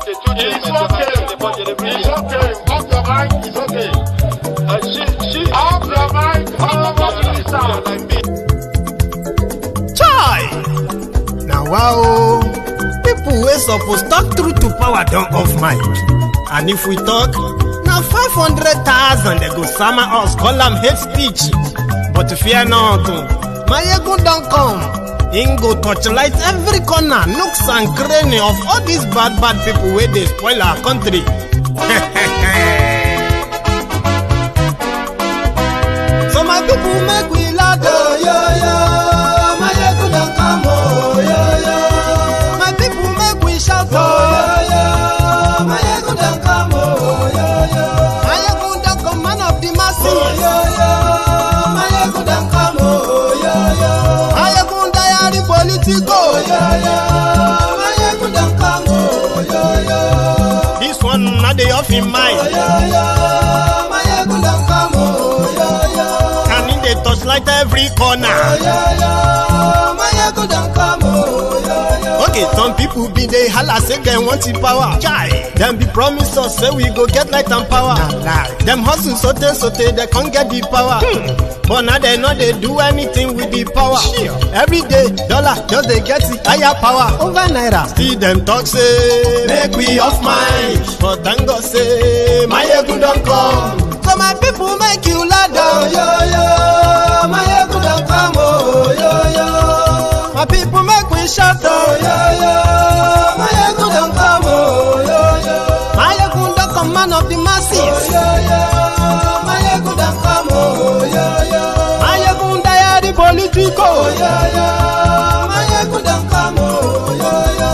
It's okay. Off your mind. It's okay. Off your mind. Chai! Now wow, people wey suppose talk truth to power don't off mic. And if we talk, now 500,000 they go summer us, call them hate speech. But fear not, my ego don't come. Ingo torchlight every corner, nooks and cranny of all these bad people where they spoil our country. So my people make we laugh, oh, yo, yo. My ego don't come, oh, yo, yo. My people make we shout, oh, yo, yo. My ego don't come, oh, yo, yo. My ego don't come, man of the masses, oh, yo, yo. My ego don't come, oh, yo, yo. My ego diary politico, oh, yo, yo. My ego don't come, oh, yo, yo. This one not the off in mind, oh, yo, yo. My ego don't come, oh, yo, yo. Can in the touchlight every corner, oh, yo, yo. My ego don't come, oh, yo, yo. Okay, some people be they holla say they want the power. Chai, them be promise us say we go get light and power. Them hustle sote they can't get the power. But now they know they do anything with the power. Every day, dollar just they get the higher power over naira. See them talk say make we off mind, but thank God say my ego don't come. So my people make you ladder, oh, yo yo. My ego don't come, oh yo yo. My people make we shout, oh yo yo. My ego don't come, oh yo yo. My ego don't come, man of the masses, oh yo yo. My ego don't come, oh yo yo. My ego diary politico, oh yo yo. My ego don't come, oh yo yo.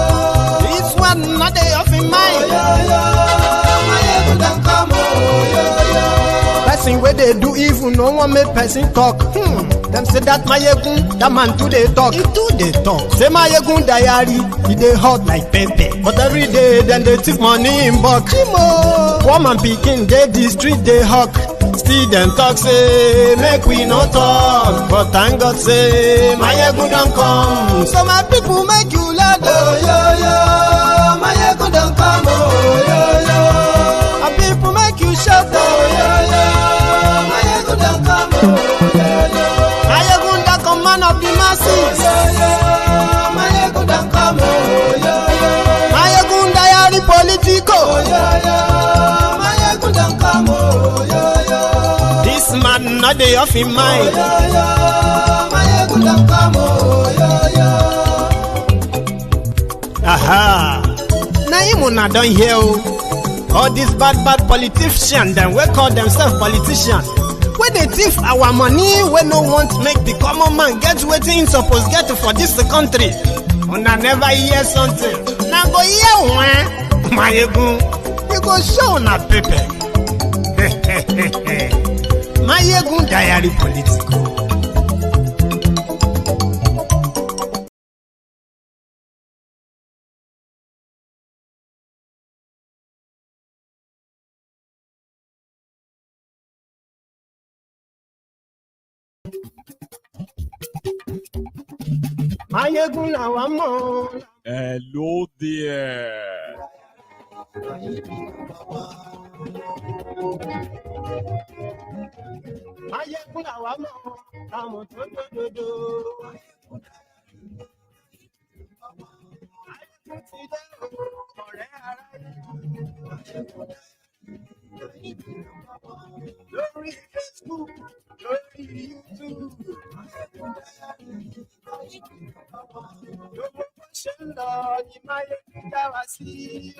This one not they off in mind, oh yo yo. My ego don't come, oh yo yo. Person where they do evil, no one make person talk. Them say that my yegun, that man too they talk. He too they talk. Say my yegun diary, he they hot like pepper. But every day then they take money in bulk. Poor man picking, they the street they hawk. Still them talk say make we no talk. But thank God say my yegun don't come. So my people make you laugh, oh yo yo. My yegun don't come, oh yo yo. My people make you shout, oh yo yo. My yegun don't come, oh yo yo. My ego don't come, man of the masses, oh, yo, yo. My ego don't come, oh, yo, yo. My ego diary politico, oh, yo, yo. My ego don't come, oh, yo, yo. This man not the off in mind, oh, yo, yo. My ego don't come, oh, yo, yo. Aha. Now you not done here. All these bad politicians, then we call themselves politicians. When they thief our money, we no want to make the common man get waiting supposed get for this country. Una never hear something. Now go hear one, my ego. You go show na paper. My ego diary political. Hello there. Lórí Facebook, lórí YouTube. Gbogbo bó ṣe ń lọ ni máyégún dá wa sí.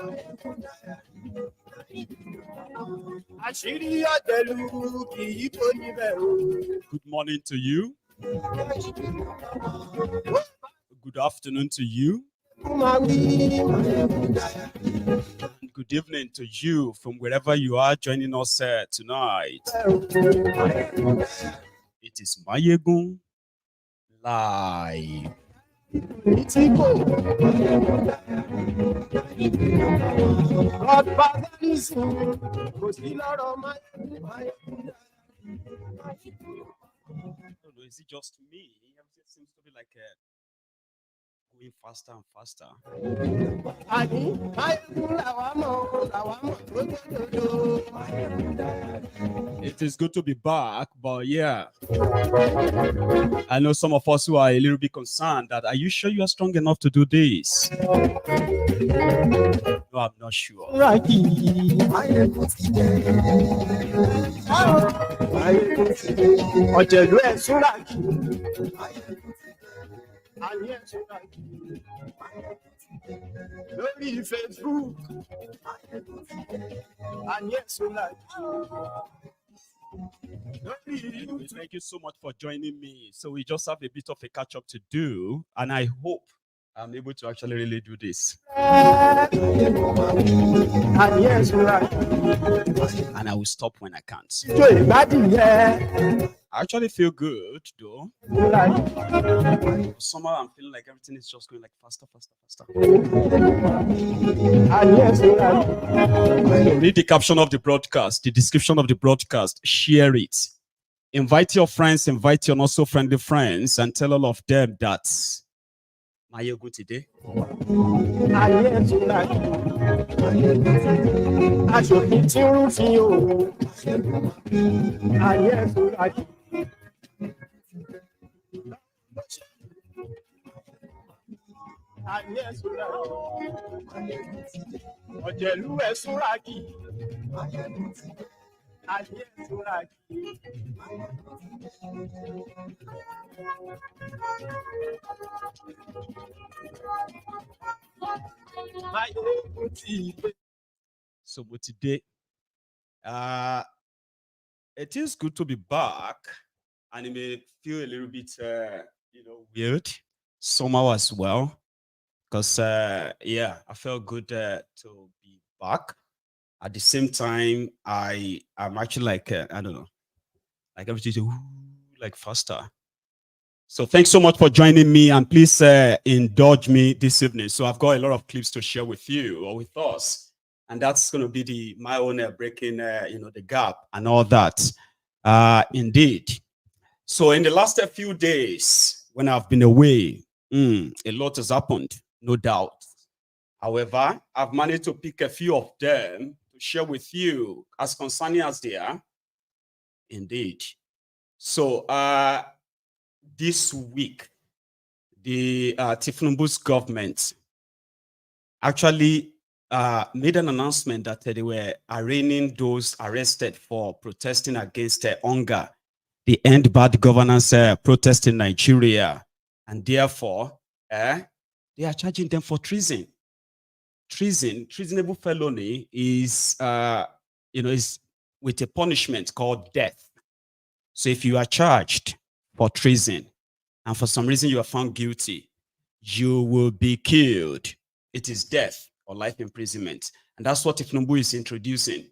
Àṣírí ọ̀dẹ̀lú kì í tó níbẹ̀ o. Good morning to you. Good afternoon to you. Good evening to you from wherever you are joining us tonight. It is Mayegun Live. Is it just me? It seems to be like a going faster and faster. It is good to be back, but yeah, I know some of us who are a little bit concerned that, are you sure you are strong enough to do this? No, I'm not sure. Thank you so much for joining me. So we just have a bit of a catch up to do, and I hope I'm able to actually really do this. And I will stop when I can't. I actually feel good though. Somehow I'm feeling like everything is just going like faster. Read the caption of the broadcast, the description of the broadcast, share it. Invite your friends, invite your not so friendly friends, and tell all of them that my yoga today. So today, it is good to be back, and it may feel a little bit, weird somehow as well, because yeah, I felt good to be back. At the same time, I'm actually like I don't know, like everything like faster. So thanks so much for joining me, and please indulge me this evening. So I've got a lot of clips to share with you or with us, and that's going to be my own breaking the gap and all that. Indeed. So in the last few days when I've been away, a lot has happened, no doubt. However, I've managed to pick a few of them to share with you as concerning as they are. Indeed. So this week, the Thiefnubu's government actually made an announcement that they were arraigning those arrested for protesting against hunger, the End Bad Governance protest in Nigeria, and therefore they are charging them for treason. Treasonable felony is is with a punishment called death. So if you are charged for treason and for some reason you are found guilty, you will be killed. It is death or life imprisonment. And that's what Thiefnubu is introducing.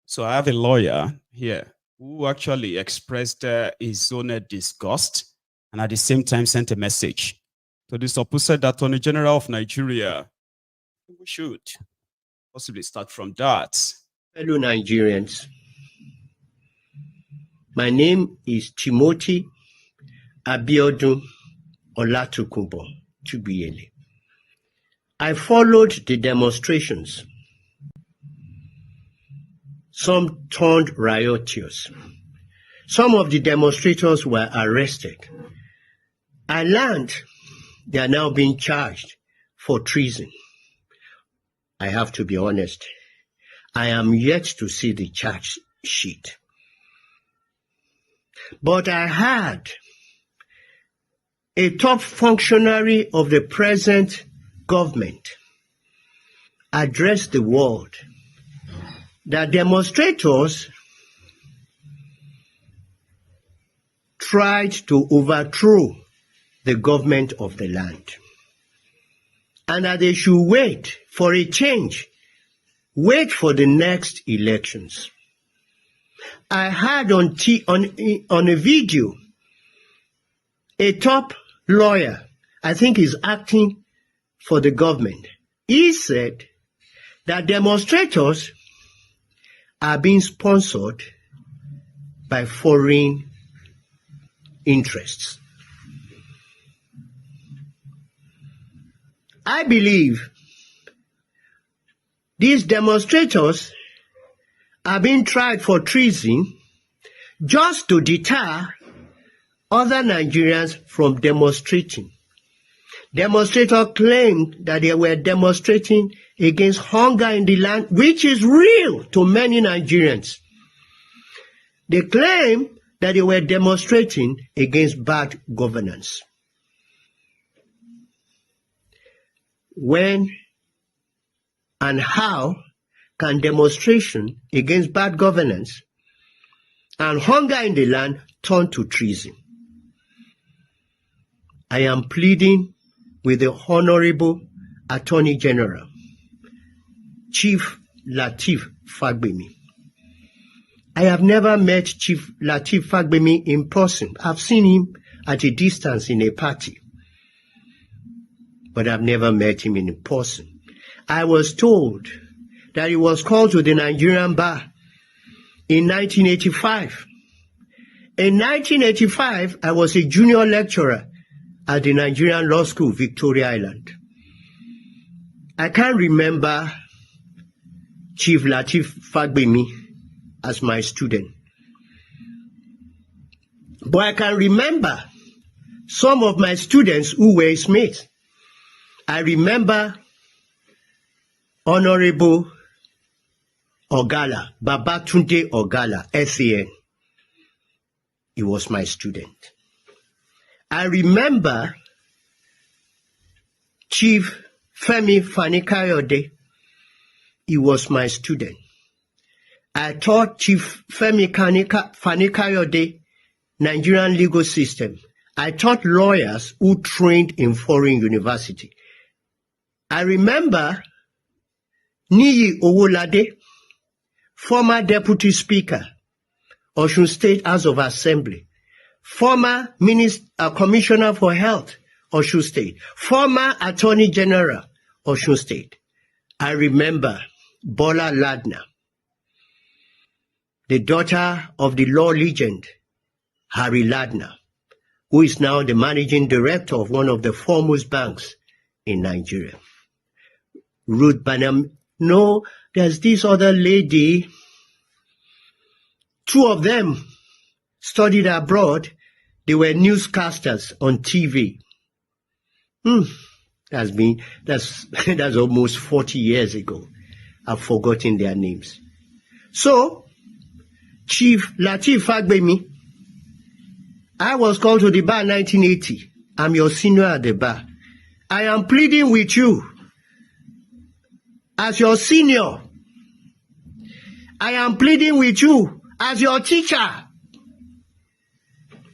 So I have a lawyer here who actually expressed his own disgust and at the same time sent a message to the supposed Attorney General of Nigeria. We should possibly start from that. Fellow Nigerians, my name is Timothy Abiodun Olatukunbo Chubiyele. I followed the demonstrations. Some turned riotous. Some of the demonstrators were arrested. I learned they are now being charged for treason. I have to be honest. I am yet to see the charge sheet. But I had a top functionary of the present government address the world that demonstrators tried to overthrow the government of the land, and that they should wait for a change, wait for the next elections. I heard on a video a top lawyer, I think he's acting for the government. He said that demonstrators are being sponsored by foreign interests. I believe these demonstrators are being tried for treason just to deter other Nigerians from demonstrating. Demonstrators claimed that they were demonstrating against hunger in the land, which is real to many Nigerians. They claim that they were demonstrating against bad governance. When and how can demonstration against bad governance and hunger in the land turn to treason? I am pleading with the Honorable Attorney General, Chief Lateef Fagbemi. I have never met Chief Lateef Fagbemi in person. I've seen him at a distance in a party, but I've never met him in person. I was told that he was called to the Nigerian bar in 1985. In 1985, I was a junior lecturer at the Nigerian Law School, Victoria Island. I can't remember Chief Lateef Fagbemi as my student, but I can remember some of my students who were his mates. I remember Honorable Ogala, Babatunde Ogala, SAN. He was my student. I remember Chief Femi Fani-Kayode. He was my student. I taught Chief Femi Fani-Kayode Nigerian legal system. I taught lawyers who trained in foreign university. I remember Niyi Owolade, former Deputy Speaker, Osun State House of Assembly, former Commissioner for Health, Osun State, former Attorney General, Osun State. I remember Bola Ladna, the daughter of the law legend, Harry Ladna, who is now the managing director of one of the foremost banks in Nigeria. Ruth Banham. No, there's this other lady. Two of them studied abroad. They were newscasters on TV. That's almost 40 years ago. I've forgotten their names. So, Chief Lateef Fagbemi, I was called to the bar in 1980. I'm your senior at the bar. I am pleading with you as your senior. I am pleading with you as your teacher.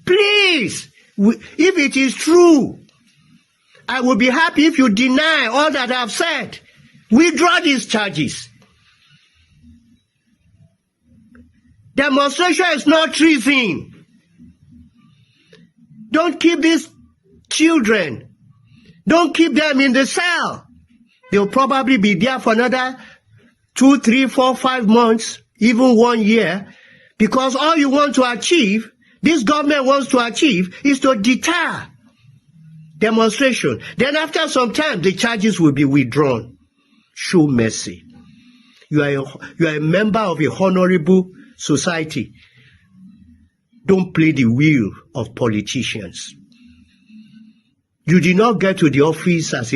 Please, if it is true, I will be happy if you deny all that I've said. Withdraw these charges. Demonstration is not treason. Don't keep these children. Don't keep them in the cell. They'll probably be there for another 2, 3, 4, 5 months, even 1 year, because all you want to achieve, this government wants to achieve, is to deter demonstration. Then after some time, the charges will be withdrawn. Show mercy. You are a member of a honorable society. Don't play the wheel of politicians. You did not get to the office as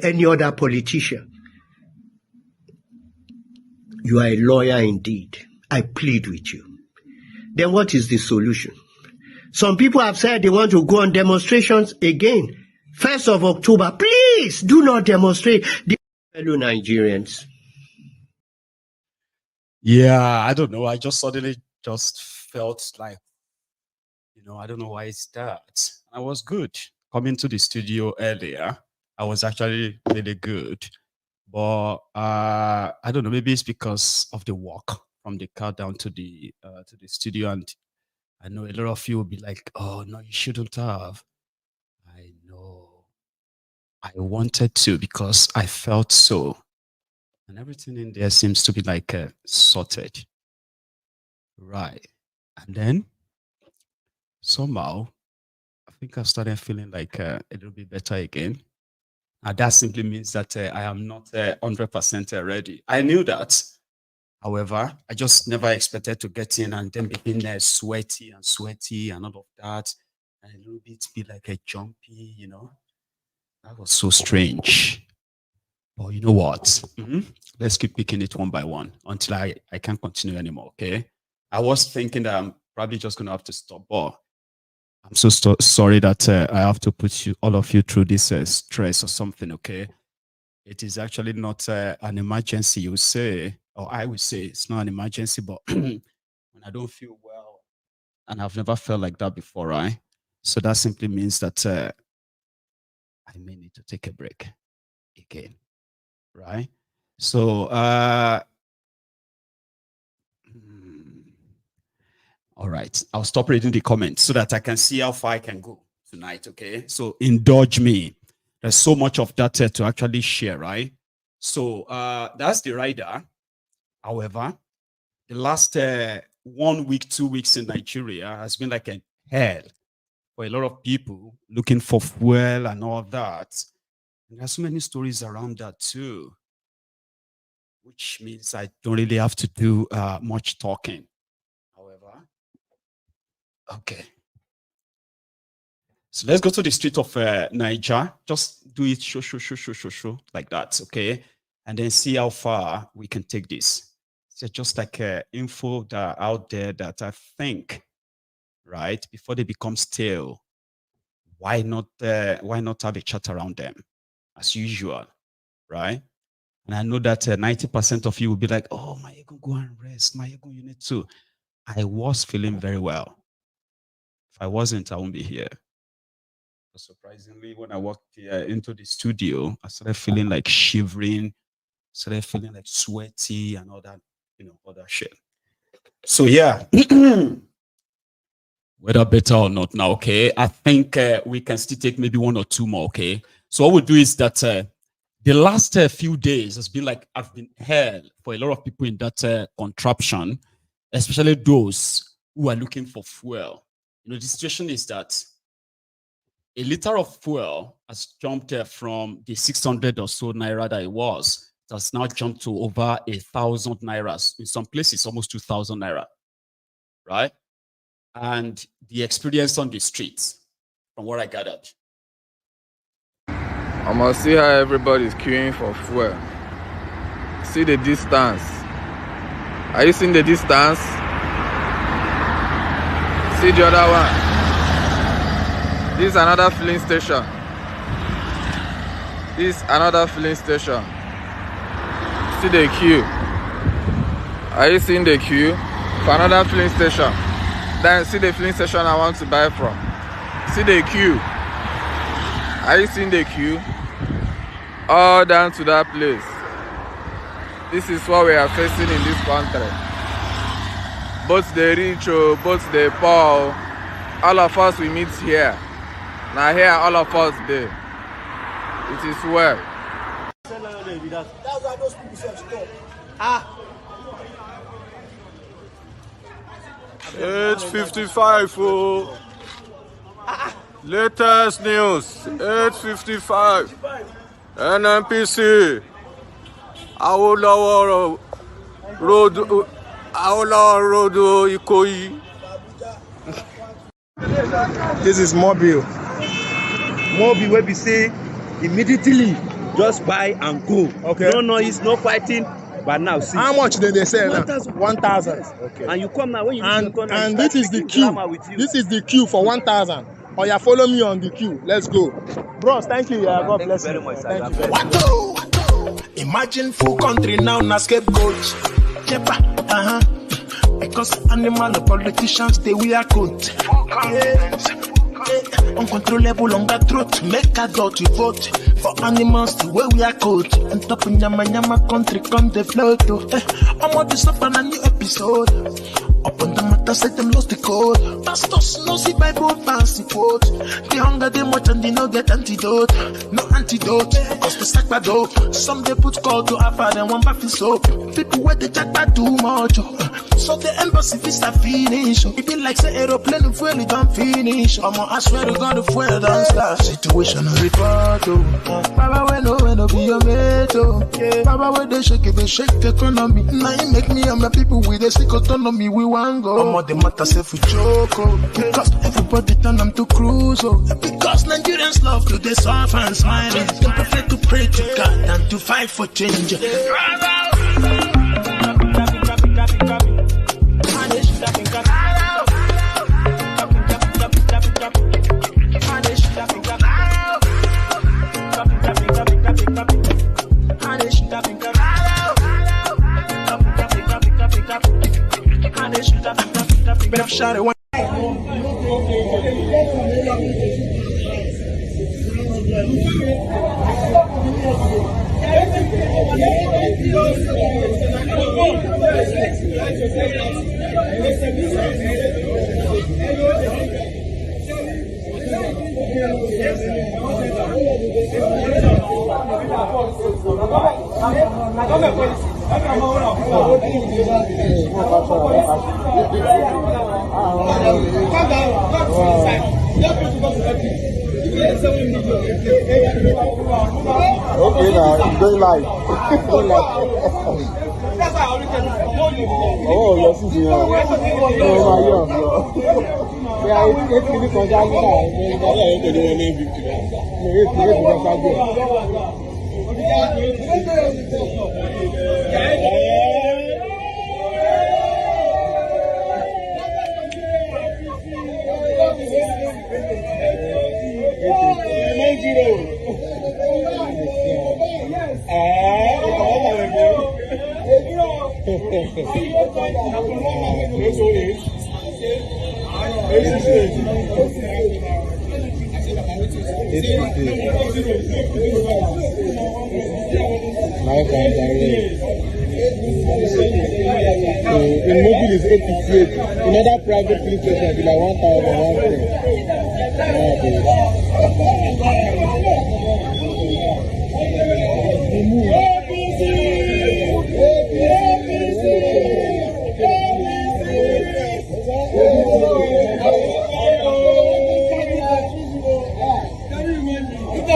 any other politician. You are a lawyer indeed. I plead with you. Then what is the solution? Some people have said they want to go on demonstrations again. 1st of October. Please do not demonstrate. Fellow Nigerians. Yeah, I don't know. I just suddenly just felt like, I don't know why it's that. I was good. Coming to the studio earlier, I was actually really good. But I don't know, maybe it's because of the walk from the car down to the studio. And I know a lot of you will be like, oh, no, you shouldn't have. I know. I wanted to because I felt so. And everything in there seems to be like sorted. Right. And then somehow, I think I started feeling like a little bit better again. And that simply means that I am not 100% ready. I knew that. However, I just never expected to get in and then begin sweaty and all of that. And a little bit be like a jumpy, you know. That was so strange. But you know what? Let's keep picking it one by one until I can't continue anymore, okay? I was thinking that I'm probably just going to have to stop, but I'm so sorry that I have to put all of you through this stress or something, okay? It is actually not an emergency, you say, or I would say it's not an emergency, but when I don't feel well, and I've never felt like that before, right? So that simply means that I may need to take a break again, right? So, all right, I'll stop reading the comments so that I can see how far I can go tonight, okay? So indulge me. There's so much of that to actually share, right? So that's the rider. However, the last 1 week, 2 weeks in Nigeria has been like a hell for a lot of people looking for fuel and all that. And there's so many stories around that too, which means I don't really have to do much talking. However, okay. So let's go to the street of Niger. Just do it show, like that, okay? And then see how far we can take this. So just like info that are out there that I think, right, before they become stale, why not have a chat around them as usual, right? And I know that 90% of you will be like, oh, my ego, go and rest. My ego, you need to. I was feeling very well. If I wasn't, I won't be here. But surprisingly, when I walked into the studio, I started feeling like shivering, started feeling like sweaty and all that, you know, all that shit. So yeah, whether better or not now, okay, I think we can still take maybe 1 or 2 more, okay? So what we'll do is that the last few days has been like, I've been hell for a lot of people in that contraption, especially those who are looking for fuel. You know, the situation is that a liter of fuel has jumped from the 600 or so naira that it was. It has now jumped to over 1,000 nairas. In some places, almost 2,000 naira, right? And the experience on the streets, from what I gathered. I'm gonna see how everybody's queuing for fuel. See the distance. Are you seeing the distance? See the other one. This is another filling station. This is another filling station. See the queue. Are you seeing the queue for another filling station? Then see the filling station I want to buy from. See the queue. Are you seeing the queue? All down to that place. This is what we are facing in this country. Both the rich, both the poor, all of us we meet here. Now here all of us there. It is well. That's why those people say stop. 8:55. Oh. Latest news. 8:55. NNPC. Awolowo Road Ikoyi. This is mobile wey be say immediately just buy and go. Okay. No noise, no fighting. But now see. How much did they say now? 1,000. Okay. And you come now when you And come this is the queue. This is the queue for 1,000. Oh, yeah, follow me on the queue. Let's go. Bros, thank you. Yeah, God bless you. Very much, Thank you. Wato. Imagine full country now na scapegoat. Because animal politicians they wear coat. Uncontrollable on that throat. Make a dot to vote for animals to wear we are coat. And top in Yama country come the float. I'm on the stop on a new episode. Up on the matter, say them lost the code. Pastors no see Bible fancy quote. The hunger they much and they no get antidote. No antidote, cause the sack bad dope. Some they put call to Alpha and one baffy soap. People where they chat bad too much. So the embassy is a finish. It be like say aeroplane fuel it don't finish. I swear to God the fuel don't start. Situation report. Baba we no be your mate. Baba we they shake economy. Now you make me and my people with a sick autonomy. We want go. I'm the matter self with joke. Because everybody turn them to cruise. Because Nigerians love to they suffer and smile. They prefer to pray to God than to fight for change. Okay, now going live. Oh, you're sitting here. Oh, my God. Yeah, it's really in mobile is 858. In other private police stations, like 1,000.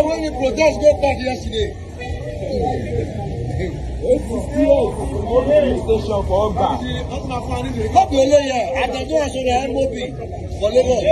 When you protest, go back yesterday. Station for Ogba. Copy Oloye, Adájọ́ Aṣọ́rẹ́ MOB for Lagos.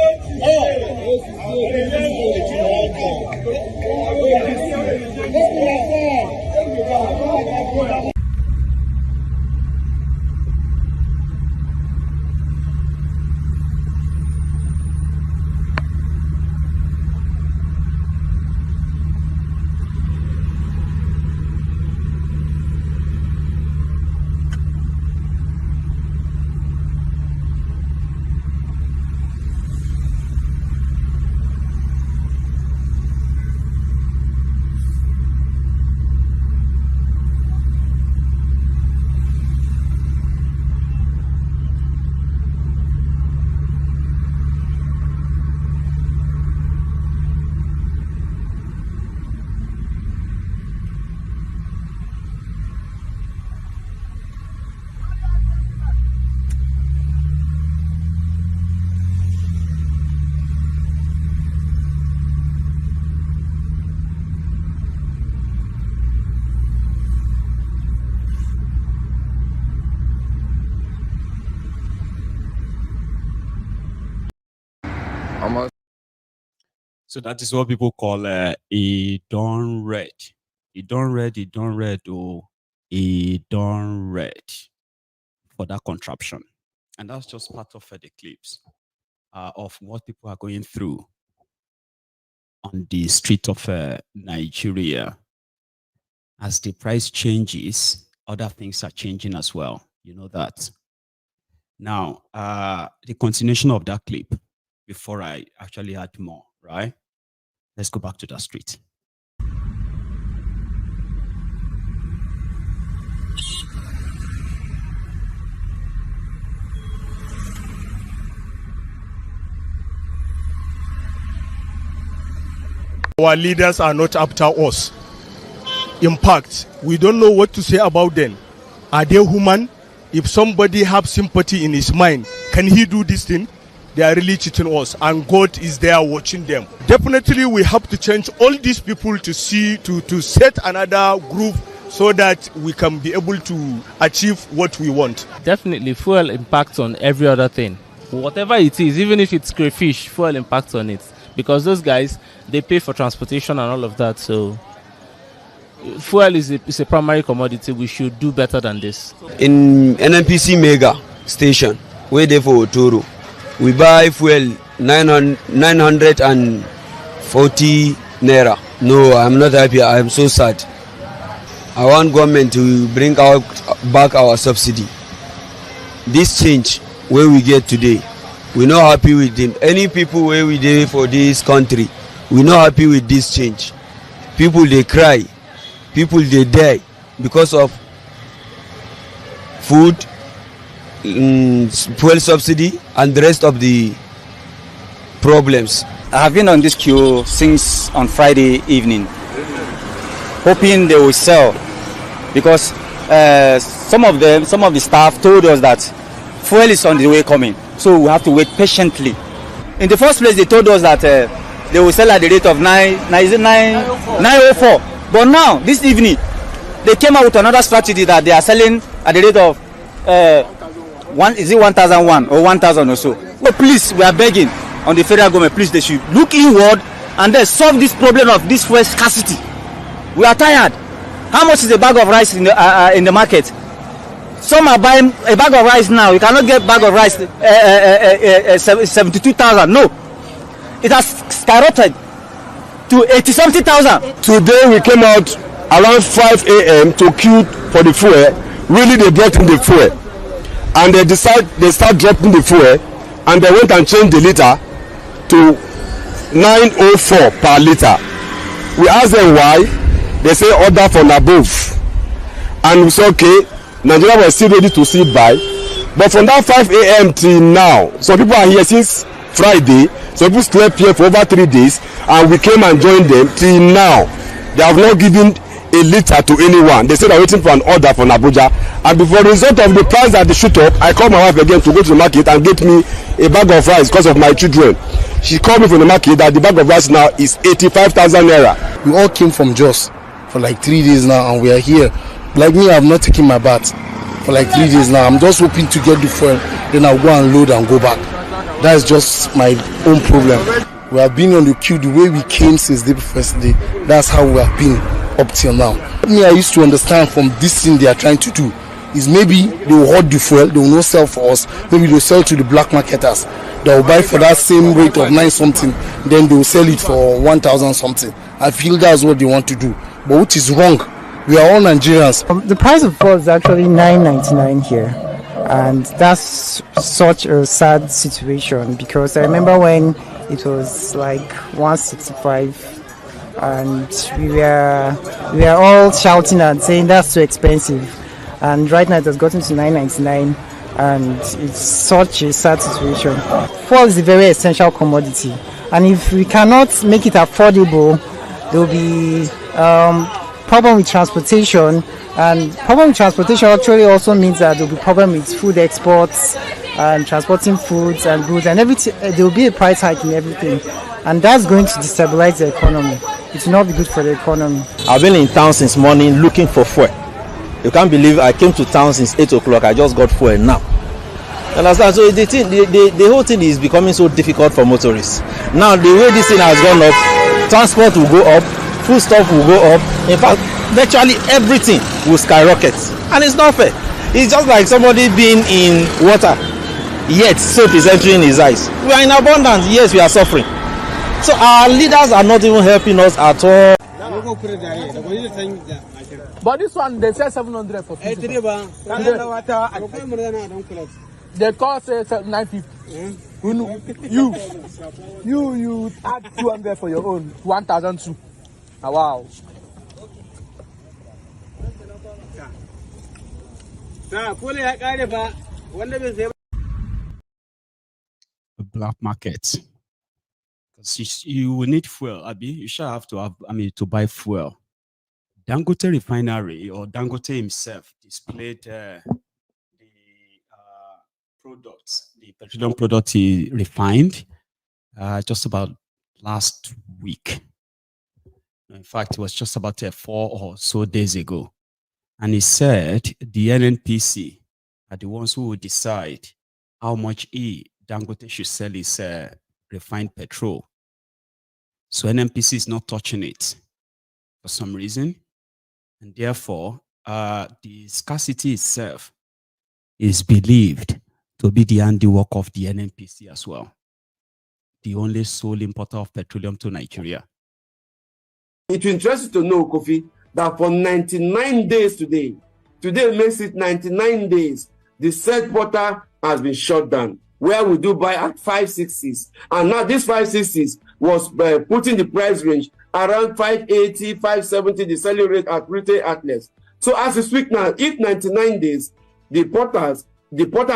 So that is what people call a done red. A done red, or a done red for that contraption. And that's just part of the clips of what people are going through on the street of Nigeria. As the price changes, other things are changing as well. You know that. Now, the continuation of that clip, before I actually add more, right? Let's go back to that street. Our leaders are not after us. In fact, we don't know what to say about them. Are they human? If somebody have sympathy in his mind, can he do this thing? They are really cheating us, and God is there watching them. Definitely, we have to change all these people to set another group so that we can be able to achieve what we want. Definitely, fuel impacts on every other thing. Whatever it is, even if it's crayfish, fuel impacts on it. Because those guys, they pay for transportation and all of that. So fuel is a primary commodity. We should do better than this. In NNPC mega station, where they for Otoro, we buy fuel 940 naira. No, I'm not happy. I'm so sad. I want government to bring back our subsidy. This change where we get today, we're not happy with them. Any people where we did for this country, we're not happy with this change. People they cry, people they die because of food, fuel subsidy, and the rest of the problems. I have been on this queue since on Friday evening, hoping they will sell, because some of the staff told us that fuel is on the way coming, so we have to wait patiently. In the first place, they told us that they will sell at the rate of 904. But now, this evening, they came out with another strategy that they are selling at the rate of 1,001 or 1,000 or so. But please, we are begging on the federal government, please, they should look inward and then solve this problem of this fuel scarcity. We are tired. How much is a bag of rice in the market? Some are buying a bag of rice now. You cannot get a bag of rice 72,000. No, it has skyrocketed to 80-something,000. Today we came out around 5 a.m. to queue for the fuel. Really, they brought in the fuel, and they start dropping the fuel, and they went and changed the litre to 904 per litre. We asked them why. They say order from above, and we said okay. Nigeria was still ready to sit by, but from that 5 a.m. till now, some people are here since Friday. Some people slept here for over 3 days, and we came and joined them. Till now, they have not given a litre to anyone. They said they're waiting for an order from Abuja, and before the result of the price that they shoot up, I called my wife again to go to the market and get me a bag of rice because of my children. She called me from the market that the bag of rice now is 85,000 naira. We all came from Jos for like 3 days now, and we are here. Like me, I've not taken my bath for like 3 days now. I'm just hoping to get the fuel, then I'll go and load and go back. That's just my own problem. We have been on the queue the way we came since the first day. That's how we have been up till now. Me, I used to understand from this thing they are trying to do is maybe they will hoard the fuel, they will not sell for us. Maybe they will sell to the black marketers. They will buy for that same rate of 9 something, then they will sell it for 1,000 something. I feel that's what they want to do, but which is wrong. We are all Nigerians. The price of fuel is actually $9.99 here, and that's such a sad situation because I remember when it was like 165, and we were all shouting and saying that's too expensive, and right now it has gotten to $9.99, and it's such a sad situation. Fuel is a very essential commodity, and if we cannot make it affordable, there will be problem with transportation, and problem with transportation actually also means that there will be problem with food exports and transporting foods and goods and everything. There will be a price hike in everything, and that's going to destabilize the economy. It will not be good for the economy. I've been in town since morning looking for fuel. You can't believe I came to town since 8 o'clock. I just got fuel now. Understand? So the whole thing is becoming so difficult for motorists. Now the way this thing has gone up, transport will go up, food stuff will go up. In fact, virtually everything will skyrocket, and it's not fair. It's just like somebody being in water, yet soap is entering his eyes. We are in abundance, yes, we are suffering. So our leaders are not even helping us at all. But this one, they say 700 for 50. They cost 950. You add 200 for your own, 1,002. Oh, wow. The black market. because you will need fuel, Abi. You shall have to have, to buy fuel. Dangote Refinery or Dangote himself displayed the products, the petroleum product he refined just about last week. In fact, it was just about 4 or so days ago. And he said the NNPC are the ones who will decide how much Dangote should sell his refined petrol. So NNPC is not touching it for some reason. And therefore, the scarcity itself is believed to be the handiwork of the NNPC as well, the only sole importer of petroleum to Nigeria. It will interest you to know, Kofi, that for 99 days today makes it 99 days, the said portal has been shut down, where we do buy at 560s. And now this 560s was putting the price range around 580, 570, the selling rate at retail outlets. So as we speak now, if 99 days, the portal has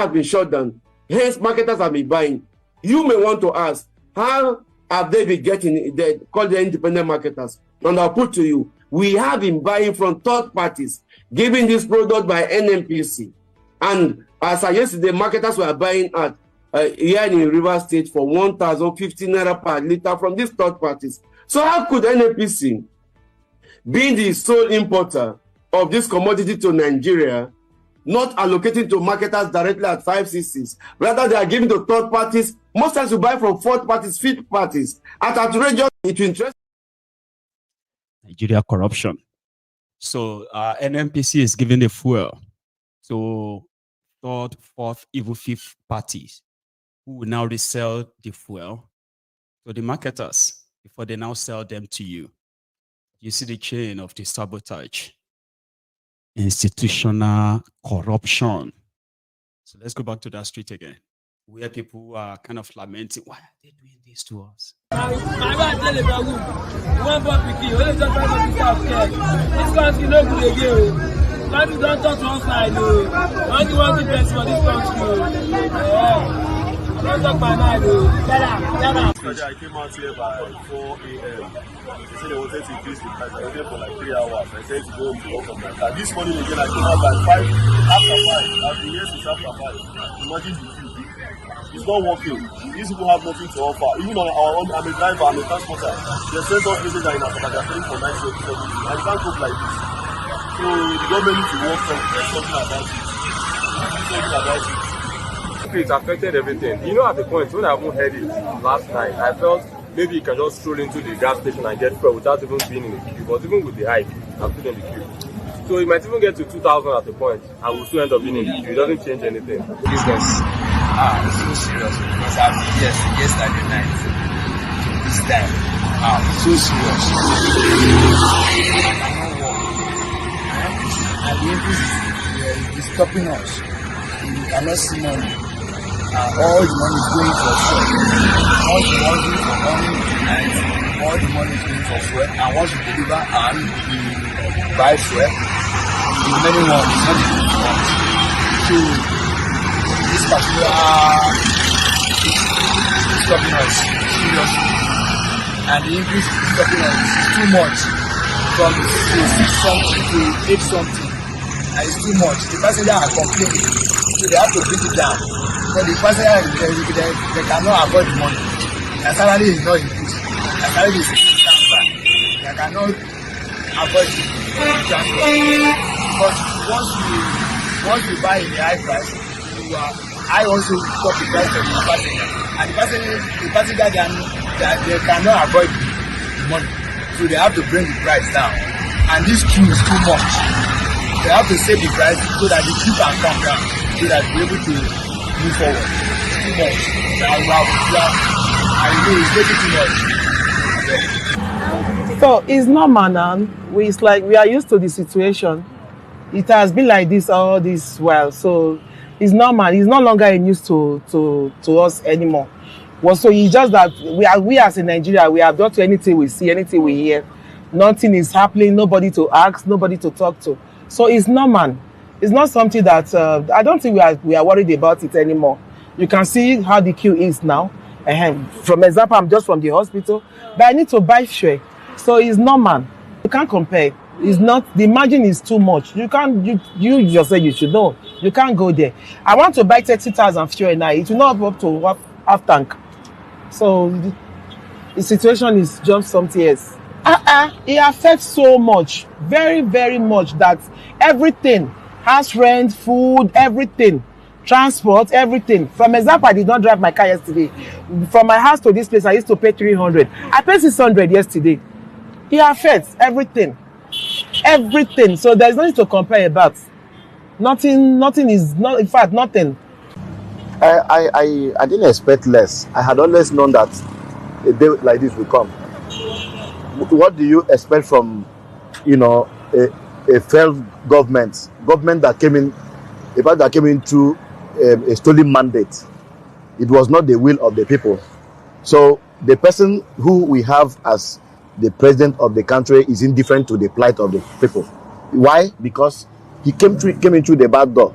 been shut down, hence marketers have been buying. You may want to ask, how have they been getting, they call the independent marketers? And I'll put to you, we have been buying from third parties, giving this product by NNPC. And as of yesterday, marketers were buying at here in River State for 1,050 naira per litre from these third parties. So how could NNPC, being the sole importer of this commodity to Nigeria, not allocating to marketers directly at 560s? Rather, they are giving to third parties. Most times you buy from fourth parties, fifth parties. At outrageous, it will interest Nigeria corruption. So NNPC is giving the fuel to third, fourth, even fifth parties who will now resell the fuel to the marketers before they now sell them to you. You see the chain of the sabotage, institutional corruption. So let's go back to that street again, where people are kind of lamenting, why are they doing this to us? This country no good again. Country don't touch one side. Only one difference for this country. Don't talk my mind. I came out here by 4 a.m. They said they wanted to increase the price. I was there for like 3 hours. I said to go to work on my car. This morning again, I came out by 5 after 5. I've been here since after 5. Imagine the queue. It's not working. These people have nothing to offer. Even on our own, I'm a driver, I'm a transporter. They sent us messages that in Africa they're selling for 9 cents. I can't cope like this. So the government needs to work something about it. It affected everything. You know, at the point when I even heard it last night, I felt maybe you can just stroll into the gas station and get fuel without even being in the queue. But even with the hike, I'm still in the queue. So it might even get to 2,000 at the point, and we'll still end up being in the queue. It doesn't change anything. Business. It's so serious because I've been yesterday night. This time. So serious. I cannot walk. And the increase is stopping us. You cannot see money. All the money is going for fuel. All the money is for money and all the money is going for fuel. And once you deliver and you buy fuel, the remaining one is not going to want. So this particular is stopping us seriously. And the increase is stopping us is too much. From 6 something to 8 something. And it's too much. The passengers are complaining. So they have to bring it down. But the passengers, they cannot avoid the money. Their salary is not increased. Their salary is transfer. They cannot avoid the transfer. But once you buy in the high price, I also stop the price of the passenger. And the passenger they cannot avoid the money. So they have to bring the price down. And this queue is too much. They have to save the price so that the queue can come down. So that we're able to move forward. Too much. I know it's making too much. So it's normal now. It's like we are used to the situation. It has been like this all this while. So it's normal. It's no longer a news to us anymore. Well, so it's just that we as in Nigeria, we have done to anything we see, anything we hear. Nothing is happening, nobody to ask, nobody to talk to. So it's normal. It's not something that I don't think we are worried about it anymore. You can see how the queue is now. From example, I'm just from the hospital, but I need to buy fuel. So it's normal. You can't compare. It's not, the margin is too much. You can't, you yourself, you should know. You can't go there. I want to buy 30,000 fuel now. It will not up to half tank. So the situation is just something else. It affects so much, very, very much, that everything, house rent, food, everything, transport, everything. From example, I did not drive my car yesterday. From my house to this place, I used to pay 300. I paid 600 yesterday. It affects everything. Everything. So there's nothing to compare about. Nothing is not, in fact, nothing. I didn't expect less. I had always known that a day like this will come. What do you expect from, a failed government that came in through a stolen mandate? It was not the will of the people. So the person who we have as the president of the country is indifferent to the plight of the people. Why? Because he came in through the back door,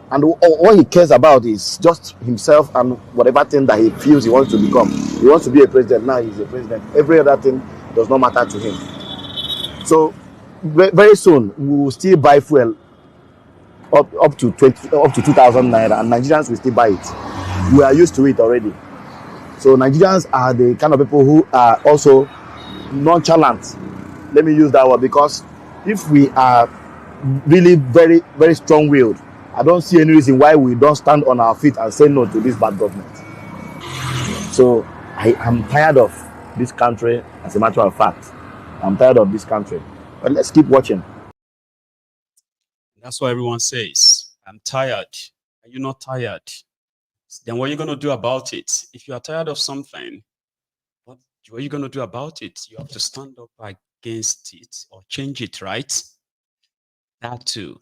and all he cares about is just himself and whatever thing that he feels he wants to become. He wants to be a president. Now he's a president. Every other thing does not matter to him. So very soon we will still buy fuel up to 2,000 naira, and Nigerians will still buy it. We are used to it already. So Nigerians are the kind of people who are also nonchalant. Let me use that word, because if we are really very, very strong-willed, I don't see any reason why we don't stand on our feet and say no to this bad government. So I am tired of this country. As a matter of fact, I'm tired of this country. But let's keep watching. That's what everyone says. I'm tired. Are you not tired? Then what are you going to do about it? If you are tired of something, what are you going to do about it? You have to stand up against it or change it, right? That too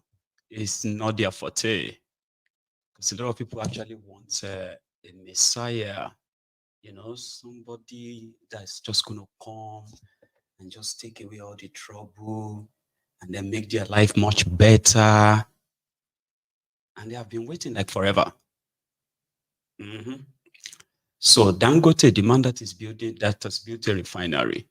is not their forte. Because a lot of people actually want a messiah, somebody that's just going to come and just take away all the trouble and then make their life much better. And they have been waiting like forever. So Dangote demanded his building that has built a refinery.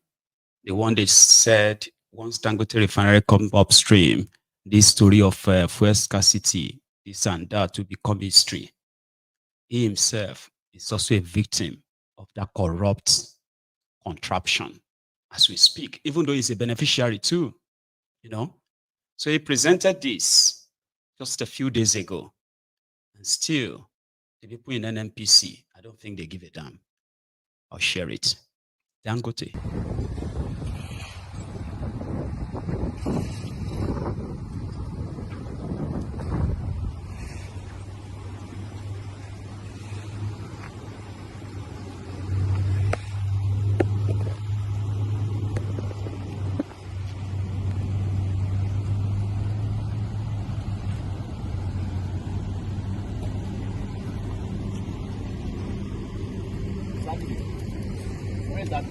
The one they said once Dangote Refinery comes upstream, this story of fuel scarcity, this and that will become history. He himself is also a victim of that corrupt contraption as we speak, even though he's a beneficiary too, So he presented this just a few days ago, and still the people in NNPC, I don't think they give a damn. I'll share it. Dangote. Where is that?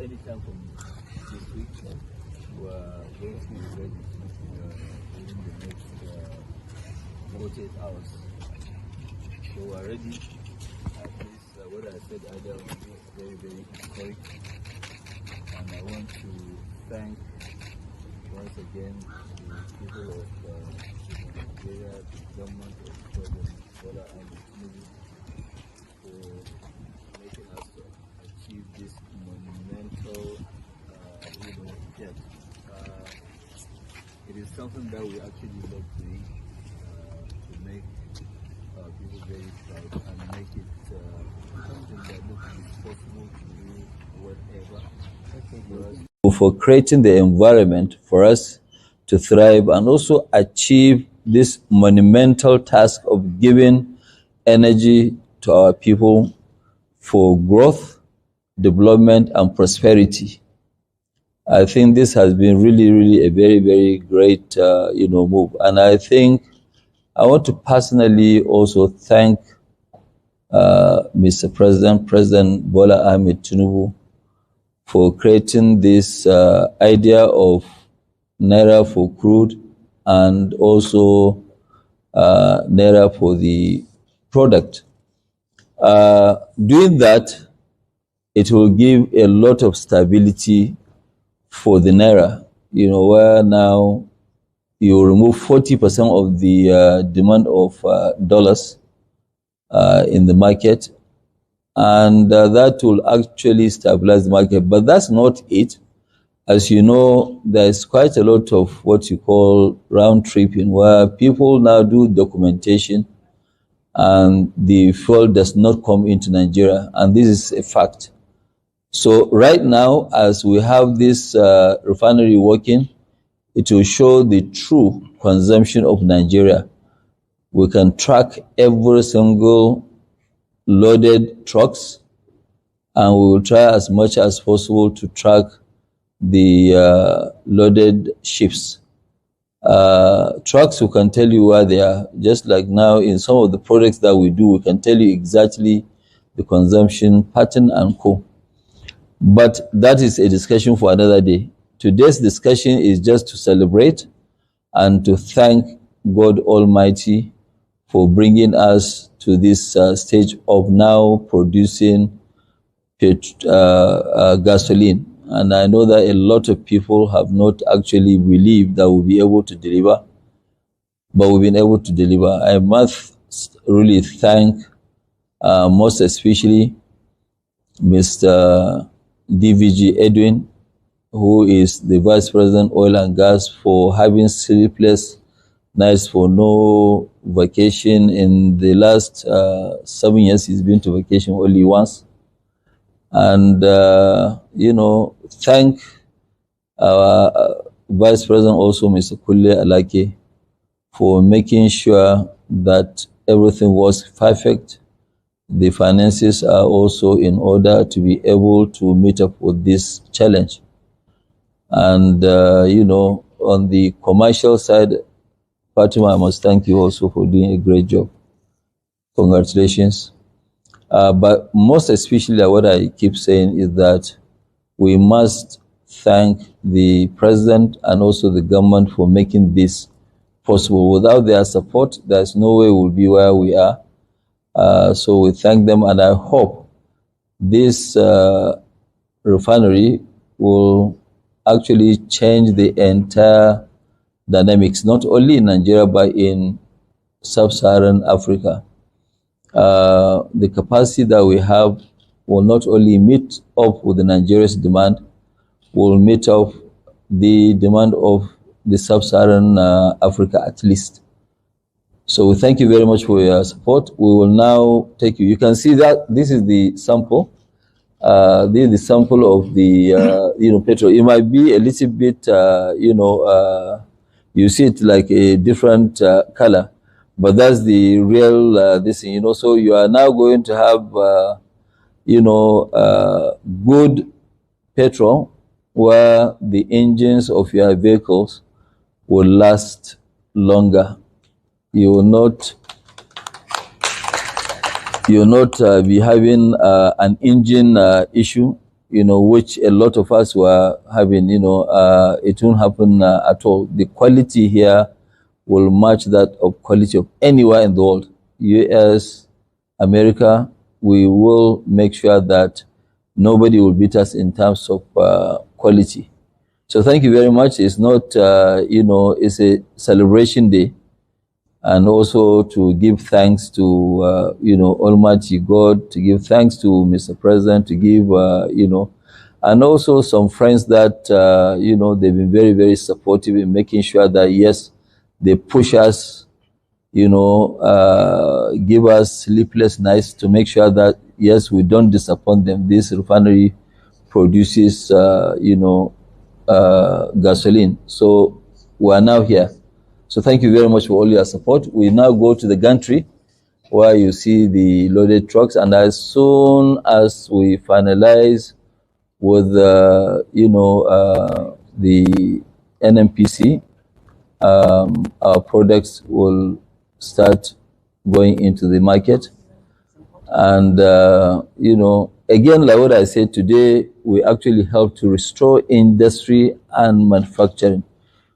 Anytime from this week, we are going to be ready within the next 48 hours. So we are ready. At least what I said earlier was very, very historic. And I want to thank once again the people of Nigeria, the government of President Bola Ahmed Tinubu for making us achieve this monumental, get. It is something that we actually love doing to make people very proud and make it something that looks possible to do whatever. For creating the environment for us to thrive and also achieve this monumental task of giving energy to our people for growth, development, and prosperity. I think this has been really a very, very great, move. And I think I want to personally also thank Mr. President Bola Ahmed Tinubu for creating this idea of Naira for crude and also Naira for the product. Doing that, it will give a lot of stability for the Naira, where now you remove 40% of the demand of dollars in the market, and that will actually stabilize the market. But that's not it. As you know, there's quite a lot of what you call round tripping, where people now do documentation and the fuel does not come into Nigeria, and this is a fact. So right now, as we have this refinery working, it will show the true consumption of Nigeria. We can track every single loaded trucks, and we will try as much as possible to track the loaded ships. Trucks, we can tell you where they are. Just like now in some of the products that we do, we can tell you exactly the consumption pattern and co. But that is a discussion for another day. Today's discussion is just to celebrate and to thank God Almighty for bringing us to this stage of now producing gasoline. And I know that a lot of people have not actually believed that we'll be able to deliver, but we've been able to deliver. I must really thank most especially Mr. DVG Edwin, who is the Vice President Oil and Gas, for having sleepless nights for no vacation. In the last 7 years, he's been to vacation only once. And, thank our Vice President also, Mr. Koolu Alake, for making sure that everything was perfect. The finances are also in order to be able to meet up with this challenge. And, on the commercial side, Fatima, I must thank you also for doing a great job. Congratulations. But most especially what I keep saying is that we must thank the president and also the government for making this possible. Without their support, there's no way we'll be where we are. So we thank them, and I hope this refinery will actually change the entire dynamics, not only in Nigeria, but in sub-Saharan Africa. The capacity that we have will not only meet up with the Nigeria's demand, will meet up the demand of the sub-Saharan Africa at least. So we thank you very much for your support. We will now take you. You can see that this is the sample. This is the sample of the petrol. It might be a little bit, you see it like a different color, but that's the real this thing. So you are now going to have good petrol where the engines of your vehicles will last longer. You will not be having an engine issue, which a lot of us were having. It won't happen at all. The quality here will match that of quality of anywhere in the world. US, America, we will make sure that nobody will beat us in terms of quality. So thank you very much. It's not, it's a celebration day. and also to give thanks to Almighty God, to give thanks to Mr. President, to give and also some friends that they've been very, very supportive in making sure that yes, they push us, give us sleepless nights to make sure that yes, we don't disappoint them. This refinery produces gasoline, so we are now here. So thank you very much for all your support. We now go to the gantry where you see the loaded trucks, and as soon as we finalize with the NNPC, our products will start going into the market. And again, like what I said today, we actually help to restore industry and manufacturing.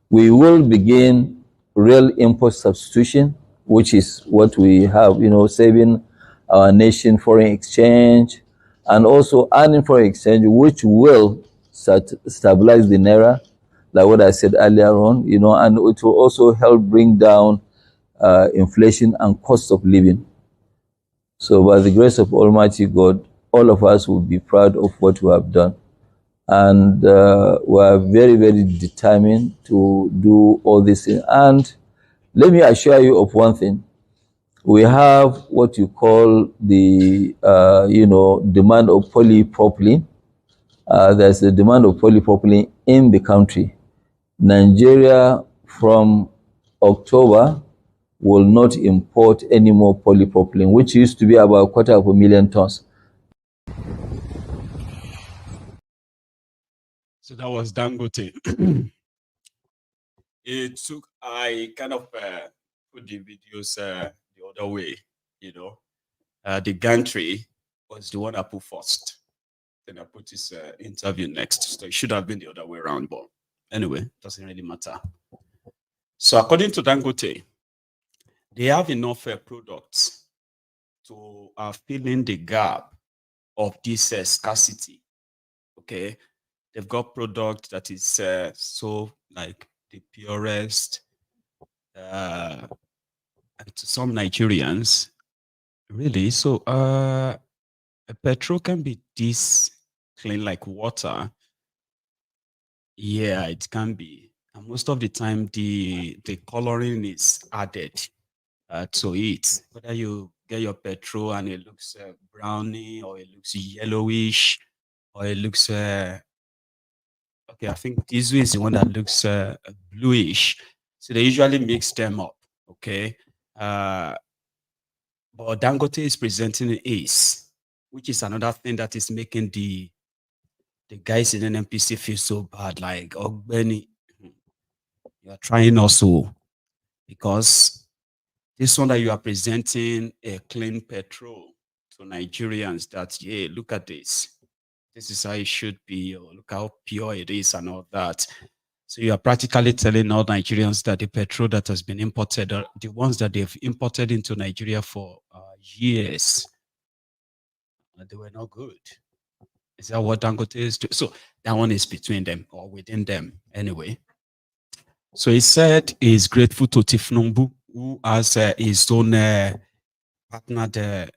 We will begin real import substitution, which is what we have, saving our nation foreign exchange, and also earning foreign exchange, which will stabilize the naira, like what I said earlier on, and it will also help bring down inflation and cost of living. So by the grace of Almighty God, all of us will be proud of what we have done. And we are very, very determined to do all this thing. And let me assure you of one thing. We have what you call the, demand of polypropylene. There's a demand of polypropylene in the country. Nigeria, from October, will not import any more polypropylene, which used to be about 250,000 tons. So that was Dangote. I kind of put the videos the other way, the gantry was the one I put first. Then I put this interview next. So it should have been the other way around, but anyway, doesn't really matter. So according to Dangote, they have enough products to fill in the gap of this scarcity. Okay, they've got product that is so like the purest, and to some Nigerians, really. So a petrol can be this clean like water. Yeah, it can be. And most of the time, the coloring is added to it. Whether you get your petrol and it looks browny, or it looks yellowish, or it looks okay, I think this is the one that looks bluish. So they usually mix them up. Okay, but Dangote is presenting an ace, which is another thing that is making the guys in NNPC feel so bad. Like, oh Benny, you are trying also, because this one that you are presenting a clean petrol to Nigerians, that, yeah, look at this. This is how it should be, or look how pure it is and all that. So you are practically telling all Nigerians that the petrol that has been imported, the ones that they've imported into Nigeria for years, they were not good. Is that what Dangote is doing? So that one is between them or within them anyway. So he said he's grateful to Thiefnubu, who has his own partner, the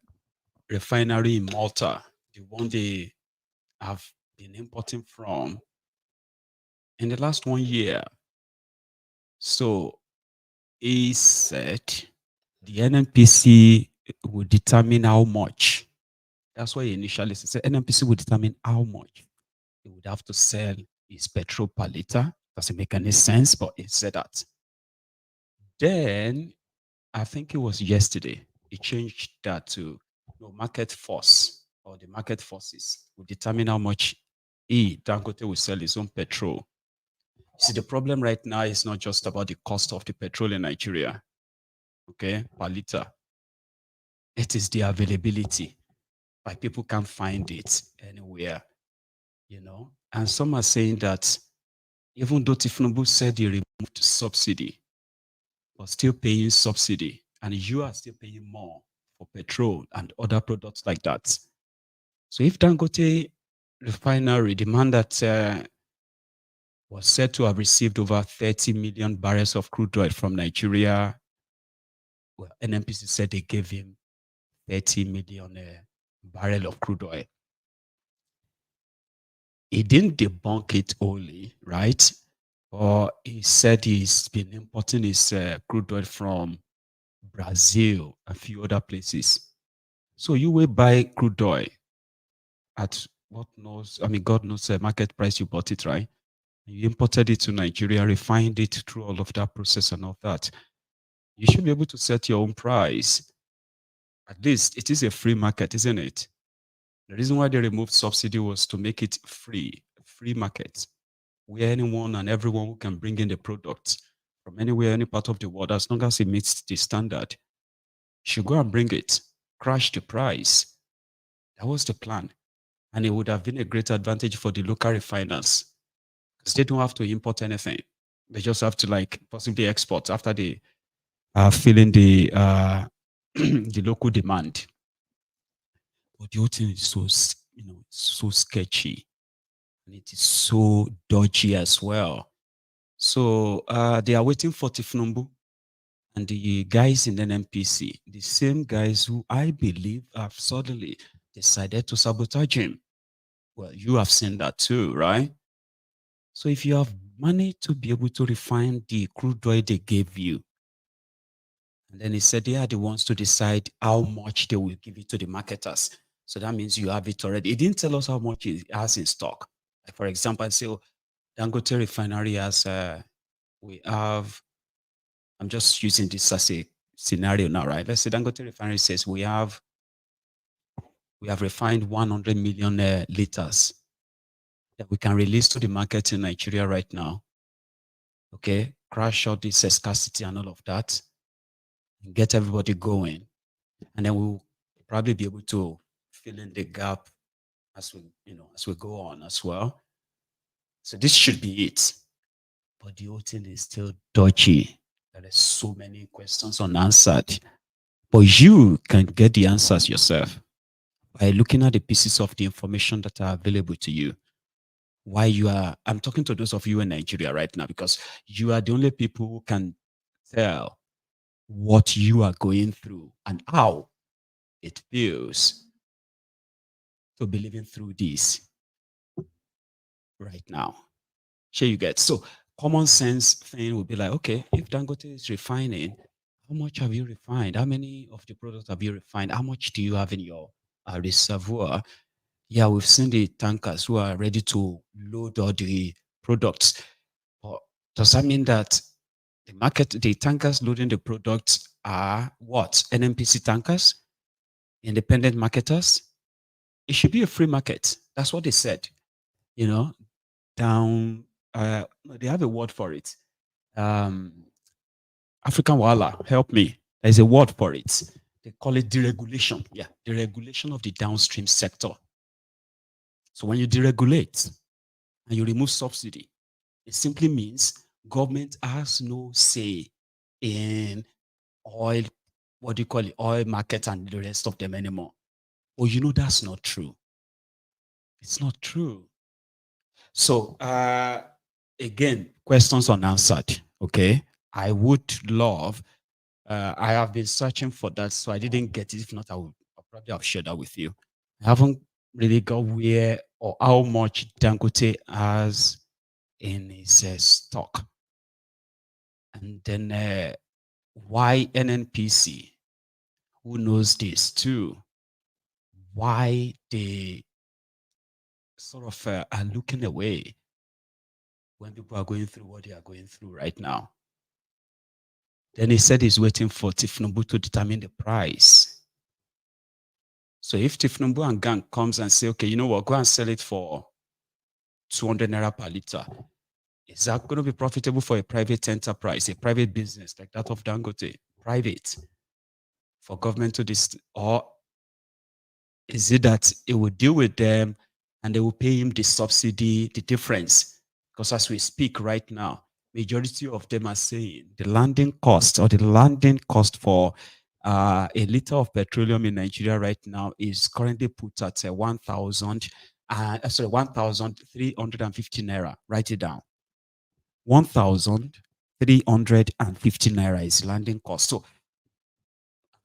refinery in Malta, the one they have been importing from in the last 1 year. So he said the NNPC will determine how much. That's why he initially said NNPC will determine how much he would have to sell his petrol per liter. Doesn't make any sense, but he said that. Then, I think it was yesterday, he changed that to market force, or the market forces will determine how much Dangote will sell his own petrol. See, the problem right now is not just about the cost of the petrol in Nigeria, okay, per liter. It is the availability. Like, people can't find it anywhere, And some are saying that even though Thiefnubu said he removed subsidy, but still paying subsidy, and you are still paying more for petrol and other products like that. So if Dangote Refinery, demand that was said to have received over 30 million barrels of crude oil from Nigeria Well, NNPC said they gave him 30 million barrel of crude oil. He didn't debunk it only, right? Or he said he's been importing his crude oil from Brazil, a few other places. So you will buy crude oil at what knows, I mean, God knows the market price you bought it, right? You imported it to Nigeria, refined it through all of that process and all that. You should be able to set your own price. At least it is a free market, isn't it? The reason why they removed subsidy was to make it free market, where anyone and everyone who can bring in the product from anywhere, any part of the world, as long as it meets the standard, should go and bring it, crash the price. That was the plan. And it would have been a great advantage for the local refiners because they don't have to import anything. They just have to like possibly export after they are filling the the local demand. But the whole thing is so, so sketchy, and it is so dodgy as well. So they are waiting for Thiefnubu and the guys in NNPC, the same guys who I believe have suddenly decided to sabotage him. Well, you have seen that too, right? So if you have money to be able to refine the crude oil they gave you, and then he said they are the ones to decide how much they will give it to the marketers. So that means you have it already. He didn't tell us how much he has in stock. Like for example, I say, oh, Dangote Refinery has, we have, I'm just using this as a scenario now, right? Let's say Dangote Refinery says we have refined 100 million liters that we can release to the market in Nigeria right now. Okay, crash out this scarcity and all of that, and get everybody going, and then we'll probably be able to fill in the gap as we go on as well. So this should be it, but the whole thing is still dodgy. There are so many questions unanswered, but you can get the answers yourself by looking at the pieces of the information that are available to you. I'm talking to those of you in Nigeria right now because you are the only people who can tell what you are going through and how it feels to be living through this right now. Sure, you get. So common sense thing would be like, okay, if Dangote is refining, how much have you refined? How many of the products have you refined? How much do you have in your reservoir? Yeah, we've seen the tankers who are ready to load all the products. But does that mean that the tankers loading the products are what? NNPC tankers? Independent marketers? It should be a free market. That's what they said. They have a word for it. African Wala, help me. There's a word for it. They call it deregulation. Yeah, deregulation of the downstream sector. So when you deregulate and you remove subsidy, it simply means government has no say in oil, what do you call it, oil market and the rest of them anymore. Well, that's not true. It's not true. So again, questions unanswered. Okay. I would love, I have been searching for that, so I didn't get it. If not, I'll probably have shared that with you. I haven't really got where or how much Dangote has in his stock. And then why NNPC, who knows this too, why they sort of are looking away when people are going through what they are going through right now. Then he said he's waiting for Thiefnubu to determine the price. So if Thiefnubu and gang comes and say, okay, you know what, go and sell it for 200 naira per liter, is that going to be profitable for a private enterprise, a private business like that of Dangote? Private. For government to or is it that it will deal with them and they will pay him the subsidy, the difference? Because as we speak right now, majority of them are saying the landing cost for a liter of petroleum in Nigeria right now is currently put at 1,350 naira. Write it down. 1,350 naira is landing cost. So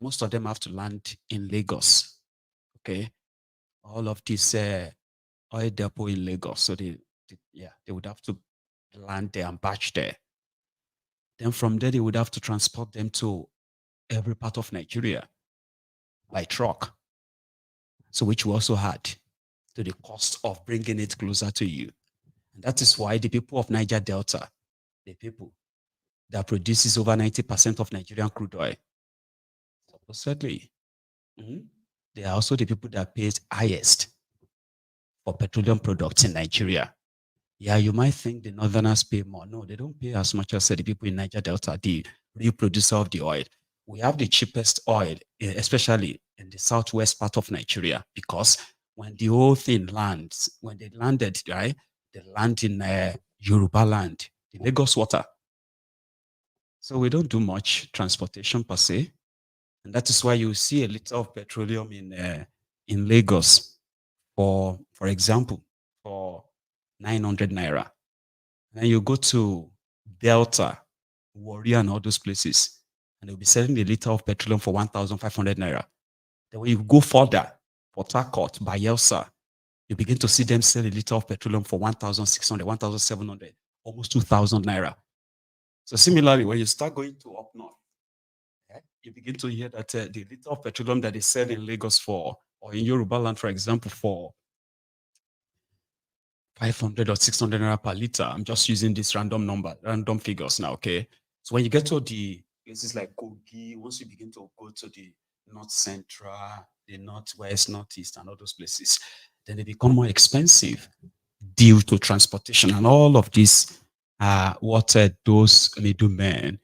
most of them have to land in Lagos. Okay, all of this oil depot in Lagos, so they would have to land there and batch there. Then from there, they would have to transport them to every part of Nigeria by truck. So which we also had to the cost of bringing it closer to you. And that is why the people of Niger Delta, the people that produces over 90% of Nigerian crude oil, supposedly, they are also the people that pays highest for petroleum products in Nigeria. Yeah, you might think the northerners pay more. No, they don't pay as much as the people in Niger Delta, the real producer of the oil. We have the cheapest oil, especially in the southwest part of Nigeria, because when the whole thing lands, when they landed, right, they land in Yoruba land, the Lagos water. So we don't do much transportation per se. And that is why you see a liter of petroleum in Lagos, for example, for 900 naira. And then you go to Delta, Warrior, and all those places, and they'll be selling a liter of petroleum for 1,500 naira. Then when you go further, Port Harcourt, Bayelsa, you begin to see them sell a liter of petroleum for 1,600, 1,700, almost 2,000 naira. So similarly, when you start going to up north, you begin to hear that the liter of petroleum that they sell in Lagos for, or in Yoruba land, for example, for 500 or 600 naira per liter. I'm just using this random figures now, okay? So when you get to the places like Kogi, once you begin to go to the North Central, the Northwest, Northeast, and all those places, then they become more expensive due to transportation. And all of this, what those middlemen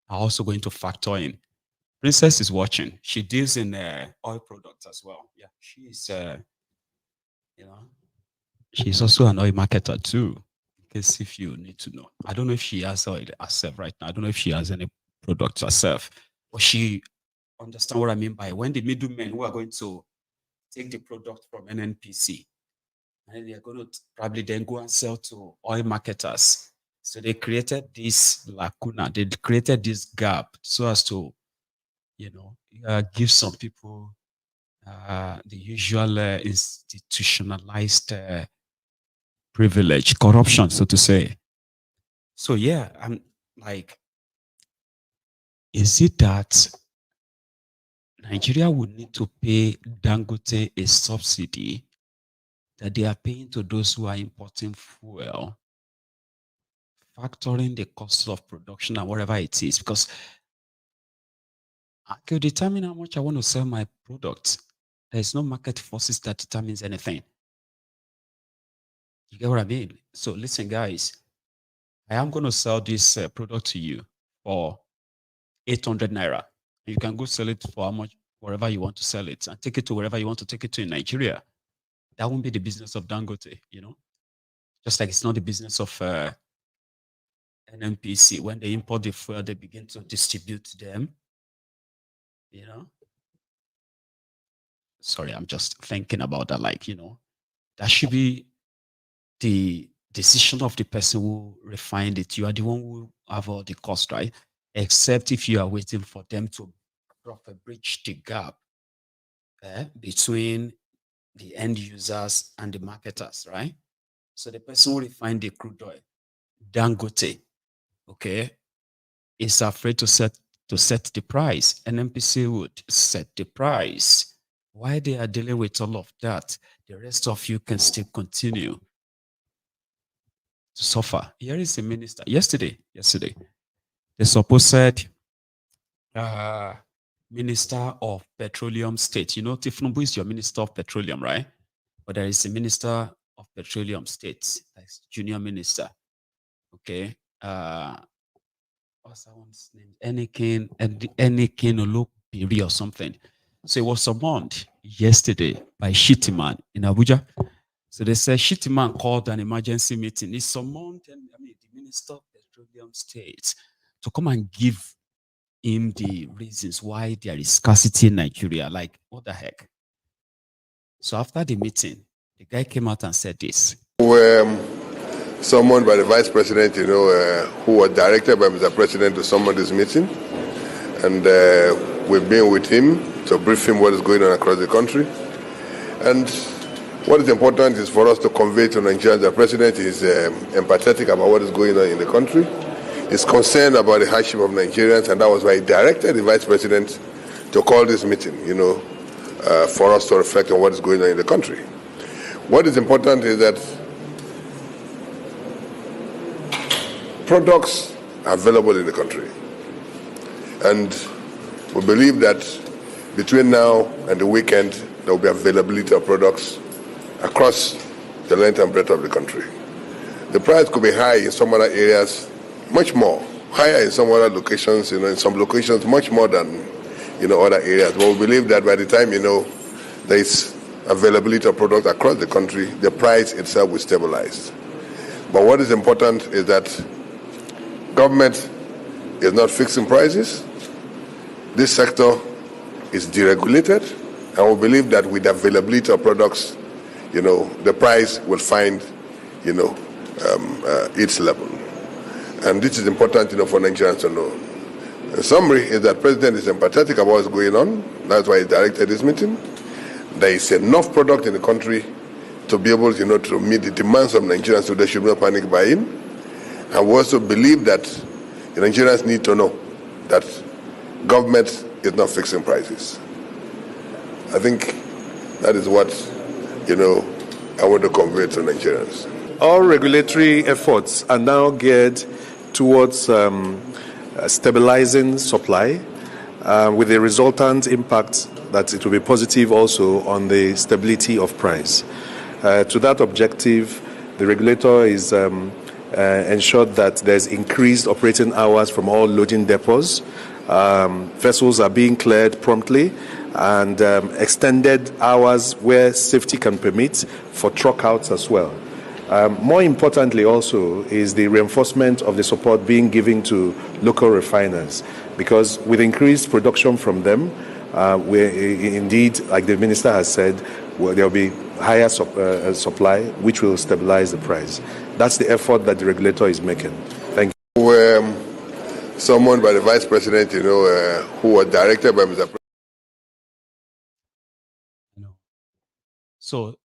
are also going to factor in. Princess is watching. She deals in oil products as well. Yeah, she's, she's also an oil marketer too, in case if you need to know. I don't know if she has oil herself right now. I don't know if she has any products herself, but she understands what I mean by when the middlemen who are going to take the product from NNPC, and then they're going to probably then go and sell to oil marketers. So they created this lacuna, they created this gap so as to, give some people the usual institutionalized privilege, corruption, so to say. So yeah, I'm like, is it that Nigeria would need to pay Dangote a subsidy that they are paying to those who are importing fuel, factoring the cost of production and whatever it is? Because I could determine how much I want to sell my product. There's no market forces that determines anything. You get what I mean? So listen, guys, I am going to sell this product to you for 800 naira. You can go sell it for how much, wherever you want to sell it, and take it to wherever you want to take it to in Nigeria. That won't be the business of Dangote, Just like it's not the business of NNPC. When they import the fuel, they begin to distribute them. Sorry, I'm just thinking about that. Like, that should be the decision of the person who refined it. You are the one who have all the cost, right? Except if you are waiting for them to bridge the gap between the end users and the marketers, right? So the person who refined the crude oil, Dangote, okay, is afraid to set the price. NNPC would set the price. Why they are dealing with all of that, the rest of you can still continue to suffer. Here is a minister. Yesterday, the supposed Minister of Petroleum State. Thiefnubu is your Minister of Petroleum, right? But there is a Minister of Petroleum State, that's Junior Minister. Okay. What's that one's name? Enikin Olopiri or something. So it was summoned yesterday by Shittiman in Abuja. So they said Shittiman called an emergency meeting. He summoned the Minister of Petroleum State to come and give him the reasons why there is scarcity in Nigeria. Like, what the heck? So after the meeting, the guy came out and said this. Summoned by the Vice President, who was directed by Mr. President to summon this meeting. And We've been with him to brief him what is going on across the country. And what is important is for us to convey to Nigerians that the president is empathetic about what is going on in the country. He's concerned about the hardship of Nigerians, and that was why he directed the vice president to call this meeting, for us to reflect on what is going on in the country. What is important is that products are available in the country. And we believe that between now and the weekend, there will be availability of products across the length and breadth of the country. The price could be high in some other areas, much more. Higher in some other locations, in some locations much more than, other areas. But we believe that by the time, there is availability of products across the country, the price itself will stabilize. But what is important is that government is not fixing prices. This sector is deregulated, and we believe that with the availability of products, the price will find, its level. And this is important, for Nigerians to know. The summary is that the president is empathetic about what's going on. That's why he directed this meeting. There is enough product in the country to be able, to meet the demands of Nigerians, so they should not panic buying. And we also believe that the Nigerians need to know that government is not fixing prices. I think that is what, I want to convey to Nigerians. All regulatory efforts are now geared towards stabilizing supply, with the resultant impact that it will be positive also on the stability of price. To that objective, the regulator is ensured that there's increased operating hours from all loading depots. Vessels are being cleared promptly, and extended hours where safety can permit for truck outs as well. More importantly also is the reinforcement of the support being given to local refiners, because with increased production from them, indeed, like the minister has said, there will be higher supply, which will stabilize the price. That's the effort that the regulator is making. Thank you. Summoned by the vice president, who was directed by Mr. President. So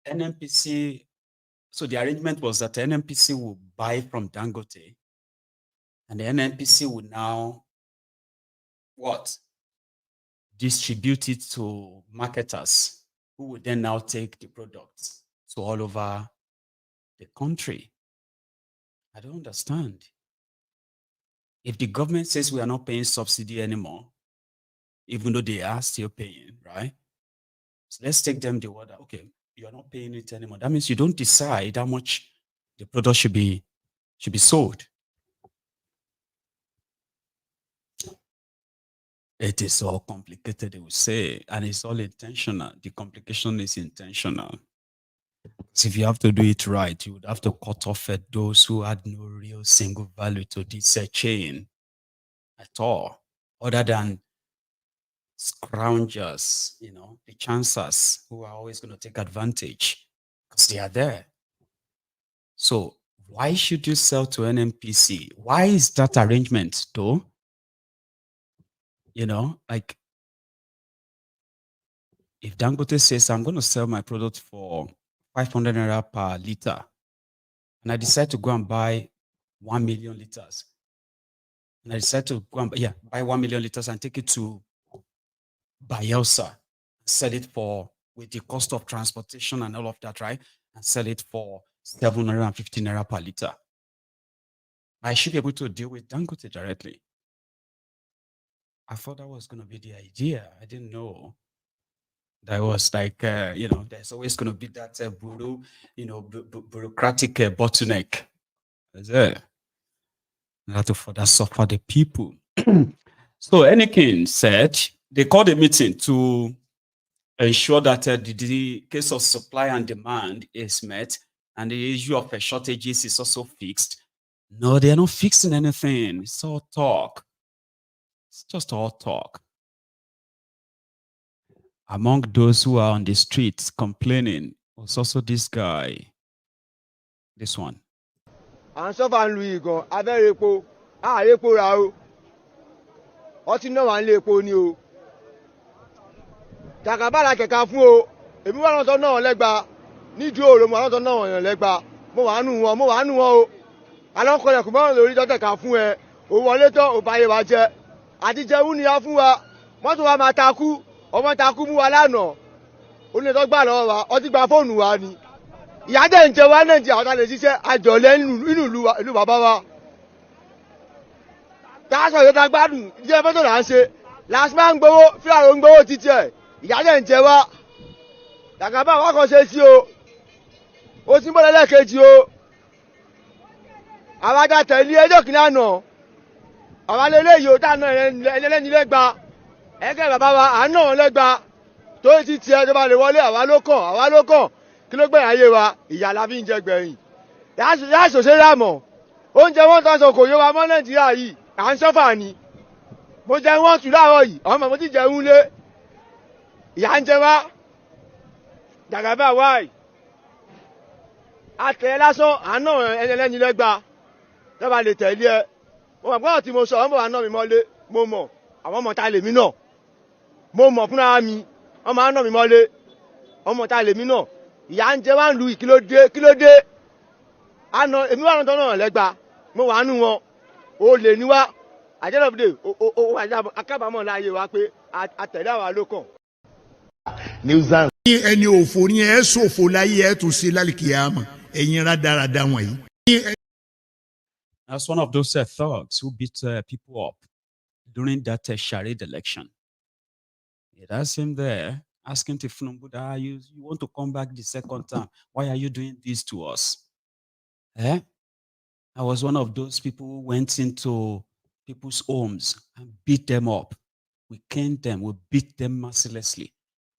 NNPC, so the arrangement was that the NNPC will buy from Dangote, and the NNPC will now distribute it to marketers, who would then now take the products to all over the country. I don't understand. If the government says we are not paying subsidy anymore, even though they are still paying, right? So let's take them the word. Okay, you are not paying it anymore. That means you don't decide how much the product should be sold. It is all complicated, they will say, and it's all intentional. The complication is intentional. So if you have to do it right, you would have to cut off those who had no real single value to this chain at all, other than scroungers, the chancers who are always going to take advantage because they are there. So why should you sell to NNPC? Why is that arrangement though? Like if Dangote says, I'm going to sell my product for 500 naira per liter, and I decide to go and buy 1 million liters, and I decide to go and buy 1 million liters and take it to Bayelsa, sell it for, with the cost of transportation and all of that, right? And sell it for 750 naira per liter. I should be able to deal with Dangote directly. I thought that was going to be the idea. I didn't know. That was like, there's always going to be that bureaucratic bottleneck. Is it? Not to further suffer the people. So Anakin said they called a meeting to ensure that the case of supply and demand is met, and the issue of shortages is also fixed. No, they are not fixing anything. It's all talk. It's just all talk. Among those who are on the streets complaining was also this guy. This one. ọtí náà wà ń lé epo ni o jàgàbára kẹ̀kẹ́ fún o èmi wà lọ́tọ̀ náà lẹ́gba nídìí òòrò mo wà lọ́tọ̀ náà yàn lẹ́gba mo wà nù wọn o alọ́kọ̀ọ́lẹ̀kùn mọ́rùn lórí tọ́tẹ̀ka fún ẹ òun wọlé tán ò báyé wa jẹ àtijẹ́wú ni a fún wa mọ́tò wa máa takú ọmọ takú mú wa lánàá onílẹ̀tọ́ gbà lọ́wọ́ wa ọtí gba fóònù wa ni ìyá dẹ̀ ń jẹ wá nàìjíríà ọ̀tá lè ṣiṣẹ́ àjọ̀lẹ̀ nínú ìlú bàbá wa táṣọ ìjọba gbádùn ìdílé fọ́tò là ń ṣe lásìmá ń gbowó fílàrò ń gbowó títí ẹ̀ ìyá dẹ̀ ń jẹ wá Jagaba wa kàn ṣe sí o ó ti ń bọ̀ lẹ́lẹ́kejì o àwọn ajá tẹ̀lé ẹjọ́ kìíní àná àwọn alẹ́lẹ́ yìí ó tà náà ẹlẹ́ni lẹ́gba ẹgẹ́ bàbá wa à ń náà lẹ́gba tó ti tiẹ̀ tó bá lè wọlé àwa ló kàn kí ló gbẹ̀yìn ayé wa ìyá la fi ń jẹ gbẹ̀yìn yáàṣọ ṣe rà mọ̀ oúnjẹ wọn tán sọ kò yé wa mọ́ Nàìjíríà yìí à ń sọ́fà ni mo jẹ wọn tù láàárọ̀ yìí àwọn màmú ti jẹun lé ìyá ń jẹ wá Jagaba wáì àtẹ lásán à ń náà ẹlẹ́ni lẹ́gba tó bá lè tẹ̀lé ẹ mo mọ̀ gbọ́dọ̀ tí mo sọ ọmọ wa náà mi mọ́lé mo mọ̀ àwọn ọmọ ta lèmi náà mo mọ̀ fúnra mi ọmọ wa náà mi mọ́lé ọmọ ta lèmi náà ìyá ń jẹ wá ń lu kí ló dé àná èmi wà lọ́tọ́ náà lẹ́gba mo wà nù wọn o lè ní wá àjẹ́lọ́bùdè o akábàámọ̀ láàyè wa pé àtẹ̀lé àwa ló kàn. ẹni òfò ni ẹ ṣòfò láyé ẹ tún ṣe lálìkìyàmọ̀ ẹ̀yin rádaràda wọ̀nyí. That's one of those thugs who beat people up during that charade election. That's him there asking Thiefnubu that you want to come back the second time. Why are you doing this to us? I was one of those people who went into people's homes and beat them up. We caned them, we beat them mercilessly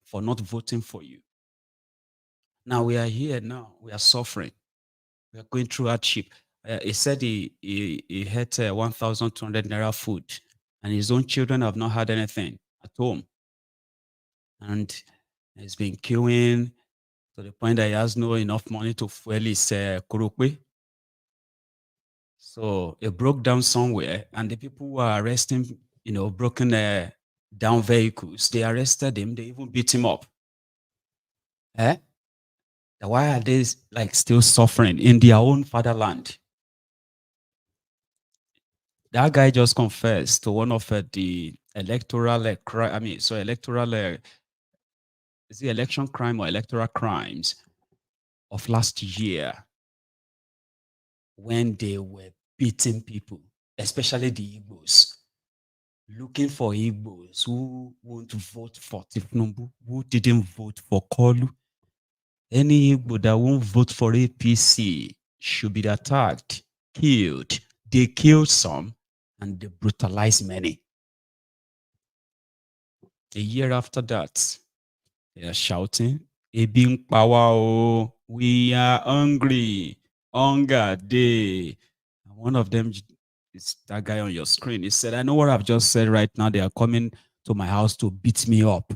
for not voting for you. Now we are here now, we are suffering. We are going through hardship. He said he had 1,200 naira food and his own children have not had anything at home. And he's been queuing to the point that he has no enough money to fuel his Koolu. So it broke down somewhere and the people who are arresting, broken down vehicles, they arrested him, they even beat him up. Why are they still suffering in their own fatherland? That guy just confessed to one of the electoral is it election crime or electoral crimes of last year when they were beating people, especially the Igbos, looking for Igbos who won't vote for Thiefnubu, who didn't vote for Koolu. Any Igbo that won't vote for APC should be attacked, killed. They killed some and they brutalized many. A year after that, they are shouting, "Ebing power, we are hungry, hunger day." And one of them is that guy on your screen. He said, "I know what I've just said right now. They are coming to my house to beat me up.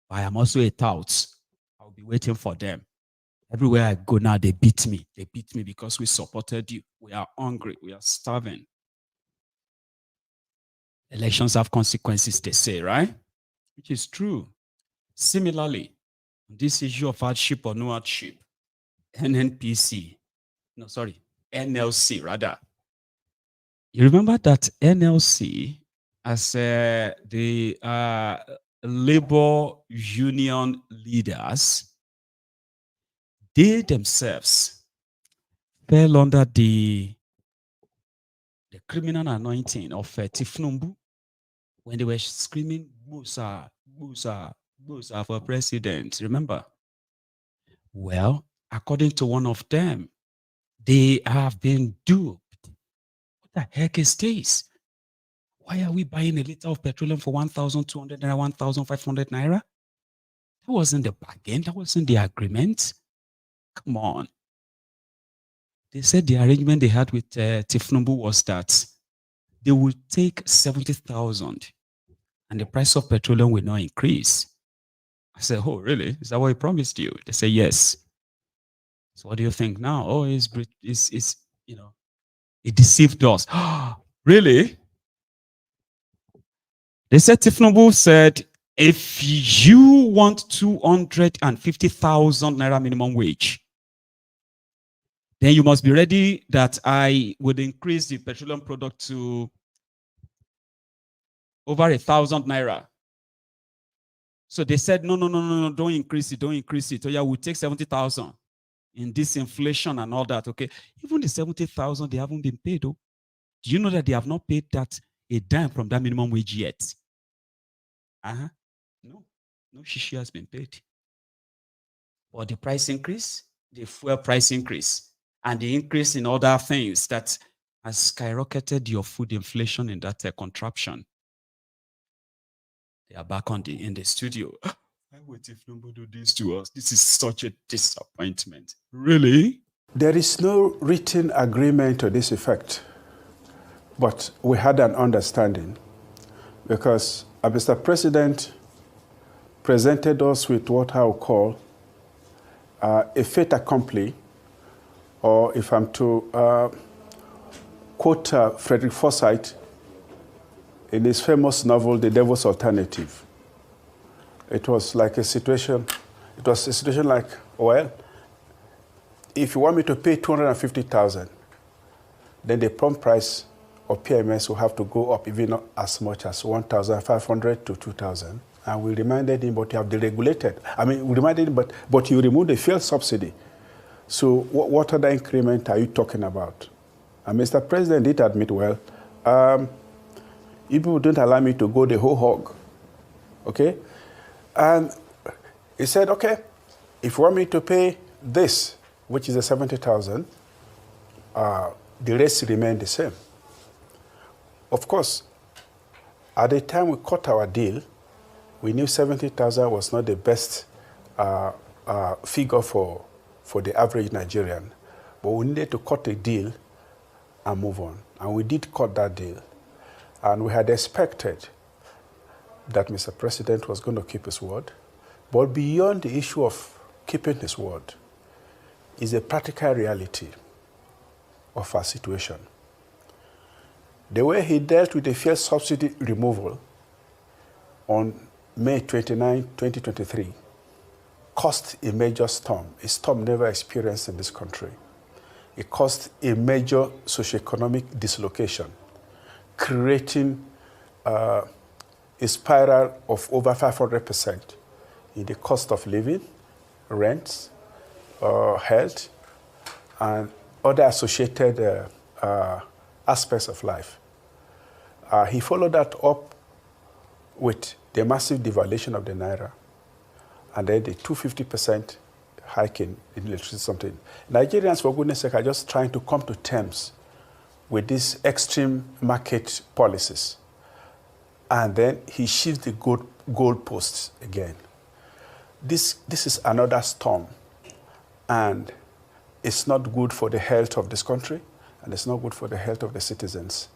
I am also a tout. I'll be waiting for them. Everywhere I go now, they beat me. They beat me because we supported you. We are hungry. We are starving." Elections have consequences, they say, right? Which is true. Similarly, this issue of hardship or no hardship, NLC rather. You remember that NLC, as the labor union leaders, they themselves fell under the criminal anointing of Thiefnubu when they were screaming, "Busa, Busa, Busa for president." Remember? Well, according to one of them, they have been duped. What the heck is this? Why are we buying a liter of petroleum for 1,200 naira, 1,500 naira? That wasn't the bargain. That wasn't the agreement. Come on. They said the arrangement they had with Thiefnubu was that they would take 70,000 and the price of petroleum will not increase. I said, "Oh, really? Is that what he promised you?" They say, "Yes." So what do you think now? Oh, he deceived us. Really? They said, Thiefnubu said, if you want 250,000 naira minimum wage, then you must be ready that I would increase the petroleum product to over 1,000 naira. So they said, no, don't increase it, don't increase it. So yeah, we'll take 70,000 in this inflation and all that, okay? Even the 70,000, they haven't been paid, though. Do you know that they have not paid that a dime from that minimum wage yet? No shishi has been paid. But the price increase, the fuel price increase, and the increase in other things that has skyrocketed your food inflation in that contraption. They are back in the studio. Why would Thiefnubu do this to us? This is such a disappointment. Really? There is no written agreement to this effect, but we had an understanding because Mr. President presented us with what I would call a fait accompli, or if I'm to quote Frederick Forsyth in his famous novel, The Devil's Alternative. It was like a situation, like, well, if you want me to pay 250,000, then the prompt price of PMS will have to go up even as much as 1,500 to 2,000. And we reminded him, but you have deregulated. We reminded him, but you removed the fuel subsidy. So what other increment are you talking about? And Mr. President did admit, well, if you don't allow me to go the whole hog, okay? And he said, okay, if you want me to pay this, which is the 70,000, the rest remain the same. Of course, at the time we cut our deal, we knew 70,000 was not the best figure for the average Nigerian, but we needed to cut a deal and move on. And we did cut that deal. And we had expected that Mr. President was going to keep his word. But beyond the issue of keeping his word is a practical reality of our situation. The way he dealt with the fuel subsidy removal on May 29, 2023, caused a major storm, a storm never experienced in this country. It caused a major socioeconomic dislocation, creating a spiral of over 500% in the cost of living, rents, health, and other associated aspects of life. He followed that up with the massive devaluation of the naira, and then the 250% hike in electricity something. Nigerians, for goodness sake, are just trying to come to terms with these extreme market policies. And then he shifts the goalposts again. This is another storm, and it's not good for the health of this country, and it's not good for the health of the citizens.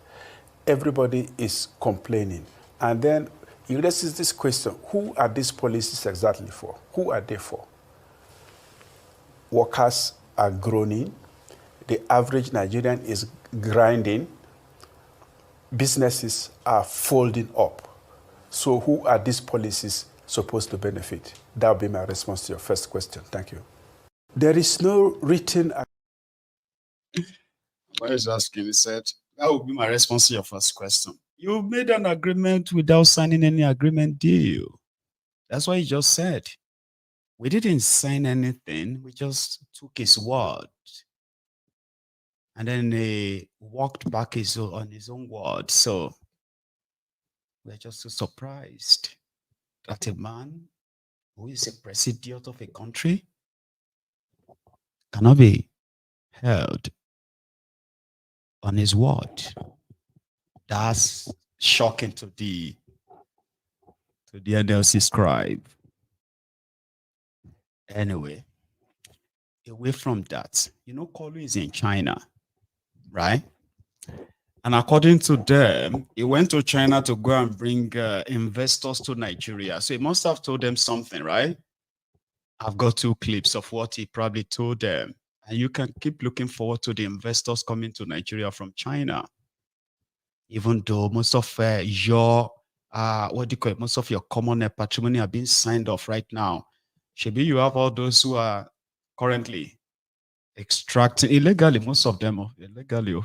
Everybody is complaining. And then he raises this question, who are these policies exactly for? Who are they for? Workers are groaning. The average Nigerian is grinding. Businesses are folding up. So who are these policies supposed to benefit? That will be my response to your first question. Thank you. There is no written... Why is asking? He said, that would be my response to your first question. You made an agreement without signing any agreement deal. That's what he just said. We didn't sign anything. We just took his word. And then he walked back on his own word. So we're just so surprised that a man who is a president of a country cannot be held on his word. That's shocking to the NLC scribe. Anyway, away from that, Koolu is in China, right? And according to them, he went to China to go and bring investors to Nigeria. So he must have told them something, right? I've got 2 clips of what he probably told them. And you can keep looking forward to the investors coming to Nigeria from China. Even though most of your what do you call it? Most of your common patrimony are being signed off right now. Maybe you have all those who are currently extracting illegally, most of them illegally,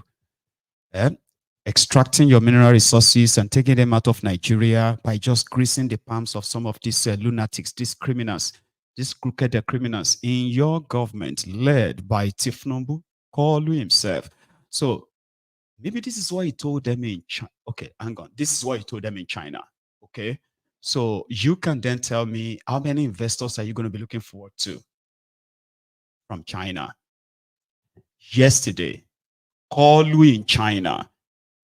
extracting your mineral resources and taking them out of Nigeria by just greasing the palms of some of these lunatics, these criminals, these crooked criminals in your government led by Thiefnubu, Koolu himself. So maybe this is what he told them in China. Okay, hang on. This is what he told them in China. Okay. So you can then tell me how many investors are you going to be looking forward to from China? Yesterday, Koolu in China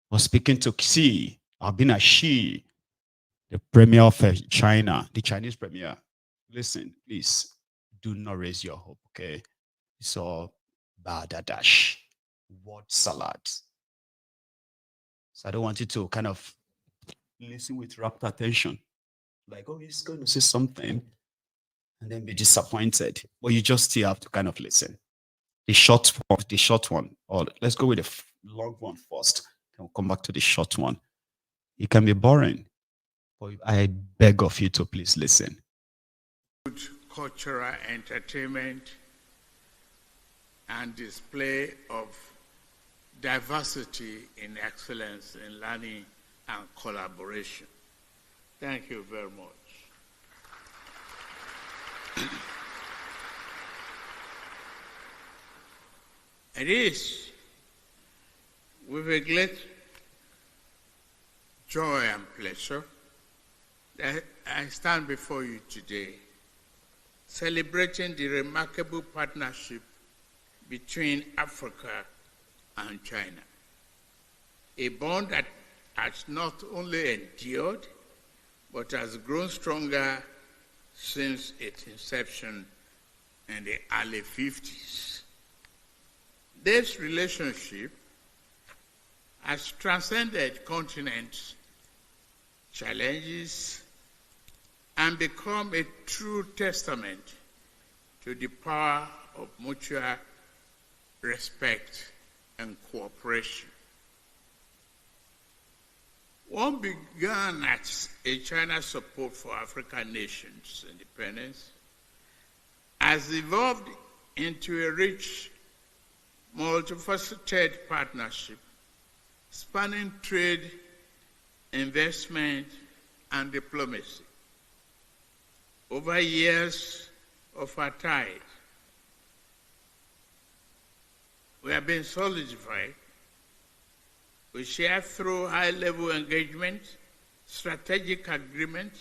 was speaking to Xi, Albina Xi, the premier of China, the Chinese premier. Listen, please do not raise your hope, okay? It's all badadash, word salad. So I don't want you to kind of listen with rapt attention. Like, oh, he's going to say something and then be disappointed. But you just still have to kind of listen. The short one, or let's go with the long one first. Then we'll come back to the short one. It can be boring, but I beg of you to please listen. Good cultural entertainment and display of diversity in excellence in learning and collaboration. Thank you very much. It is with a great joy and pleasure that I stand before you today, celebrating the remarkable partnership between Africa and China, a bond that has not only endured, but has grown stronger since its inception in the early 50s. This relationship has transcended continents, challenges, and become a true testament to the power of mutual respect and cooperation. One began as a China support for African nations' independence, has evolved into a rich, multifaceted partnership spanning trade, investment, and diplomacy. Over years of our ties, we have been solidified. We share through high-level engagement, strategic agreement,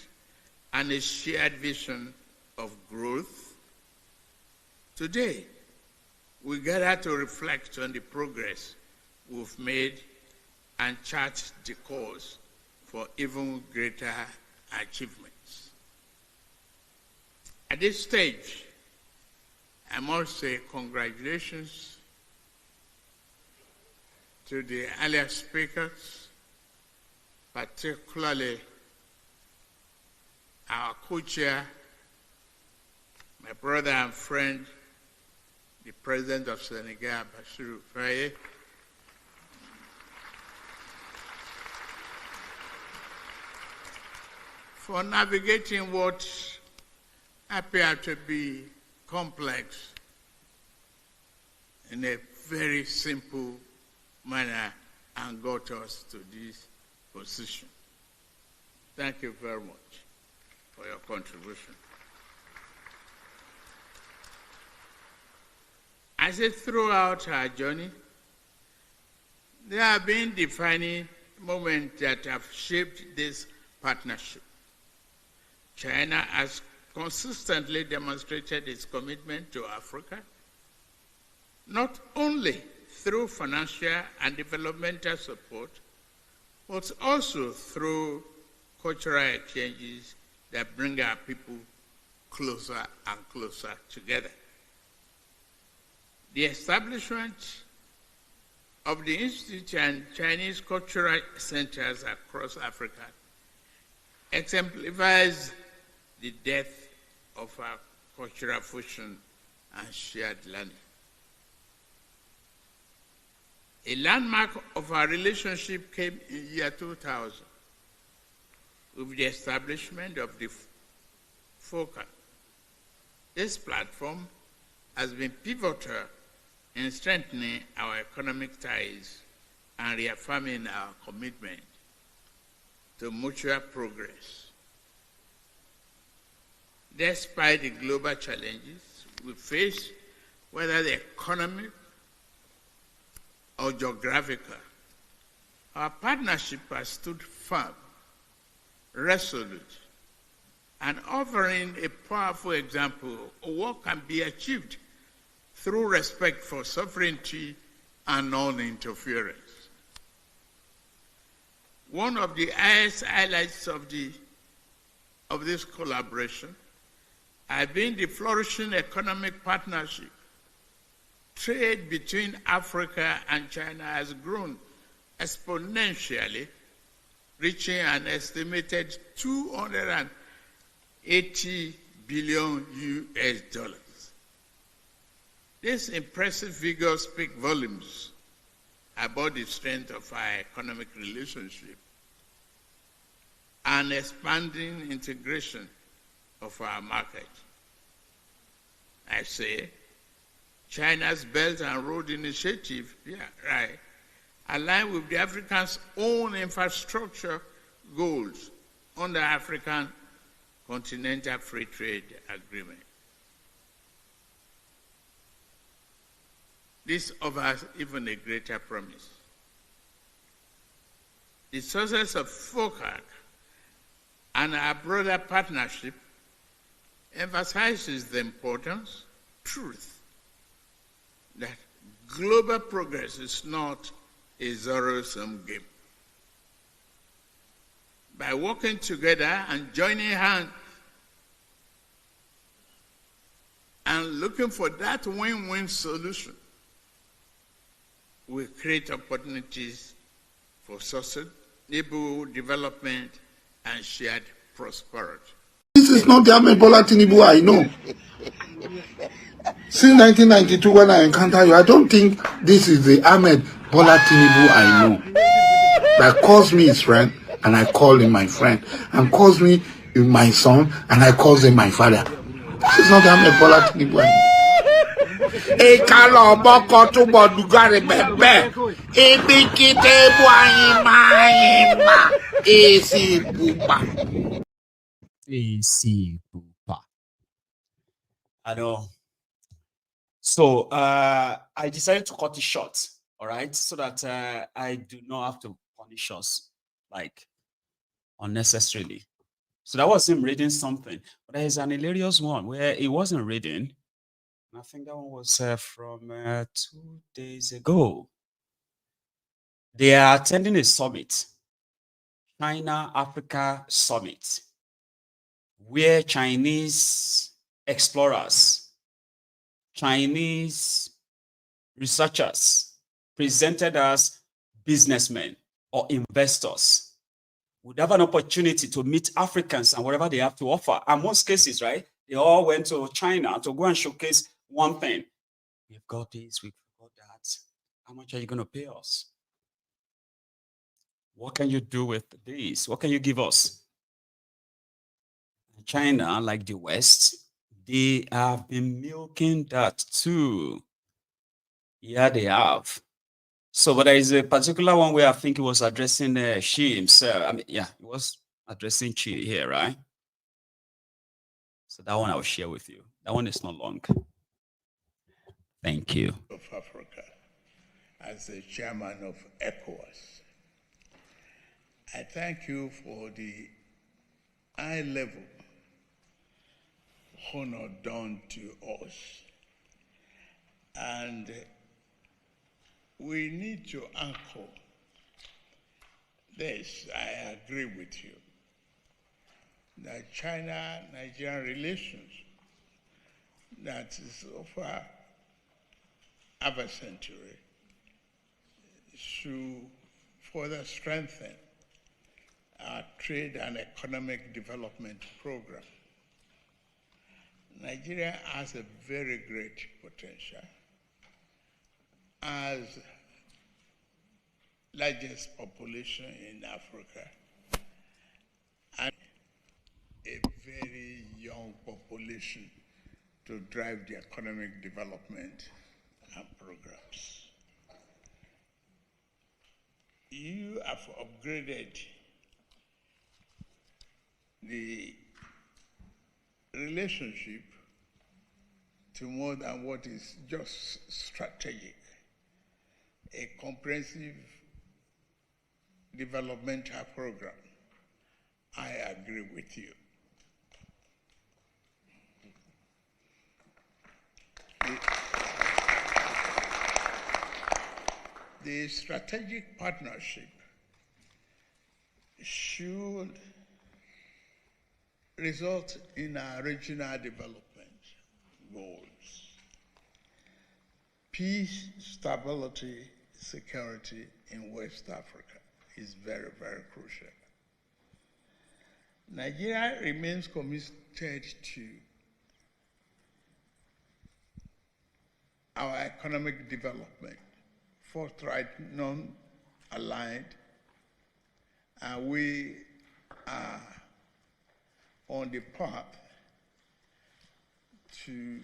and a shared vision of growth. Today, we gather to reflect on the progress we've made and chart the course for even greater achievements. At this stage, I must say congratulations to the earlier speakers, particularly our co-chair, my brother and friend, the President of Senegal, Bassirou Faye, for navigating what appeared to be complex in a very simple manner and got us to this position. Thank you very much for your contribution. I said throughout our journey, there have been defining moments that have shaped this partnership. China has consistently demonstrated its commitment to Africa, not only through financial and developmental support, but also through cultural exchanges that bring our people closer and closer together. The establishment of the Institute and Chinese cultural centers across Africa exemplifies the depth of our cultural fusion and shared learning. A landmark of our relationship came in year 2000, with the establishment of the FOCA. This platform has been pivotal in strengthening our economic ties and reaffirming our commitment to mutual progress. Despite the global challenges we face, whether the economic or geographical, our partnership has stood firm, resolute, and offering a powerful example of what can be achieved through respect for sovereignty and non-interference. One of the highest highlights of this collaboration has been the flourishing economic partnership. Trade between Africa and China has grown exponentially, reaching an estimated $280 billion US. These impressive figures speak volumes about the strength of our economic relationship and expanding integration of our market. I say, China's Belt and Road Initiative, aligned with the Africans' own infrastructure goals under African Continental Free Trade Agreement. This offers even a greater promise. The success of FOCAC and our broader partnership emphasizes the importance, truth, that global progress is not a zero-sum game. By working together and joining hands and looking for that win-win solution, we create opportunities for sustainable development and shared prosperity. This is not the Ahmed Bola Tinubu I know. Since 1992, when I encounter you, I don't think this is the Ahmed Bola Tinubu I know. That calls me his friend, and I call him my friend, and calls me my son, and I call him my father. This is not the Ahmed Bola Tinubu I know. I know. So I decided to cut it short, all right, so that I do not have to punish us like unnecessarily. So that was him reading something, but there is an hilarious one where he wasn't reading. I think that one was from 2 days ago. They are attending a summit, China-Africa Summit, where Chinese explorers, Chinese researchers presented as businessmen or investors would have an opportunity to meet Africans and whatever they have to offer. And most cases, right, they all went to China to go and showcase one thing. We've got this, we've got that. How much are you going to pay us? What can you do with this? What can you give us? China, like the West, they have been milking that too. Yeah, they have. So, but there is a particular one where I think he was addressing Xi himself. I mean, yeah, he was addressing Xi here, right? So that one I'll share with you. That one is not long. Thank you. Of Africa, as the chairman of ECOWAS, I thank you for the high level honor done to us. And we need to anchor this. I agree with you that China-Nigerian relations that is over half a century should further strengthen our trade and economic development program. Nigeria has a very great potential as largest population in Africa. And a very young population to drive the economic development and programs. You have upgraded the relationship to more than what is just strategic, a comprehensive developmental program. I agree with you. The strategic partnership should result in our regional development goals. Peace, stability, security in West Africa is very, very crucial. Nigeria remains committed to our economic development, forthright, non-aligned, and we are on the path to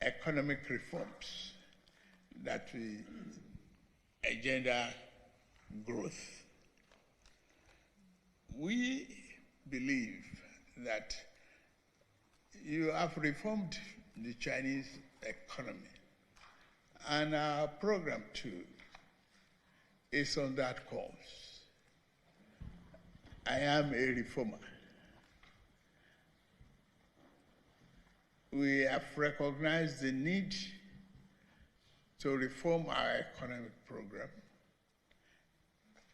economic reforms that will engender growth. We believe that you have reformed the Chinese economy, and our program too is on that course. I am a reformer. We have recognized the need to reform our economic program,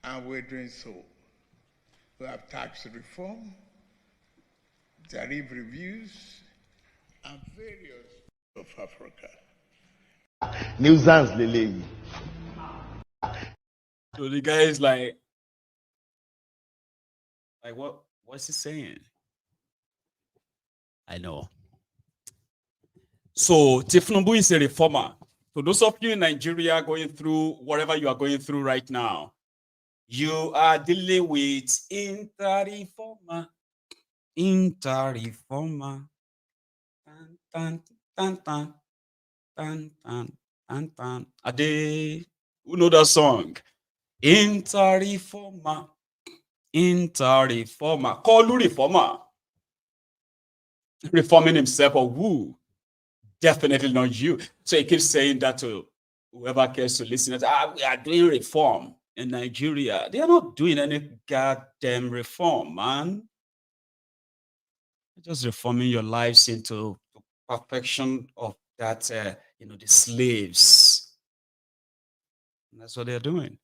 and we're doing so. We have tax reform, tariff reviews, and various of Africa. Nuisance, Lele. So the guy is like what's he saying? I know. So Thiefnubu is a reformer. So those of you in Nigeria going through whatever you are going through right now, you are dealing with inter-reformer. Inter-reformer. Tan, tan, tan, tan, tan, tan, tan. Ade, who know that song? Inter-reformer. Inter-reformer. Koolu reformer. Reforming himself, or who? Definitely not you. So he keeps saying that to whoever cares to listen. We are doing reform in Nigeria. They are not doing any goddamn reform, man. You're just reforming your lives into perfection of that, the slaves. And that's what they're doing.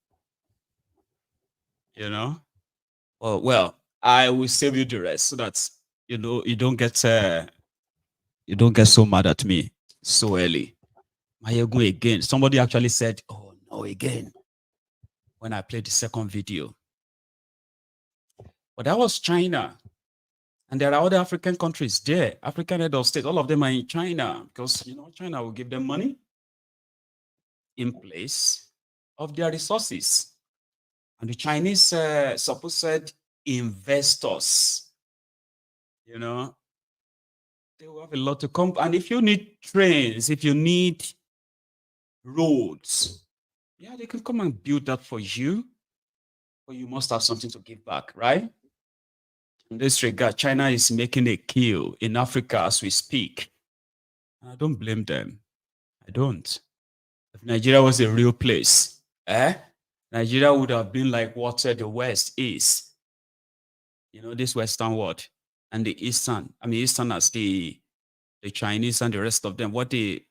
Oh, well, I will save you the rest so that you don't get so mad at me so early. Mayego again. Somebody actually said, "Oh no, again," when I played the second video. But that was China. And there are other African countries there, African head of state, all of them are in China because China will give them money in place of their resources. And the Chinese supposed investors, they will have a lot to come. And if you need trains, if you need roads, yeah, they can come and build that for you. But you must have something to give back, right? In this regard, China is making a kill in Africa as we speak. I don't blame them. I don't. If Nigeria was a real place, Nigeria would have been like what the West is. This Western world and the Eastern. Eastern as the Chinese and the rest of them. What they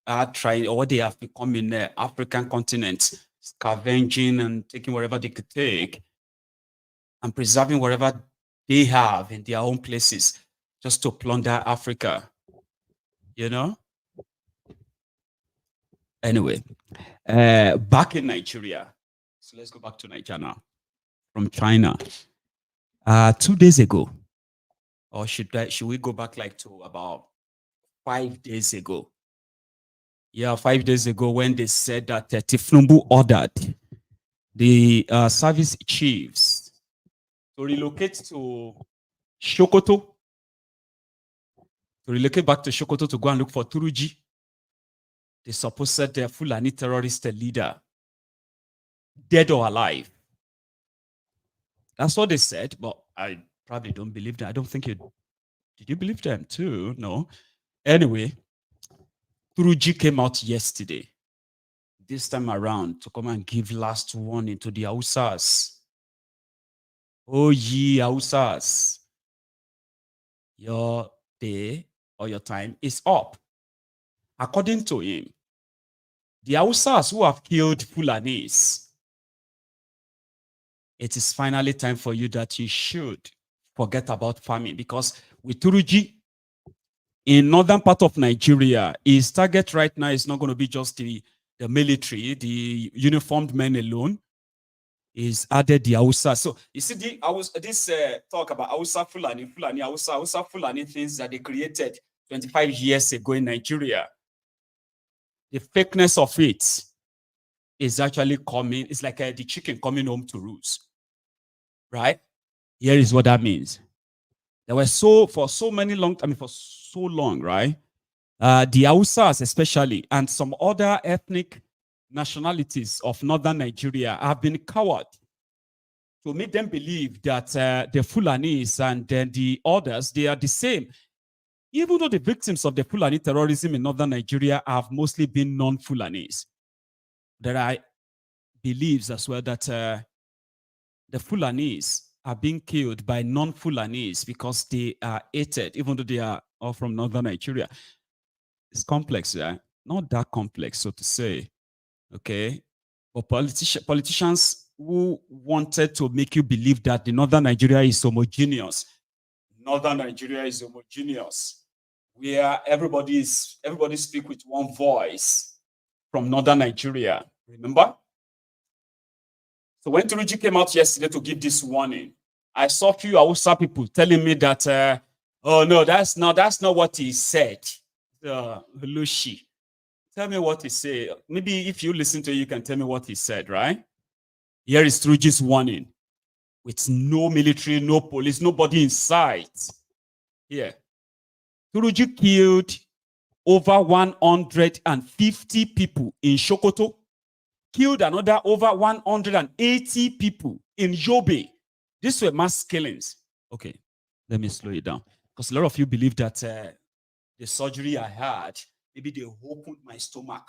are trying, or what they have become in the African continent, scavenging and taking whatever they could take and preserving whatever they have in their own places just to plunder Africa. Anyway, back in Nigeria. So let's go back to Nigeria now. From China. 2 days ago, or should we go back like to about 5 days ago? Yeah, 5 days ago when they said that Thiefnubu ordered the service chiefs to relocate to Sokoto, to relocate back to Sokoto to go and look for Turuji, the supposed Fulani terrorist leader, dead or alive. That's what they said, but I probably don't believe that. I don't think you... Did you believe them too? No. Anyway, Turuji came out yesterday, this time around, to come and give last warning to the Hausas. Oh, ye Hausas, your day or your time is up. According to him, the Hausas who have killed Fulanis, it is finally time for you that you should forget about farming, because with Turuji in northern part of Nigeria, his target right now is not going to be just the military, the uniformed men alone. Is added the Hausa. So you see this talk about Hausa Fulani, Hausa Fulani things that they created 25 years ago in Nigeria. The fakeness of it is actually coming. It's like the chicken coming home to roost. Right? Here is what that means. There were for so long, right? The Hausas especially, and some other ethnic nationalities of northern Nigeria have been cowed to make them believe that the Fulanis and then the others, they are the same. Even though the victims of the Fulani terrorism in northern Nigeria have mostly been non-Fulanis, there are beliefs as well that the Fulanis are being killed by non-Fulanis because they are hated, even though they are all from northern Nigeria. It's complex, yeah? Not that complex, so to say, okay? But politicians who wanted to make you believe that the northern Nigeria is homogeneous, where everybody speak with one voice from northern Nigeria, remember? So when Turuji came out yesterday to give this warning, I saw a few Hausa people telling me that, oh no, that's not what he said. Lushi. Tell me what he said. Maybe if you listen to it, you can tell me what he said, right? Here is Turuji's warning. With no military, no police, nobody in sight. Here. Turuji killed over 150 people in Sokoto. Killed another over 180 people in Yobe. These were mass killings. Okay, let me slow it down. Because a lot of you believe that the surgery I had, maybe they opened my stomach.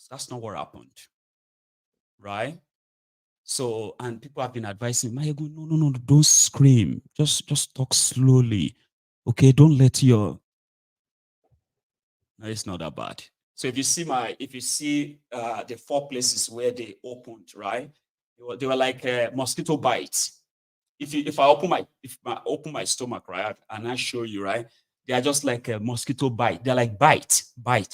That's not what happened. Right? So, and people have been advising, Mayego, no, don't scream. Just talk slowly. Okay, don't let your... No, it's not that bad. So if you see the 4 places where they opened, right? They were like mosquito bites. If I open my stomach, right, and I show you, right, they are just like a mosquito bite. They're like bite. I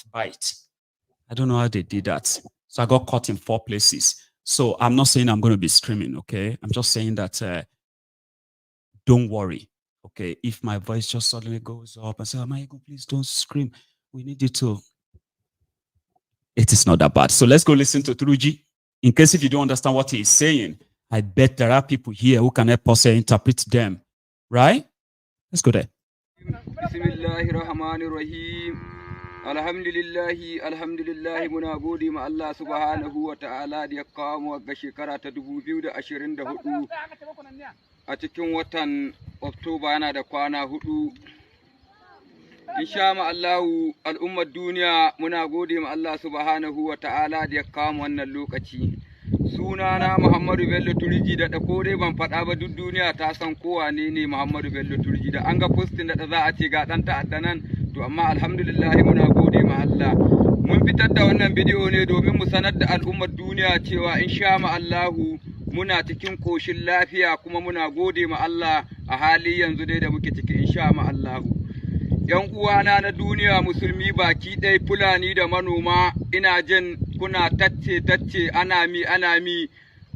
don't know how they did that. So I got caught in 4 places. So I'm not saying I'm going to be screaming, okay? I'm just saying that don't worry, okay? If my voice just suddenly goes up and say, oh, Michael, please don't scream. We need you to... It is not that bad. So let's go listen to Turuji. In case if you don't understand what he is saying, I bet there are people here who can help us interpret them. Right? Let's go there. Alhamdulillah muna gode ma Allah subhanahu wa ta'ala da ya kawo mu ga shekara ta 2024 a cikin watan Oktoba yana da kwana 4. Insha Allahu al'ummar duniya muna gode ma Allah subhanahu wa ta'ala da ya kawo mu wannan lokaci. Sunana Muhammadu Bello Turji da ko dai ban faɗa ba, duk duniya ta san kowa ne Muhammadu Bello Turji da an ga postin da za a ce ga dan ta'adda nan, to amma alhamdulillah muna gode ma Allah. Mun fitar da wannan bidiyo ne domin mu sanar da al'ummar duniya cewa insha Allahu muna cikin koshin lafiya kuma muna gode ma Allah a hali yanzu dai da muke ciki insha Allahu. Yan uwana na duniya musulmi baki ɗaya, Fulani da manoma, ina jin kuna tacce ana mi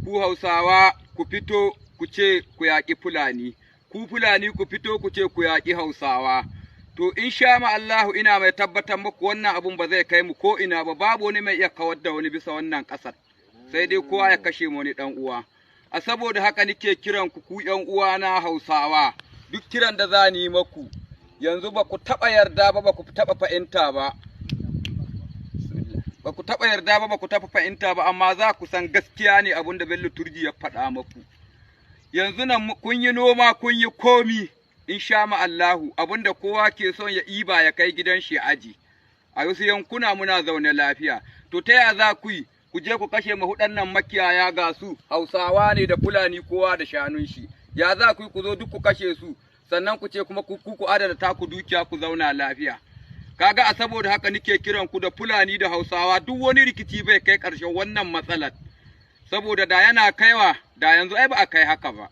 ku Hausawa ku fito ku ce ku yaƙi Fulani, ku Fulani ku fito ku ce ku yaƙi Hausawa. To insha Allahu ina mai tabbatar muku wannan abun ba zai kai mu ko ina ba, babu wani mai iya kawar da wani bisa wannan ƙasar, sai dai kowa ya kashe mu wani ɗan uwa. A saboda haka nake kiran ku ƴan uwana Hausawa, duk kiran da za ni maku, yanzu ba ku taɓa yarda ba, ba ku taɓa fahimta ba. Ba ku taɓa yarda ba, ba ku taɓa fahimta ba, amma za ku san gaskiya ne abin da Bello Turji ya faɗa maku. Yanzu nan kun yi noma, kun yi komi, in sha Allahu, abin da kowa ke son ya iba ya kai gidan shi aji. A wasu yankuna muna zaune lafiya. To ta ya za ku yi? Ku je ku kashe mahuɗannan makiyaya ga su, Hausawa ne da Fulani kowa da shanun shi. Ya za ku yi ku zo duk ku kashe su, sannan ku ce kuma ku adana taku dukiya ku zauna lafiya. Kaga a saboda haka nike kiran ku da Fulani da Hausawa duk wani rikici bai kai ƙarshen wannan matsalar. Saboda da yana kaiwa, da yanzu ai ba a kai haka ba.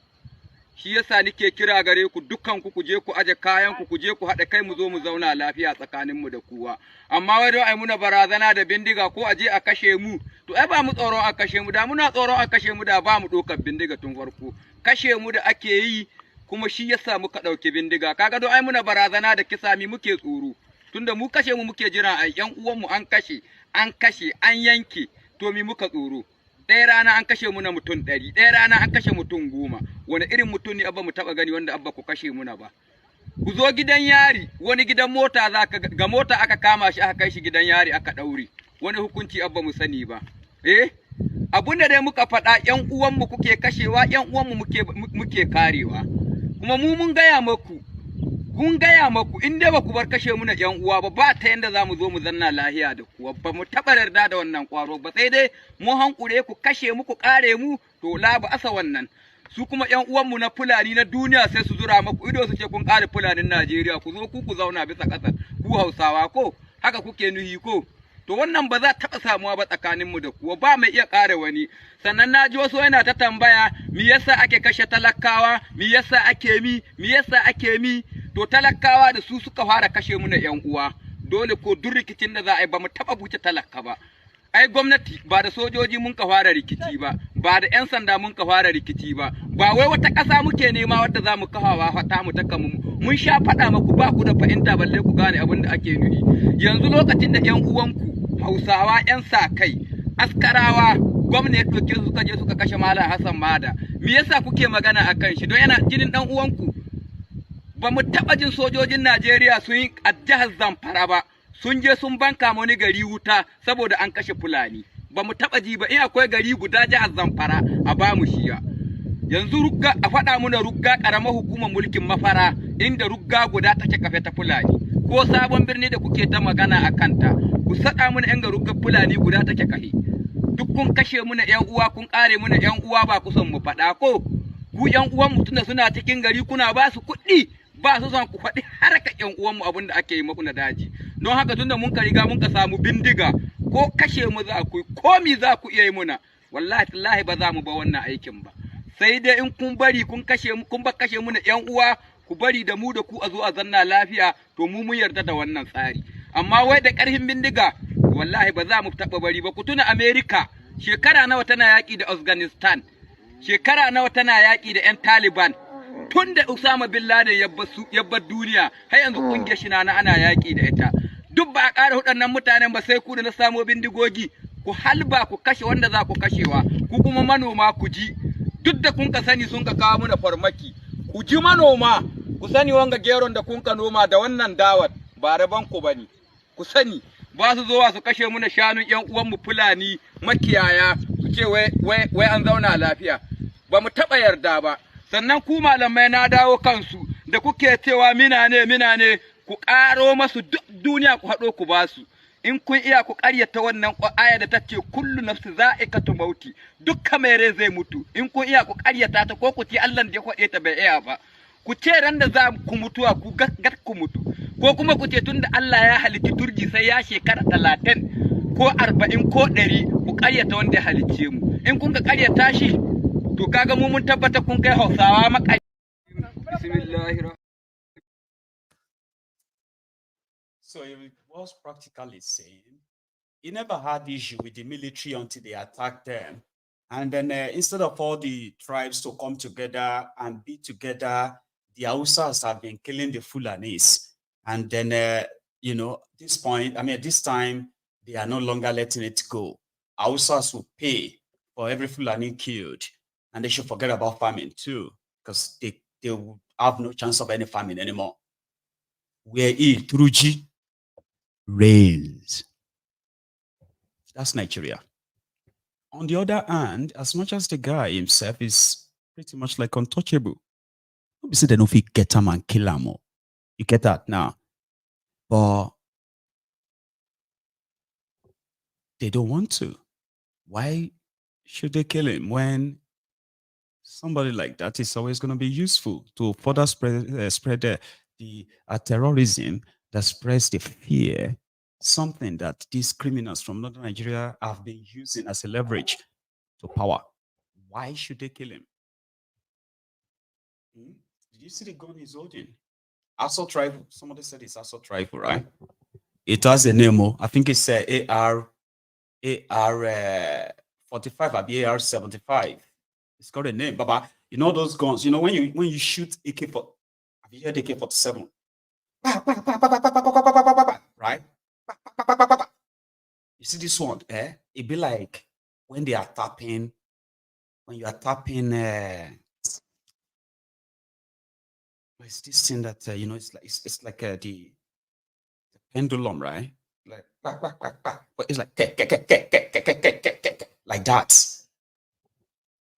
Shi yasa nike kira gare ku dukkan ku je ku aje kayan ku je ku haɗa kai mu zo mu zauna lafiya tsakanin mu da kowa. Amma wai don ai muna barazana da bindiga ko aje a kashe mu, to ai ba mu tsoron a kashe mu, da muna tsoron a kashe mu da ba mu ɗaukar bindiga tun farko. Kashe mu da ake yi kuma shi yasa muka ɗauki bindiga. Kaga don ai muna barazana da kisa mi muke tsoro. Tunda mu kashe mu muke jira ai ƴan uwan mu an kashe, an yanke, to mi muka tsoro. Ɗaya rana an kashe muna mutum 100, ɗaya rana an kashe mutum 10. Wani irin mutum ne abba mu taɓa gani wanda abba ku kashe muna ba? Ku zo gidan yari, wani gidan mota ga mota aka kama shi aka kai shi gidan yari aka ɗaure. Wani hukunci abba mu sani ba. Abun da dai muka faɗa ƴan uwanmu kuke kashewa, ƴan uwanmu muke karewa. Kuma mu mun gaya maku, in dai ba ku bar kashe muna ƴan uwa ba ta yanda za mu zo mu zanna lahiya da kuwa, ba mu taɓa yarda da wannan ƙwaro ba, sai dai mu hankure ku kashe mu ku ƙare mu, to la ba asa wannan. Su kuma ƴan uwanmu na Fulani na duniya sai su zura maku ido su ce kun ƙare Fulanin Najeriya, ku zo ku zauna bisa ƙasar, ku Hausawa ko, haka kuke nuhi ko. To wannan ba za taɓa samuwa ba tsakaninmu da kuwa, ba mai iya ƙare wani. Sannan na ji wasu yana ta tambaya, me yasa ake kashe talakawa, me yasa ake mi, to talakawa da su suka fara kashe mu na ƴan uwa. Dole ko duk rikicin da za a yi ba mu taɓa buce talaka ba. Ai gwamnati ba da sojoji mun ka fara rikici ba, ba da ƴan sanda mun ka fara rikici ba, ba wai wata ƙasa muke nema wadda za mu kafawa fata mu taka mu. Mun sha faɗa maku ba ku da fahimta balle ku gane abin da ake nufi. Yanzu lokacin da ƴan uwanku Hausawa ƴan sa kai, askarawa, gwamnati ya ɗauke su suka je suka kashe Malam Hassan Mada. Me yasa kuke magana a kan shi? Don yana jinin ɗan uwanku. Ba mu taɓa jin sojojin Najeriya sun yi a jihar Zamfara ba, sun je sun banka wani gari wuta saboda an kashe Fulani. Ba mu taɓa ji ba, in akwai gari guda jihar Zamfara a ba mu shiya. Yanzu rugga a faɗa muna rugga ƙaramar hukumar mulkin Mafara inda rugga guda take kafe ta Fulani. Ko sabon birni da kuke ta magana a kanta, ku saɗa muna ƴan rugga Fulani guda take kafe. Duk kun kashe muna ƴan uwa, kun ƙare muna ƴan uwa ba ku son mu faɗa ko? Ku ƴan uwan mu tunda suna cikin gari kuna ba su kuɗi, ba su son ku faɗi haraka ƴan uwanmu abin da ake yi maku na daji. Don haka tunda mun ka riga mun ka samu bindiga, ko kashe mu za ku yi, ko mi za ku iya yi muna, wallahi tallahi ba za mu ba wannan aikin ba. Sai dai in kun bari kun kashe muna ƴan uwa, ku bari da mu da ku a zo a zanna lafiya, to mu mun yarda da wannan tsari. Amma wai da ƙarfin bindiga, wallahi ba za mu taɓa bari ba. Ku tuna Amerika, shekara nawa tana yaƙi da Afghanistan, shekara nawa tana yaƙi da ƴan Taliban. Tun da Usama bin Laden ya bar duniya, har yanzu ƙungiyar shi na ana yaƙi da ita. Duk ba a ƙara waɗannan mutanen ba sai ku da na samo bindigogi, ku halba ku kashe wanda za ku kashewa, ku kuma manoma ku ji. Duk da kun ka sani sun ka kawo mana farmaki, ku ji manoma, ku sani wanga geron da kun ka noma da wannan dawat ba rabon ku bane. Ku sani ba su zowa su kashe muna shanun ƴan uwanmu Fulani makiyaya su ce wai an zauna lafiya. Ba mu taɓa yarda ba. Sannan ku malamai na dawo kansu da kuke cewa mina ne ku ƙaro masu duk duniya ku haɗo ku ba su. In kun iya ku ƙaryata wannan aya da take kullu nafsi za'ikatu mauti, dukkan mai rai zai mutu. In kun iya ku ƙaryata ta ko ku ce Allah da ya faɗe ta bai iya ba. Ku ce ran da za ku mutuwa ku gat ku mutu. Ko kuma ku ce tunda Allah ya halitti turji sai ya shekara 30 ko 40 ko 100 ku ƙaryata wanda ya halicce mu. In kun ka ƙaryata shi, to kaga mu mun tabbata kun kai Hausawa makai. Bismillahir. So it was practically saying he never had issue with the military until they attacked them. And then instead of all the tribes to come together and be together, the Hausas have been killing the Fulanis. And then, this point, at this time, they are no longer letting it go. Hausas will pay for every Fulani killed. And they should forget about farming too, because they will have no chance of any farming anymore. Where Turuji reigns. That's Nigeria. On the other hand, as much as the guy himself is pretty much like untouchable, we say they don't fit get him and kill him. You get that now? But they don't want to. Why should they kill him when somebody like that is always going to be useful to further spread the terrorism that spreads the fear, something that these criminals from northern Nigeria have been using as a leverage to power? Why should they kill him? Did you see the gun he's holding? Assault rifle. Somebody said it's assault rifle, right? It has a name. I think it's AR 45 or AR 75. It's got a name, Baba. You know those guns. You know when you shoot AK-47. Have you heard AK-47? Right? You see this one? It be like when they are tapping. When you are tapping. It's this thing that it's like the pendulum, right? Like but it's like that,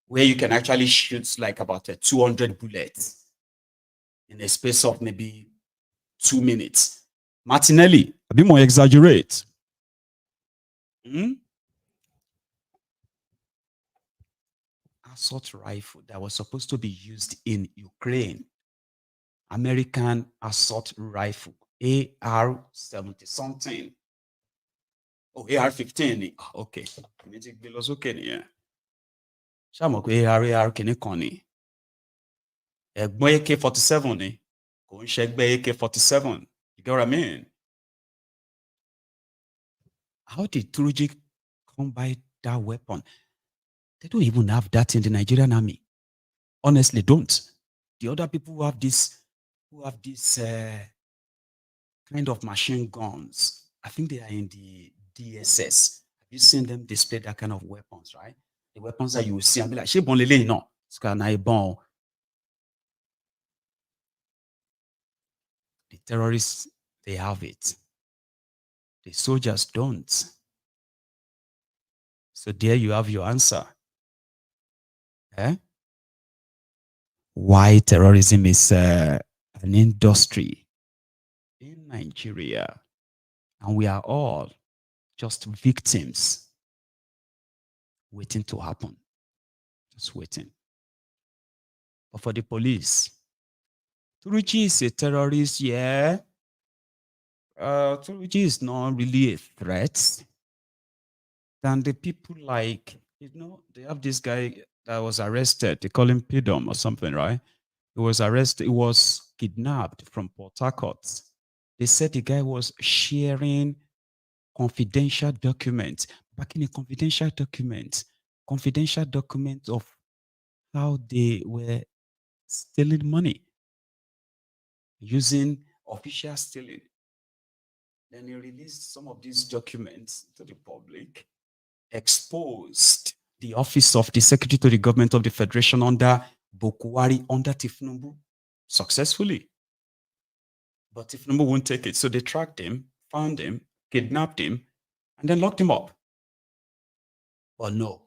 where you can actually shoot like about 200 bullets in a space of maybe 2 minutes. Martinelli, a bit more exaggerate. Assault rifle that was supposed to be used in Ukraine. American assault rifle, AR-70 something. Oh, AR-15. Okay. Yeah. AR kìíní kan ni. Ẹ̀gbọ́n AK-47 ni. Kò ń ṣẹgbẹ́ AK-47. You get what I mean? How did Turuji come by that weapon? They don't even have that in the Nigerian army. Honestly, don't. The other people who have this kind of machine guns, I think they are in the DSS. Have you seen them display that kind of weapons, right? The weapons that you will see and be like, "She bon lele no, bon." The terrorists, they have it. The soldiers don't. So there you have your answer. Why terrorism is an industry in Nigeria, and we are all just victims waiting to happen, just waiting. But for the police, Turuji is a terrorist, yeah. Turuji is not really a threat. Than the people like, they have this guy that was arrested. They call him Pidom or something, right? He was arrested. He was kidnapped from Port Harcourt. They said the guy was sharing confidential documents, back in a confidential document of how they were stealing money, using official stealing. Then he released some of these documents to the public, exposed the office of the Secretary to the Government of the Federation under Bokuwari, under Thiefnubu, successfully. But Thiefnubu won't take it. So they tracked him, found him, kidnapped him, and then locked him up. But no.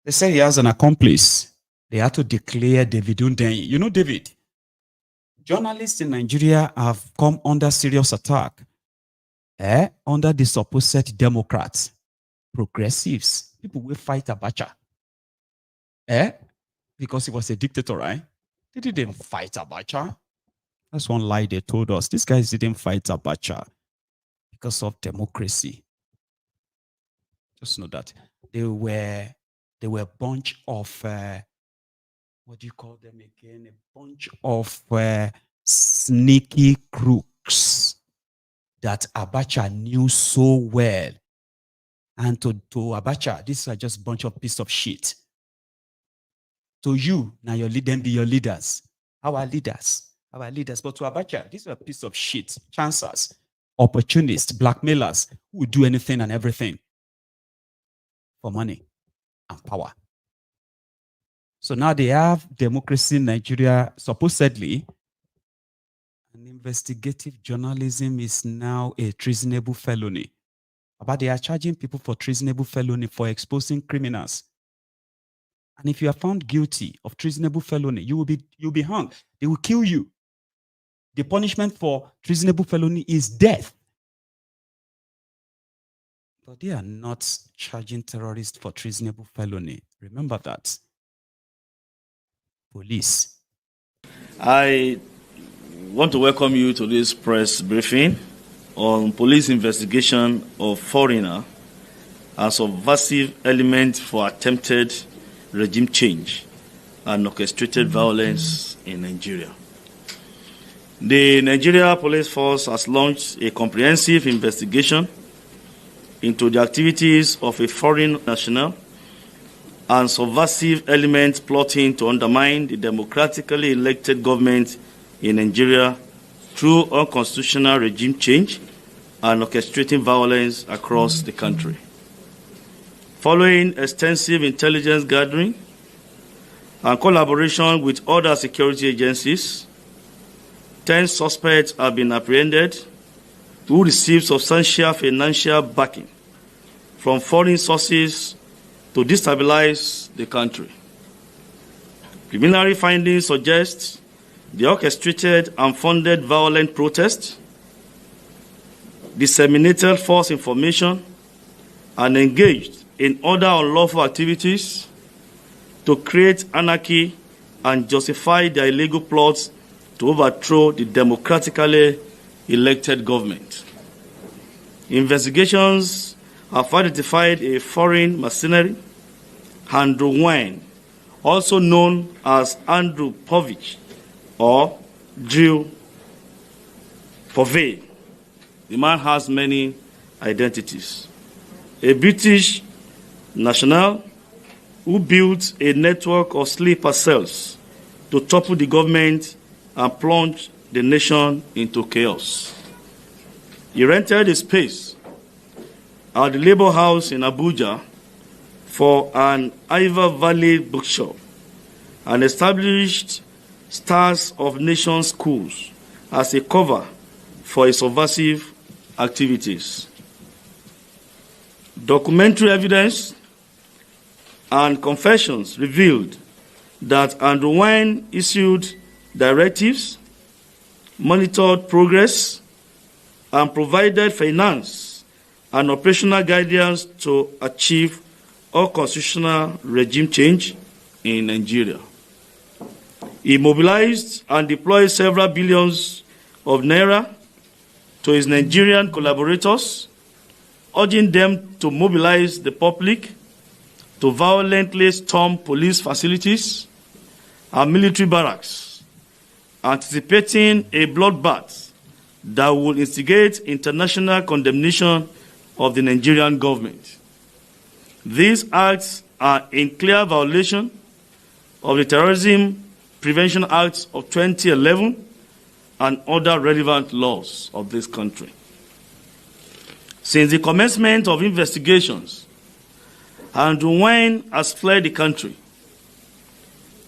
They say he has an accomplice. They had to declare David Undenyi. You know David? Journalists in Nigeria have come under serious attack. Under the supposed Democrats, progressives, people will fight Abacha. Because he was a dictator, right? They didn't fight Abacha. That's one lie they told us. These guys didn't fight Abacha because of democracy. Just know that. They were a bunch of, what do you call them again? A bunch of sneaky crooks that Abacha knew so well. And to Abacha, these are just a bunch of piece of shit. To you, now them be your leaders. Our leaders. But to Abacha, these are a piece of shit. Chancers, opportunists, blackmailers who will do anything and everything for money and power. So now they have democracy in Nigeria, supposedly. And investigative journalism is now a treasonable felony. But they are charging people for treasonable felony for exposing criminals. And if you are found guilty of treasonable felony, you'll be hung. They will kill you. The punishment for treasonable felony is death. But they are not charging terrorists for treasonable felony. Remember that. Police. I want to welcome you to this press briefing on police investigation of foreigner as subversive element for attempted regime change and orchestrated violence in Nigeria. The Nigeria Police Force has launched a comprehensive investigation into the activities of a foreign national and subversive element plotting to undermine the democratically elected government in Nigeria through unconstitutional regime change and orchestrating violence across the country. Following extensive intelligence gathering and collaboration with other security agencies, 10 suspects have been apprehended who received substantial financial backing from foreign sources to destabilize the country. Preliminary findings suggest the orchestrated and funded violent protest, disseminated false information, and engaged in other unlawful activities to create anarchy and justify their illegal plots to overthrow the democratically elected government. Investigations have identified a foreign mercenary, Andrew Wayne, also known as Andrew Povich or Drew Povey. The man has many identities. A British national who built a network of sleeper cells to topple the government and plunge the nation into chaos. He rented a space at the Labour House in Abuja for an Iver Valley bookshop and established Stars of Nations schools as a cover for his subversive activities. Documentary evidence and confessions revealed that Andrew Wayne issued directives, monitored progress, and provided finance and operational guidance to achieve unconstitutional regime change in Nigeria. He mobilized and deployed several billions of naira to his Nigerian collaborators, urging them to mobilize the public to violently storm police facilities and military barracks, anticipating a bloodbath that will instigate international condemnation of the Nigerian government. These acts are in clear violation of the Terrorism Prevention Act of 2011 and other relevant laws of this country. Since the commencement of investigations, Andrew Wayne has fled the country.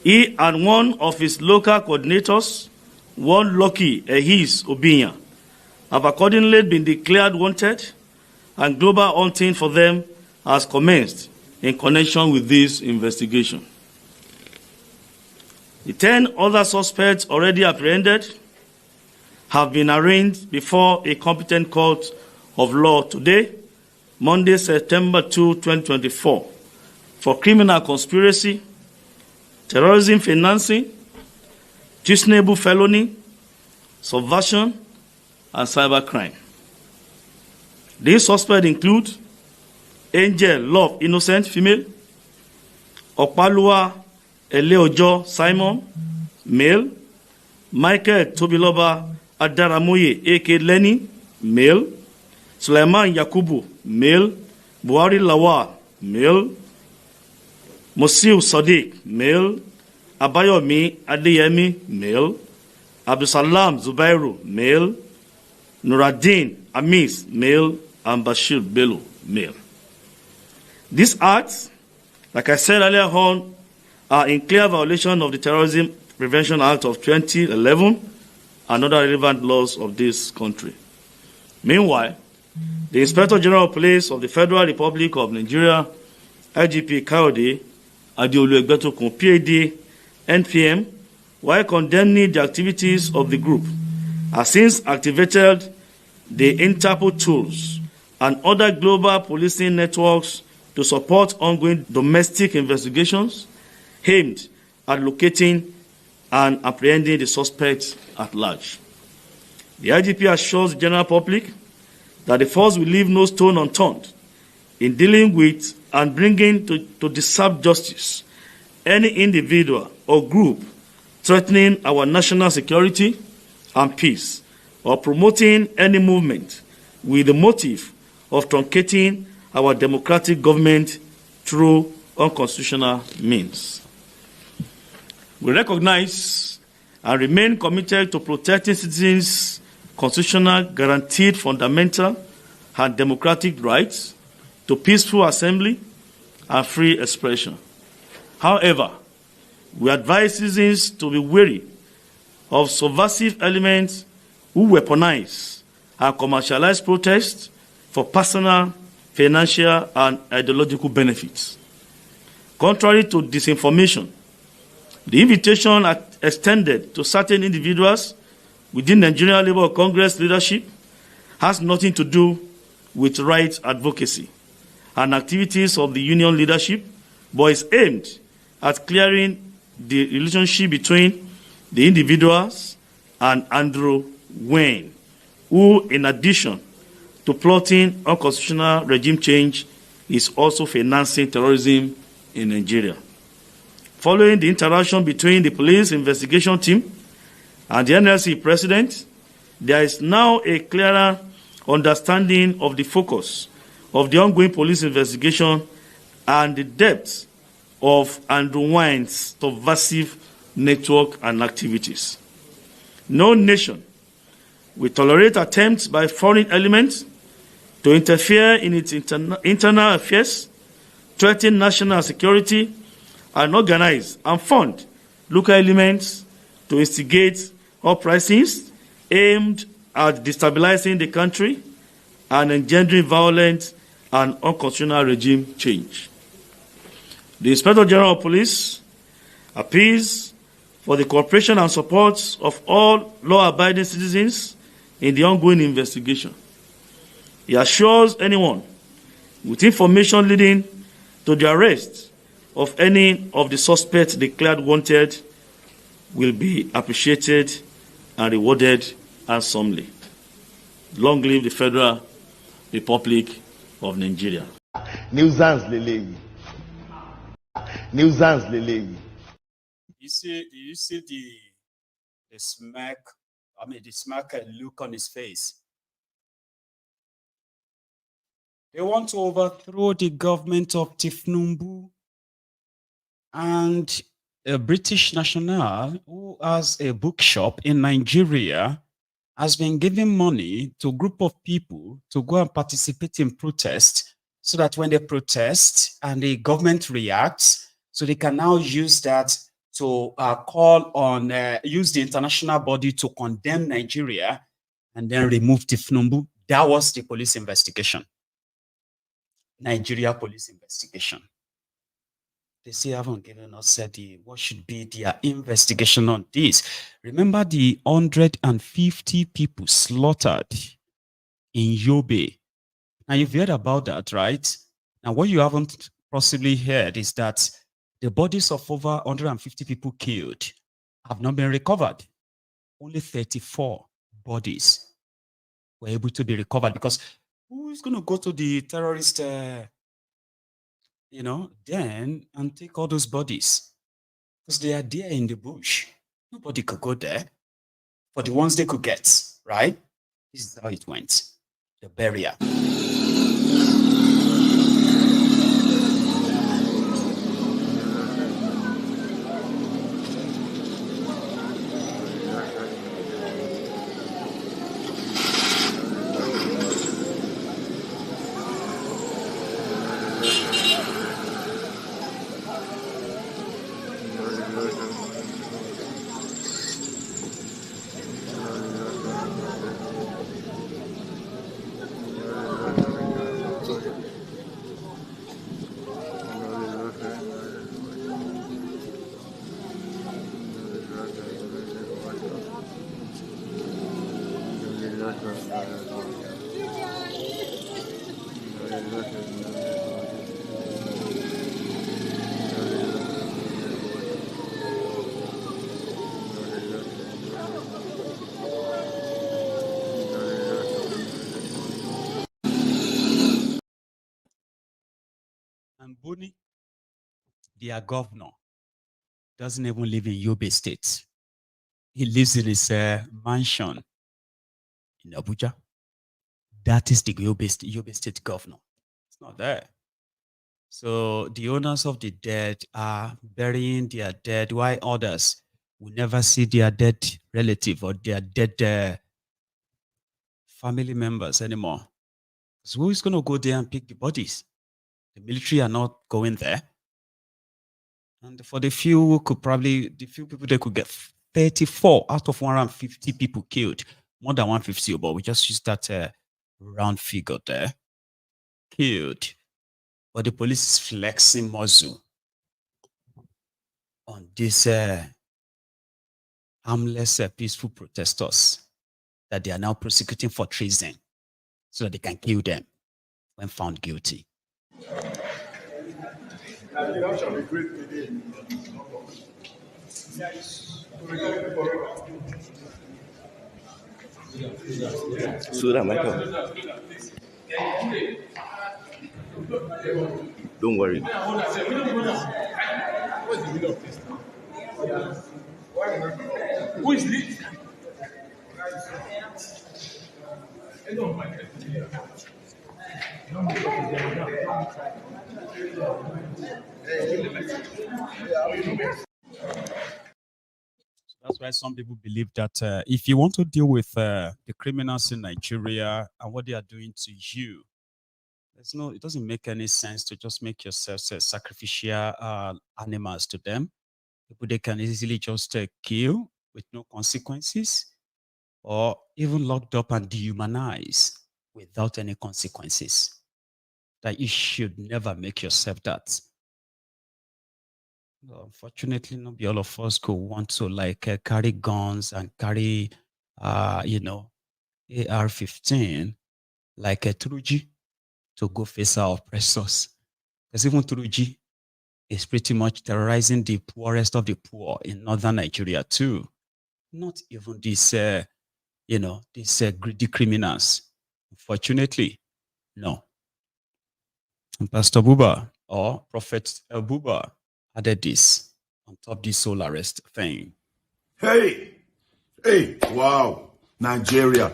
He and one of his local coordinators, one Lucky Ehis Obinya, have accordingly been declared wanted, and global hunting for them has commenced in connection with this investigation. The 10 other suspects already apprehended have been arraigned before a competent court of law today, Monday, September 2, 2024, for criminal conspiracy, terrorism financing, treasonable felony, subversion, and cybercrime. These suspects include Angel Love Innocent Female, Opalua Eleojo Simon, male, Michael Tobiloba Adaramoye A.K. Lenny, male, Suleiman Yakubu, male, Buhari Lawal, male, Mosiu Sadiq, male, Abayomi Adeyemi, male, Abdusalam Zubairu, male, Nuruddin Amis, male, and Bashir Bello, male. These acts, like I said earlier on, are in clear violation of the Terrorism Prevention Act of 2011 and other relevant laws of this country. Meanwhile, the Inspector General of Police of the Federal Republic of Nigeria, IGP Kayode Adeolu-Egbetokun, PhD, NPM, while condemning the activities of the group, has since activated the Interpol tools and other global policing networks to support ongoing domestic investigations aimed at locating and apprehending the suspects at large. The IGP assures the general public that the force will leave no stone unturned in dealing with and bringing to deserved justice any individual or group threatening our national security and peace or promoting any movement with the motive of truncating our democratic government through unconstitutional means. We recognize and remain committed to protecting citizens' constitutional guaranteed fundamental and democratic rights to peaceful assembly and free expression. However, we advise citizens to be wary of subversive elements who weaponize and commercialize protests for personal, financial, and ideological benefits. Contrary to disinformation, the invitation extended to certain individuals within Nigerian Labour Congress leadership has nothing to do with rights advocacy and activities of the union leadership, but is aimed at clearing the relationship between the individuals and Andrew Wayne, who, in addition to plotting unconstitutional regime change, is also financing terrorism in Nigeria. Following the interaction between the police investigation team and the NLC president, there is now a clearer understanding of the focus of the ongoing police investigation and the depth of Andrew Wayne's subversive network and activities. No nation will tolerate attempts by foreign elements to interfere in its internal affairs, threaten national security, and organize and fund local elements to instigate uprisings aimed at destabilizing the country and engendering violent and unconstitutional regime change. The Inspector General of Police appeals for the cooperation and support of all law-abiding citizens in the ongoing investigation. He assures anyone with information leading to the arrest of any of the suspects declared wanted will be appreciated and rewarded handsomely. Long live the Federal Republic of Nigeria. Nuisance leleyi. Nuisance leleyi. You see the smirk, the smirk look on his face. They want to overthrow the government of Thiefnubu, and a British national who has a bookshop in Nigeria has been giving money to a group of people to go and participate in protests, so that when they protest and the government reacts, so they can now use that to call on, use the international body to condemn Nigeria and then remove Thiefnubu. That was the police investigation. Nigeria police investigation. They still haven't given us what should be their investigation on this. Remember the 150 people slaughtered in Yobe. Now you've heard about that, right? Now what you haven't possibly heard is that the bodies of over 150 people killed have not been recovered. Only 34 bodies were able to be recovered, because who is going to go to the terrorist den and take all those bodies? Because they are there in the bush. Nobody could go there. For the ones they could get, right? This is how it went. The burial. And Buni, their governor, doesn't even live in Yobe State. He lives in his mansion in Abuja. That is the Yobe State governor. It's not there. So the owners of the dead are burying their dead, while others will never see their dead relative or their dead family members anymore. So who is going to go there and pick the bodies? The military are not going there. And for the few who could probably, the few people they could get 34 out of 150 people killed, more than 150, but we just use that round figure there, killed. But the police is flexing muscle on these harmless, peaceful protesters that they are now prosecuting for treason so that they can kill them when found guilty. Don't worry. Who is this? That's why some people believe that if you want to deal with the criminals in Nigeria and what they are doing to you, it doesn't make any sense to just make yourself sacrificial animals to them. People they can easily just kill with no consequences, or even locked up and dehumanized without any consequences. That you should never make yourself that. Well, unfortunately, not all of us could want to carry guns and carry, AR-15 like a Turuji to go face our oppressors. Because even Turuji is pretty much terrorizing the poorest of the poor in northern Nigeria too. Not even these, these greedy criminals. Unfortunately, no. And Pastor Buba or Prophet Buba added this on top of this soul arrest thing. Hey, wow, Nigerians.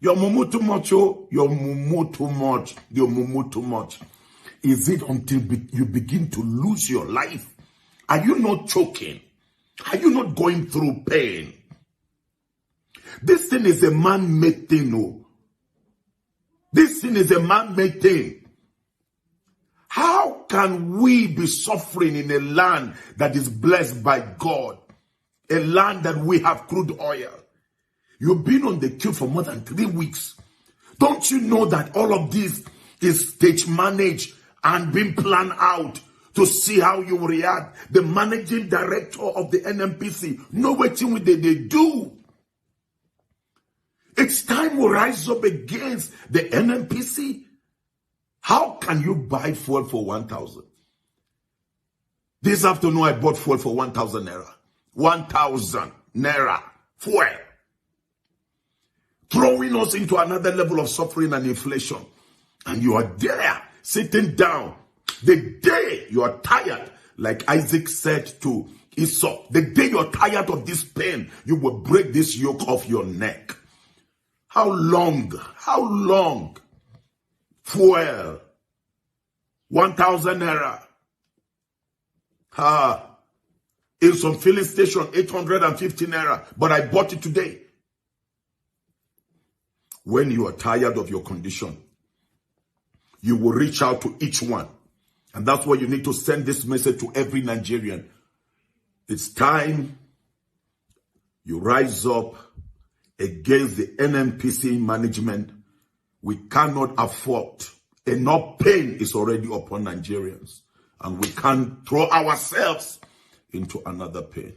Your mumu too much, oh, your mumu too much, your mumu too much. Is it until you begin to lose your life? Are you not choking? Are you not going through pain? This thing is a man-made thing, oh. This thing is a man-made thing. How can we be suffering in a land that is blessed by God? A land that we have crude oil. You've been on the queue for more than 3 weeks. Don't you know that all of this is stage managed and being planned out to see how you will react? The managing director of the NNPC, know what they do. It's time we rise up against the NNPC. How can you buy fuel for 1,000? This afternoon I bought fuel for 1,000 naira. 1,000 naira fuel. Throwing us into another level of suffering and inflation. And you are there, sitting down. The day you are tired, like Isaac said to Esau, the day you are tired of this pain, you will break this yoke off your neck. How long? How long? Fuel. 1,000 naira. In some filling station, 850 naira. But I bought it today. When you are tired of your condition, you will reach out to each one. And that's why you need to send this message to every Nigerian. It's time you rise up against the NNPC management. We cannot afford. Enough pain is already upon Nigerians. And we can't throw ourselves into another pain.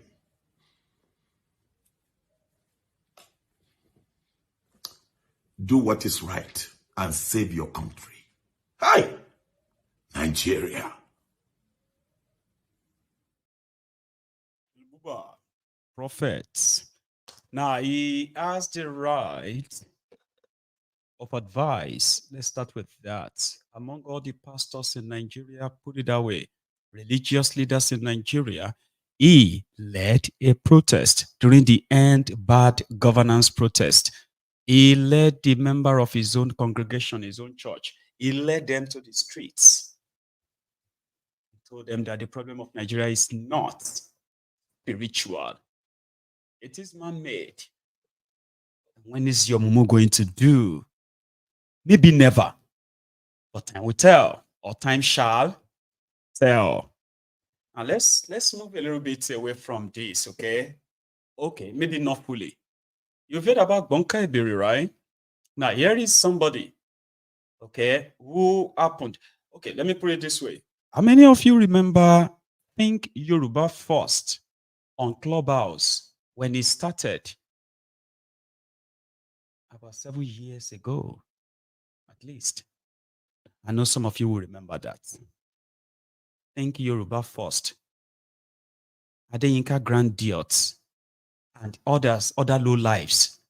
Do what is right and save your country. Hi, Nigeria. Prophets. Now, he has the right of advice. Let's start with that. among all the pastors in Nigeria, put it that way, religious leaders in Nigeria, he led a protest during the End Bad Governance protest. He led the member of his own congregation, his own church. He led them to the streets. He told them that the problem of Nigeria is not spiritual. It is man-made. When is your mumu going to do? Maybe never. But time will tell, or time shall tell. Now let's move a little bit away from this, okay? Okay, maybe not fully. You've heard about Bonka Ebiri, right? Now here is somebody, okay, who happened. Okay, let me put it this way. How many of you remember Think Yoruba First on Clubhouse when it started? About 7 years ago, at least. I know some of you will remember that. Think Yoruba First. Adeyinka Grand Diots and others, other low lives.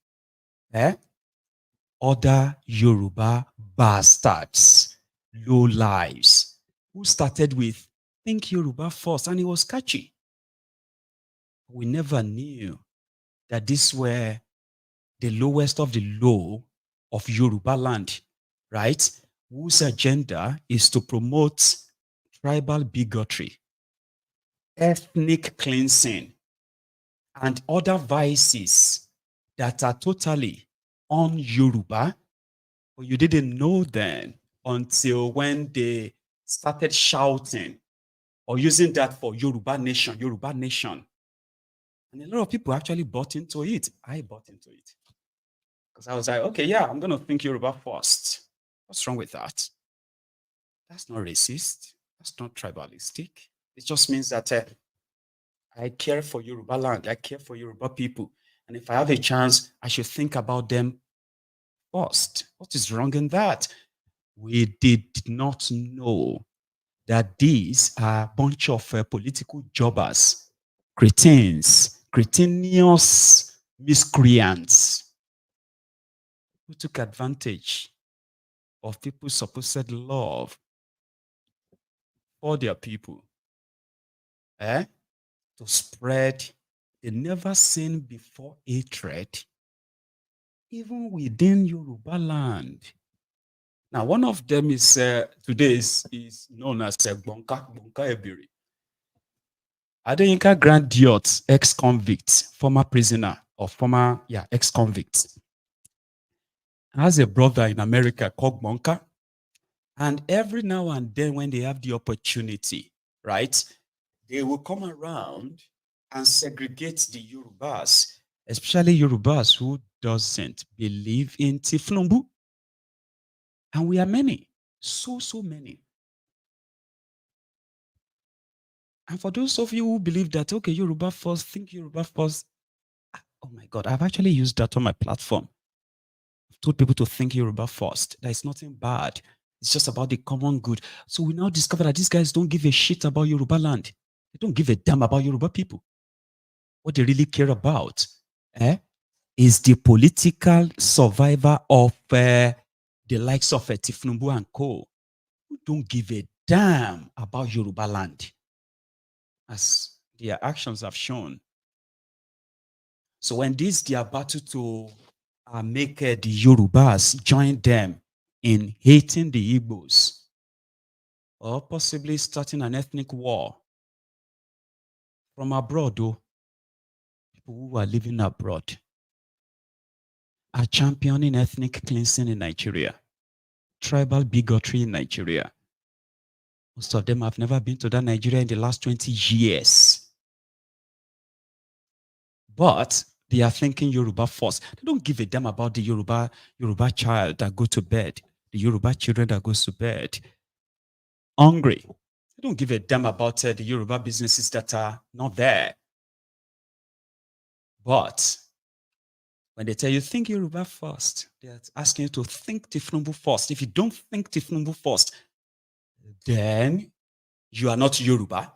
Other Yoruba bastards, low lives, who started with Think Yoruba First, and it was catchy. We never knew that these were the lowest of the low of Yoruba land, right? Whose agenda is to promote tribal bigotry, ethnic cleansing, and other vices that are totally un-Yoruba. But you didn't know then until when they started shouting or using that for Yoruba nation, Yoruba nation. And a lot of people actually bought into it. I bought into it. Because I was like, okay, yeah, I'm going to think Yoruba first. What's wrong with that? That's not racist. That's not tribalistic. It just means that I care for Yoruba land. I care for Yoruba people. And if I have a chance, I should think about them first. What is wrong in that? We did not know that these are a bunch of political jobbers, cretins, cretinous miscreants who took advantage of people's supposed love for their people, to spread the never seen before hatred, even within Yoruba land. Now, one of them is today is known as Bonka Ebiri. Adeyinka Grand Diot, ex-convict, former prisoner, or former, ex-convict, has a brother in America called Bonka. And every now and then when they have the opportunity, right, they will come around and segregate the Yorubas, especially Yorubas who doesn't believe in Thiefnubu. And we are many, so many. And for those of you who believe that, okay, Yoruba first, think Yoruba first, oh my God, I've actually used that on my platform. I've told people to think Yoruba first. There is nothing bad. It's just about the common good. So we now discover that these guys don't give a shit about Yoruba land. They don't give a damn about Yoruba people. What they really care about is the political survivor of the likes of Thiefnubu and Co. Who don't give a damn about Yoruba land, as their actions have shown. So when they are battle to make the Yorubas join them in hating the Igbos, or possibly starting an ethnic war from abroad, though, people who are living abroad are championing ethnic cleansing in Nigeria, tribal bigotry in Nigeria. Most of them have never been to that Nigeria in the last 20 years. But they are thinking Yoruba first. They don't give a damn about the Yoruba child that go to bed, the Yoruba children that goes to bed hungry. They don't give a damn about the Yoruba businesses that are not there. But when they tell you, think Yoruba first, they're asking you to think Thiefnubu first. If you don't think Thiefnubu first, then you are not Yoruba.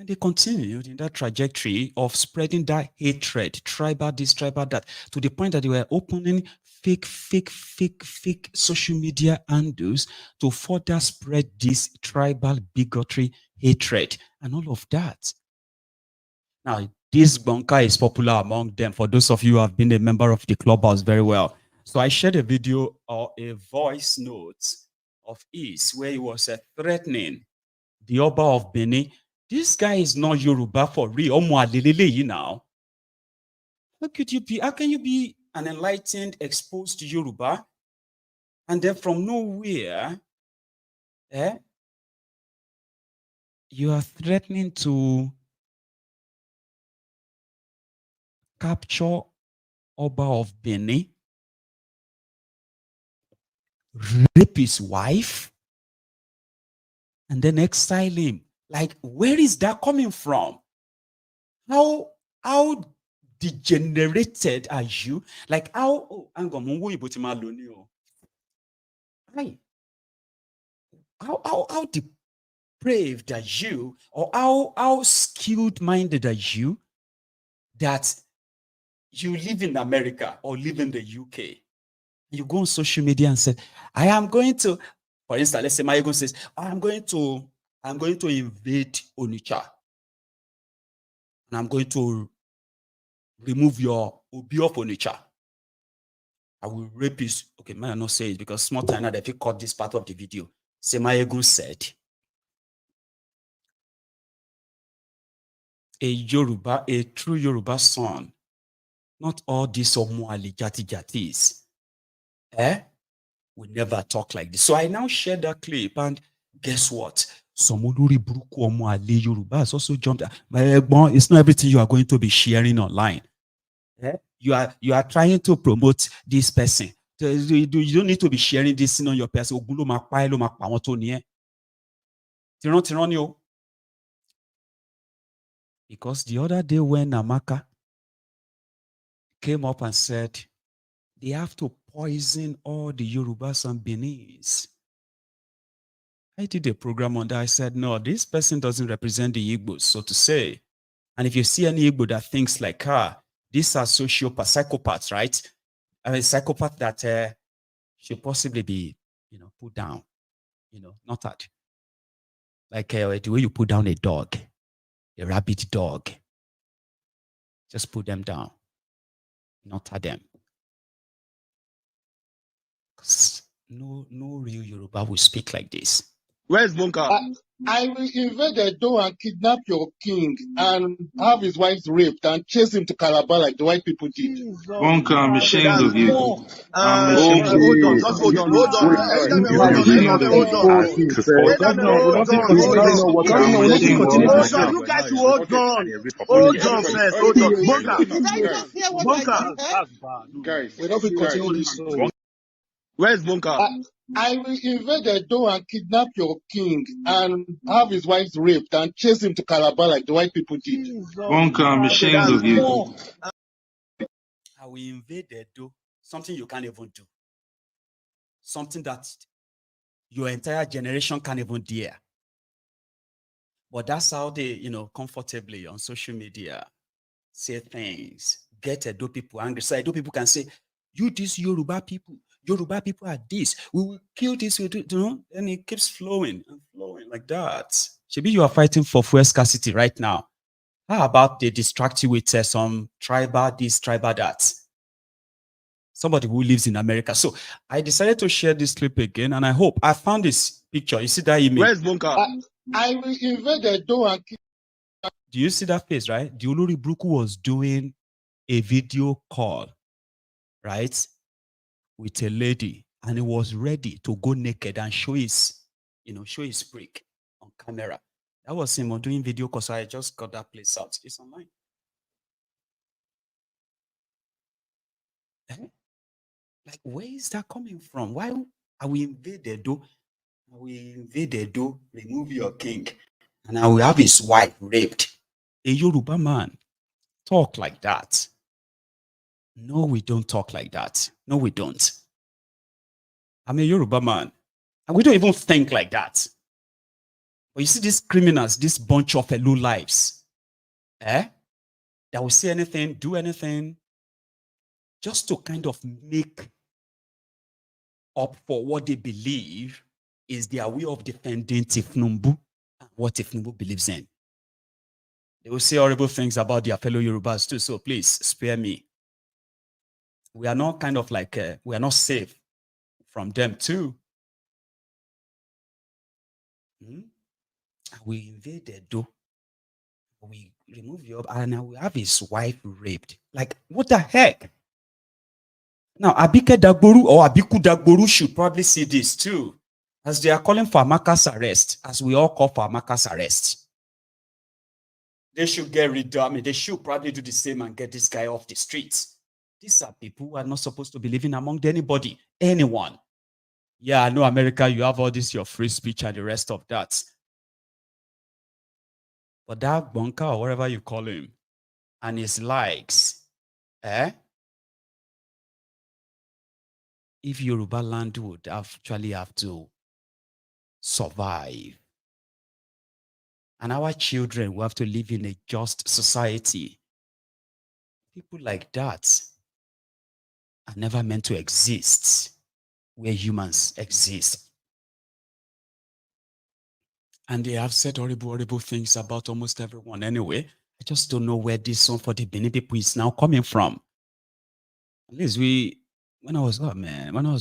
And they continued in that trajectory of spreading that hatred, tribal this, tribal that, to the point that they were opening fake social media handles to further spread this tribal bigotry, hatred, and all of that. Now, this bunker is popular among them. For those of you who have been a member of the clubhouse very well. So I shared a video or a voice note of his where he was threatening the Oba of Benin. This guy is not Yoruba for real. Now. How can you be an enlightened, exposed Yoruba, and then from nowhere, you are threatening to capture Oba of Benin, rape his wife, and then exile him? Like, where is that coming from? How degenerated are you? Like, how depraved are you, or how skilled-minded are you that you live in America or live in the UK? You go on social media and say, I am going to, for instance, let's say Mayego says, I'm going to invade Onitsha, and I'm going to remove your Obi of Onitsha. I will rape his. Okay, may I not say it because small time now that if you cut this part of the video, Semayegun said, a true Yoruba son, not all these Omuali Jatis, we never talk like this. So I now share that clip, and guess what? Somoluri Bruku Omuali Yoruba has also jumped. It's not everything you are going to be sharing online. You are trying to promote this person. You don't need to be sharing this thing on your person. Because the other day when Namaka came up and said they have to poison all the Yorubas and Beninese, I did a program on that. I said, no, this person doesn't represent the Igbos, so to say. And if you see any Igbo that thinks like, these are sociopaths, psychopaths, right? A psychopath that should possibly be, put down, not that. Like the way you put down a dog, a rabid dog. Just put them down, not at them. No real Yoruba will speak like this. Where's Bunker? I will invade the door and kidnap your king and have his wife raped and chase him to Calabar like the white people did. Bunker, I'm ashamed of you. I'm ashamed of Hold on, you. just hold on. You guys hold on. Hold on first. Hold on. Bunker. Guys, we don't continue this story. Where's Bunker? I will invade the door and kidnap your king and have his wife raped and chase him to Calabar like the white people did. Bunker, I'm ashamed of you. I will invade the door, something you can't even do. Something that your entire generation can't even dare. But that's how they, comfortably on social media say things, get Edo people angry. So Edo people can say, you these Yoruba people are this. We will kill this, and it keeps flowing and flowing like that. Maybe you are fighting for fuel scarcity right now. How about they distract you with some tribal this, tribal that? Somebody who lives in America. So I decided to share this clip again, and I hope I found this picture. You see that image? Where's Bunker? I will invade the door and do you see that face, right? The Olori Bruku was doing a video call, right, with a lady, and he was ready to go naked and show his prick on camera. That was him doing video call, so I just got that place out. It's online. Like, where is that coming from? Why are we invade the door? We invade the door, remove your king, and I will have his wife raped. A Yoruba man talk like that. No, we don't talk like that. No, we don't. I'm a Yoruba man, and we don't even think like that. But you see these criminals, this bunch of low lives, that will say anything, do anything, just to kind of make up for what they believe is their way of defending Thiefnubu and what Thiefnubu believes in. They will say horrible things about their fellow Yorubas too, so please spare me. We are not kind of like, we are not safe from them too. We invaded, though. We remove your, and now we have his wife raped. Like, what the heck? Now, Abike Dagboru or Abiku Dagboru should probably see this too, as they are calling for Amaka's arrest, as we all call for Amaka's arrest. They should get rid of, I mean, they should probably do the same and get this guy off the streets. These are people who are not supposed to be living among anybody, anyone. Yeah, I know America, you have all this, your free speech and the rest of that. But that bunker or whatever you call him, and his likes, if Yoruba land would actually have to survive, and our children will have to live in a just society, people like that are never meant to exist where humans exist. And they have said horrible, horrible things about almost everyone anyway. I just don't know where this song for the Benin people is now coming from. At least when I was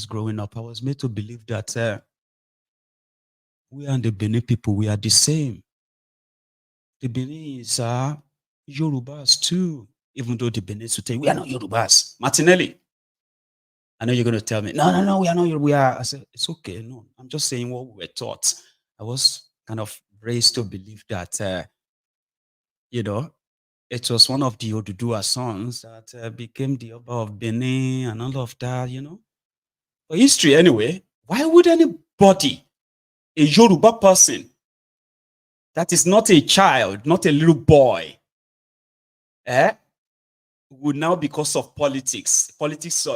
growing up, I was made to believe that we and the Benin people, we are the same. The Benis are Yorubas too, even though the Benis will tell you, we are not Yorubas. Martinelli, I know you're going to tell me, no, we are not Yorubas. We are. I said, it's okay, no, I'm just saying what we were taught. I was kind of raised to believe that, it was one of the Odudua sons that became the Oba of Benin and all of that, For history anyway, why would anybody, a Yoruba person, that is not a child, not a little boy, would now, because of politics,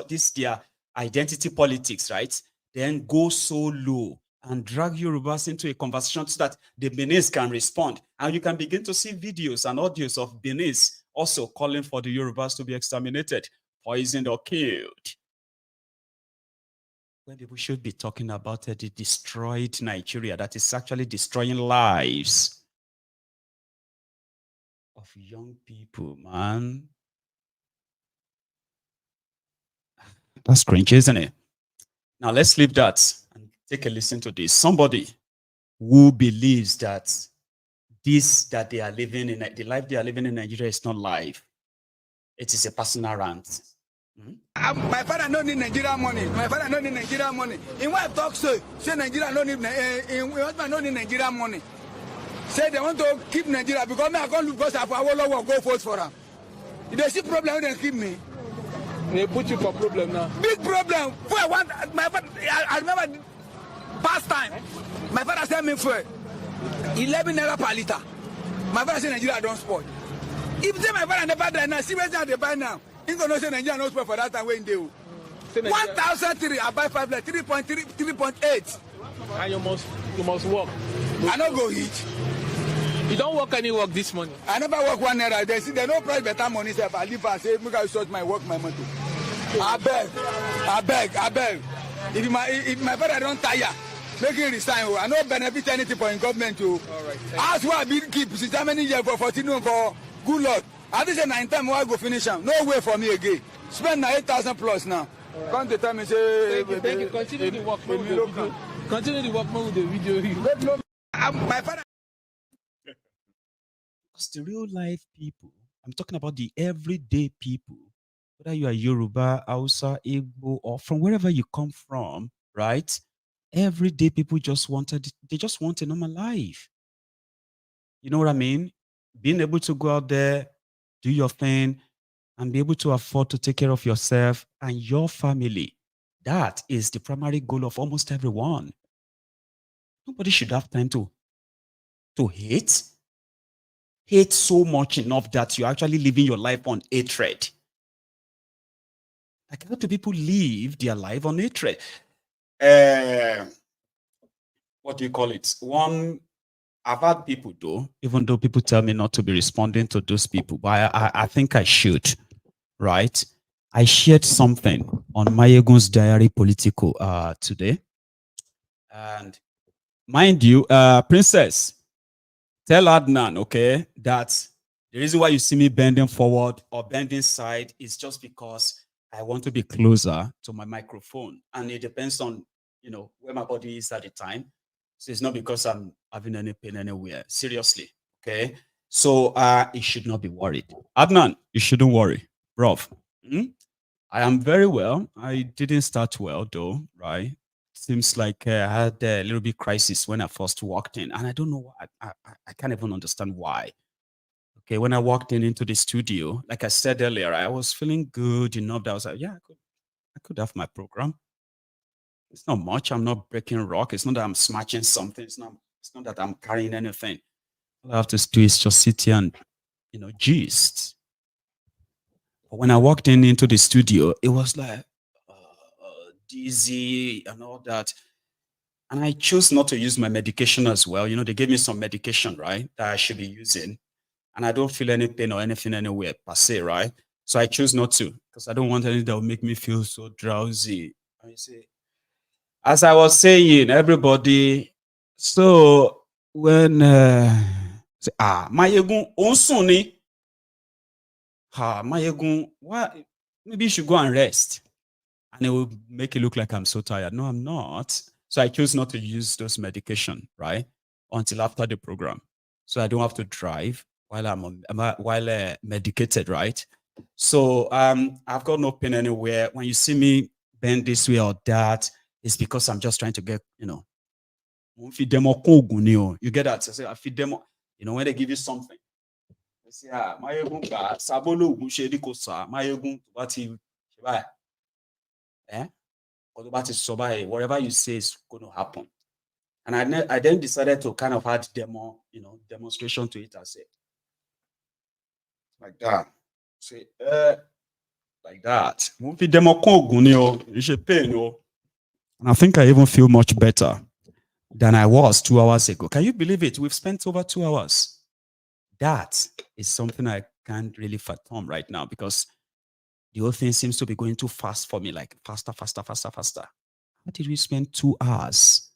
this their identity politics, right? Then go so low and drag Yorubas into a conversation so that the Benis can respond. And you can begin to see videos and audios of Benis also calling for the Yorubas to be exterminated, poisoned, or killed. When people should be talking about the destroyed Nigeria that is actually destroying lives of young people, man. That's cringe, isn't it? Now let's leave that and take a listen to this. Somebody who believes that that they are living in, the life they are living in Nigeria is not life. It is a personal rant. My father don't need Nigeria money. My father don't need Nigeria money. In what talk say Nigeria don't need, husband don't need Nigeria money. Say they want to keep Nigeria because me I can't look because I will go vote for them. If they see problem, they keep me. They put you for problem now. Big problem. For I want my father. I remember past time. My father sent me for 11 naira per liter. My father said Nigeria don't spoil. If say my father never die now, see where they buy now. He gonna say Nigeria don't spoil for that time when they 1,003. I buy 5 like 3.3, 3.8. And you must work. I don't go eat. You don't work any work this morning. I never work 1 naira. They see they no price better money. So if I leave and say, make I sort my work, my money. I beg. If my father don't tire, make him resign. I don't benefit anything for in government too. Alright. As why I been keep since how many years for 14 for good luck. I think 9 times I go finish them. No way for me again. Spend 8,000 plus now. Come to tell me say. Thank you. Continue the work with the video. Continue the work with the video. My father. Because the real life people, I'm talking about the everyday people, whether you are Yoruba, Hausa, Igbo, or from wherever you come from, right? Everyday people just want a normal life. You know what I mean? Being able to go out there, do your thing, and be able to afford to take care of yourself and your family. That is the primary goal of almost everyone. Nobody should have time to hate. Hate so much enough that you're actually living your life on hatred. Like, how do people live their life on hatred? What do you call it? One I've had people though, even though people tell me not to be responding to those people, but I think I should, right? I shared something on Mayegun's Diary Political today. And mind you, Princess, tell Adnan, okay, that the reason why you see me bending forward or bending side is just because I want to be closer to my microphone. And it depends on, where my body is at the time. So it's not because I'm having any pain anywhere. Seriously, okay? So you should not be worried. Adnan, you shouldn't worry. Bro, I am very well. I didn't start well though, right? Seems like I had a little bit crisis when I first walked in. And I don't know why. I can't even understand why. Okay, when I walked into the studio, like I said earlier, I was feeling good enough that I was like, yeah, I could have my program. It's not much. I'm not breaking rock. It's not that I'm smashing something. It's not that I'm carrying anything. All I have to do is just sit here and, gist. But when I walked into the studio, it was like dizzy and all that. And I chose not to use my medication as well. They gave me some medication, right, that I should be using. And I don't feel any pain or anything anywhere per se, right? So I choose not to because I don't want anything that will make me feel so drowsy. I say, as I was saying, everybody, so when Mayegun Onsuni, Mayegun, why maybe you should go and rest. And it will make it look like I'm so tired. No, I'm not. So I choose not to use those medication, right? Until after the program. So I don't have to drive while I'm medicated, right? So I've got no pain anywhere. When you see me bend this way or that, it's because I'm just trying to get, you get that? So I feed them, when they give you something. They say, whatever you say is going to happen. And I then decided to kind of add demonstration to it. I said, like that. Say, like that. And I think I even feel much better than I was 2 hours ago. Can you believe it? We've spent over 2 hours. That is something I can't really fathom right now because the whole thing seems to be going too fast for me, like faster. How did we spend 2 hours?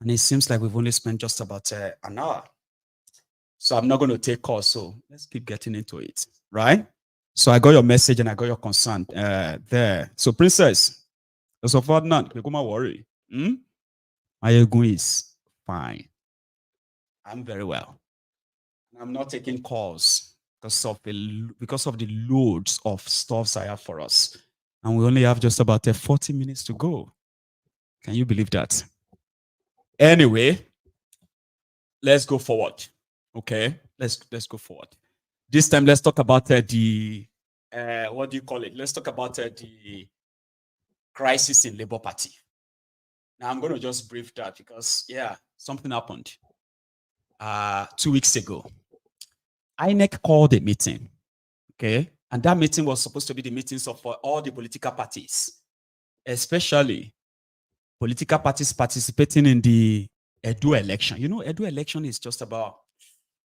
And it seems like we've only spent just about an hour. So I'm not going to take calls. So let's keep getting into it, right? So I got your message and I got your concern there. So Princess, so far none, you don't worry. Mayegun is fine. I'm very well. I'm not taking calls because of the loads of stuffs I have for us. And we only have just about 40 minutes to go. Can you believe that? Anyway, let's go forward. Okay, let's go forward. This time, let's talk about the what do you call it? Let's talk about the crisis in Labour Party. Now, I'm going to just brief that because, something happened 2 weeks ago. INEC called a meeting, okay? And that meeting was supposed to be the meetings of all the political parties, especially political parties participating in the Edo election. Edo election is just about,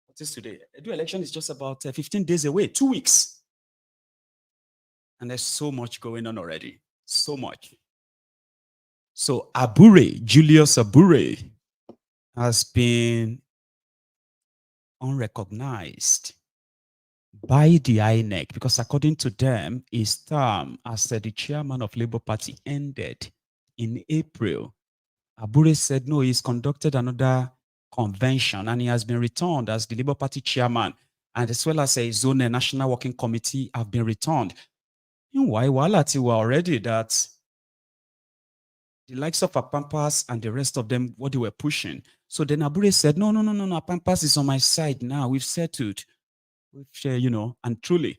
what is today? Edo election is just about 15 days away, 2 weeks. And there's so much going on already, so much. So Julius Abure has been unrecognized by the INEC because according to them, his term as the chairman of Labour Party ended in April. Abure said, no, he's conducted another convention and he has been returned as the Labour Party chairman, and as well as a zone national working committee have been returned. Meanwhile, Walati were already that the likes of Apampas and the rest of them, what they were pushing. So then Abure said, no, Apampas is on my side now. We've settled. And truly,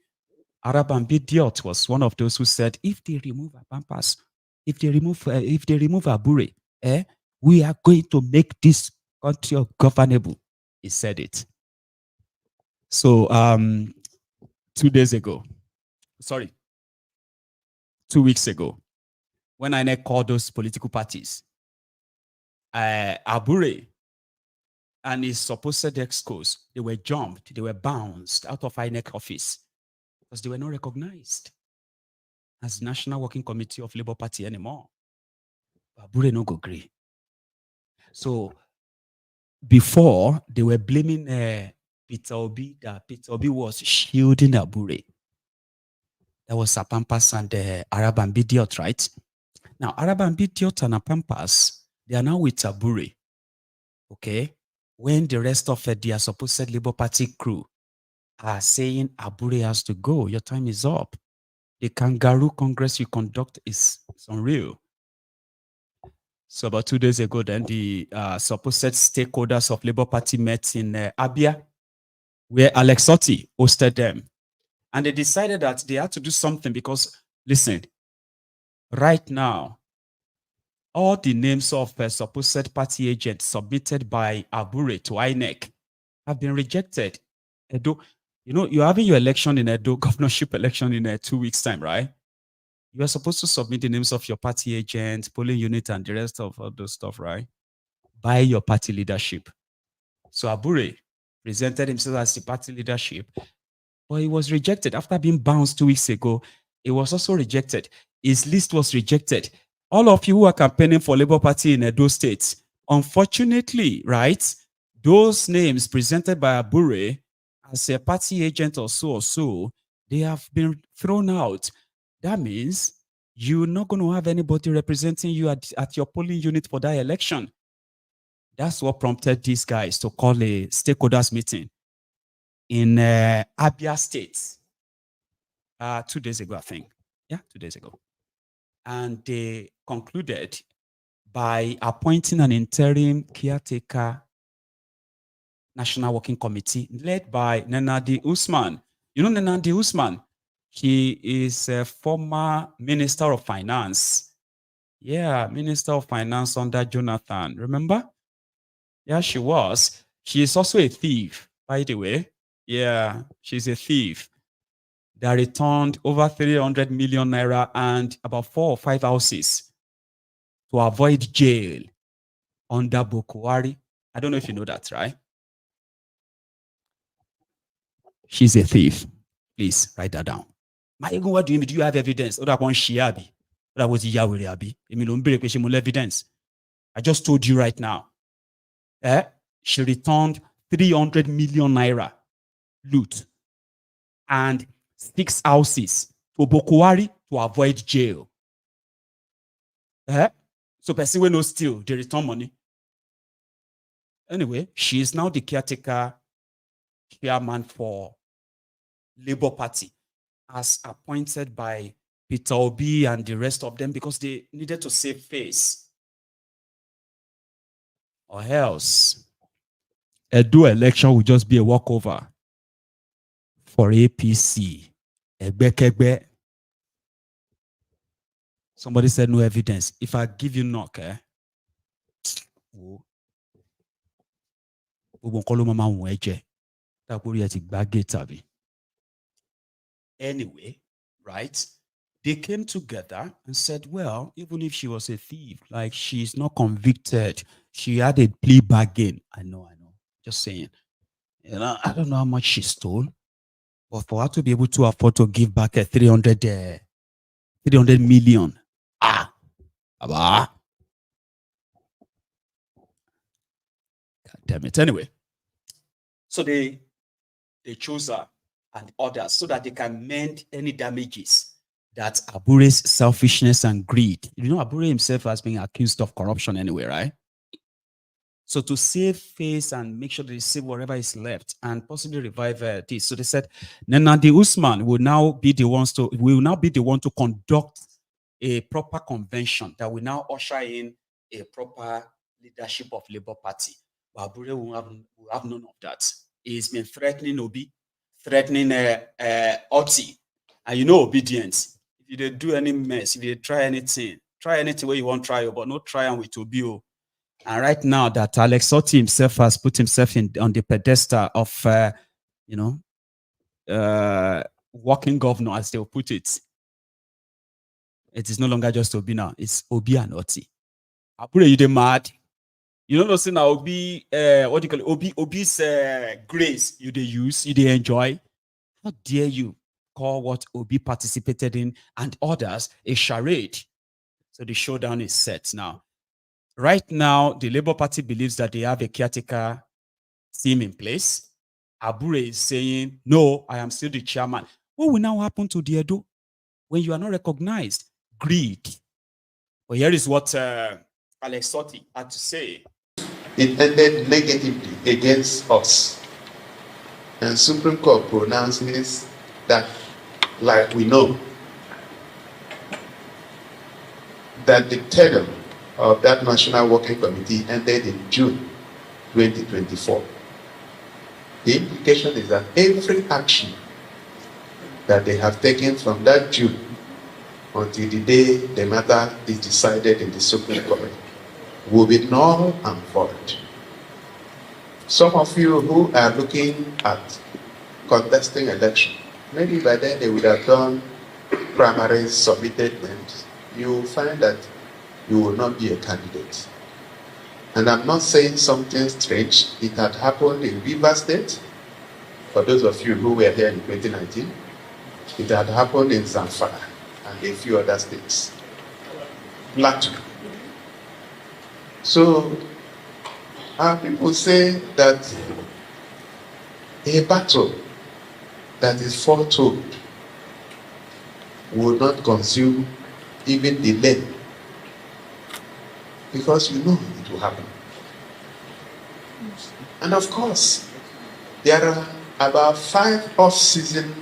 Arab and Bidiot was one of those who said, if they remove Apampas, if they remove Abure, we are going to make this country governable. He said it. So 2 weeks ago, when INEC called those political parties, Abure and his supposed ex-cos, they were jumped, they were bounced out of INEC office because they were not recognized as National Working Committee of Labour Party anymore. Abure no go gree. So before, they were blaming Peter Obi, that Peter Obi was shielding Abure. That was Apampas and Arab and Bidiot, right? Now, Arab and Bidiot and Apampas, they are now with Abure. Okay? When the rest of their supposed Labour Party crew are saying Abure has to go, your time is up. The kangaroo congress you conduct is unreal. So about 2 days ago, then the supposed stakeholders of Labour Party met in Abia, where Alex Otti hosted them. And they decided that they had to do something because, listen, right now, all the names of supposed party agents submitted by Abure to INEC have been rejected. Edo, you know, you're having your election in Edo, governorship election in 2 weeks' time, right? You are supposed to submit the names of your party agent, polling unit, and the rest of all those stuff, right? By your party leadership. So Abure presented himself as the party leadership, but he was rejected. After being bounced 2 weeks ago, he was also rejected. His list was rejected. All of you who are campaigning for Labour Party in Edo State, unfortunately, right, those names presented by Abure as a party agent or so, they have been thrown out. That means you're not going to have anybody representing you at your polling unit for that election. That's what prompted these guys to call a stakeholders meeting in Abia State 2 days ago, I think. Yeah, 2 days ago. And they concluded by appointing an interim caretaker National Working Committee led by Nenadi Usman. You know Nenadi Usman? He is a former Minister of Finance. Yeah, Minister of Finance under Jonathan. Remember? Yeah, she was. She is also a thief, by the way. Yeah, she's a thief that returned over 300 million naira and about 4 or 5 houses to avoid jail under Bokuwari. I don't know if you know that, right? She's a thief. Please write that down. What do you mean? Do you have evidence? That was evidence. I just told you right now. She returned 300 million naira loot and 6 houses to Bokuwari to avoid jail. So person will not steal, they return money. Anyway, she is now the caretaker chairman for Labour Party, as appointed by Peter Obi and the rest of them because they needed to save face. Or else, a Edo election will just be a walkover for APC. Egbe. Somebody said no evidence. If I give you knock, Anyway, right? They came together and said, well, even if she was a thief, like she's not convicted, she had a plea bargain. I know. Just saying. You know, I don't know how much she stole, but for her to be able to afford to give back a 300 million. God damn it. Anyway, so they chose her and others so that they can mend any damages that Abure's selfishness and greed. You know, Abure himself has been accused of corruption anyway, right? So to save face and make sure they save whatever is left and possibly revive this. So they said, Nenadi Usman will now be the one to conduct a proper convention that will now usher in a proper leadership of Labour Party. But Abure will have none of that. He's been threatening Obi, threatening Oti, and you know obedience. If you do any mess, if you try anything where you want to try, but not try and with Obi. And right now that Alex Oti himself has put himself on the pedestal of, working governor, as they'll put it. It is no longer just Obi now. It's Obi and Oti. Abure, you the mad? You know, saying now Obi, what do you call it? Obi's grace you they use, you they enjoy. How dare you call what Obi participated in and others a charade? So the showdown is set now. Right now, the Labour Party believes that they have a caretaker team in place. Abure is saying, no, I am still the chairman. What will now happen to the Edo when you are not recognized? Greed. But here is what Alex Sotti had to say. It ended negatively against us. And Supreme Court pronounces that, like we know, that the tenure of that National Working Committee ended in June 2024. The implication is that every action that they have taken from that June until the day the matter is decided in the Supreme Court will be null and void. Some of you who are looking at contesting election, maybe by then they would have done primaries, submitted names. You will find that you will not be a candidate. And I'm not saying something strange. It had happened in Rivers State, for those of you who were here in 2019. It had happened in Zamfara and a few other states. Plateau. So, our people say that a battle that is foretold will not consume even the land, because you know it will happen. And of course, there are about 5 off-season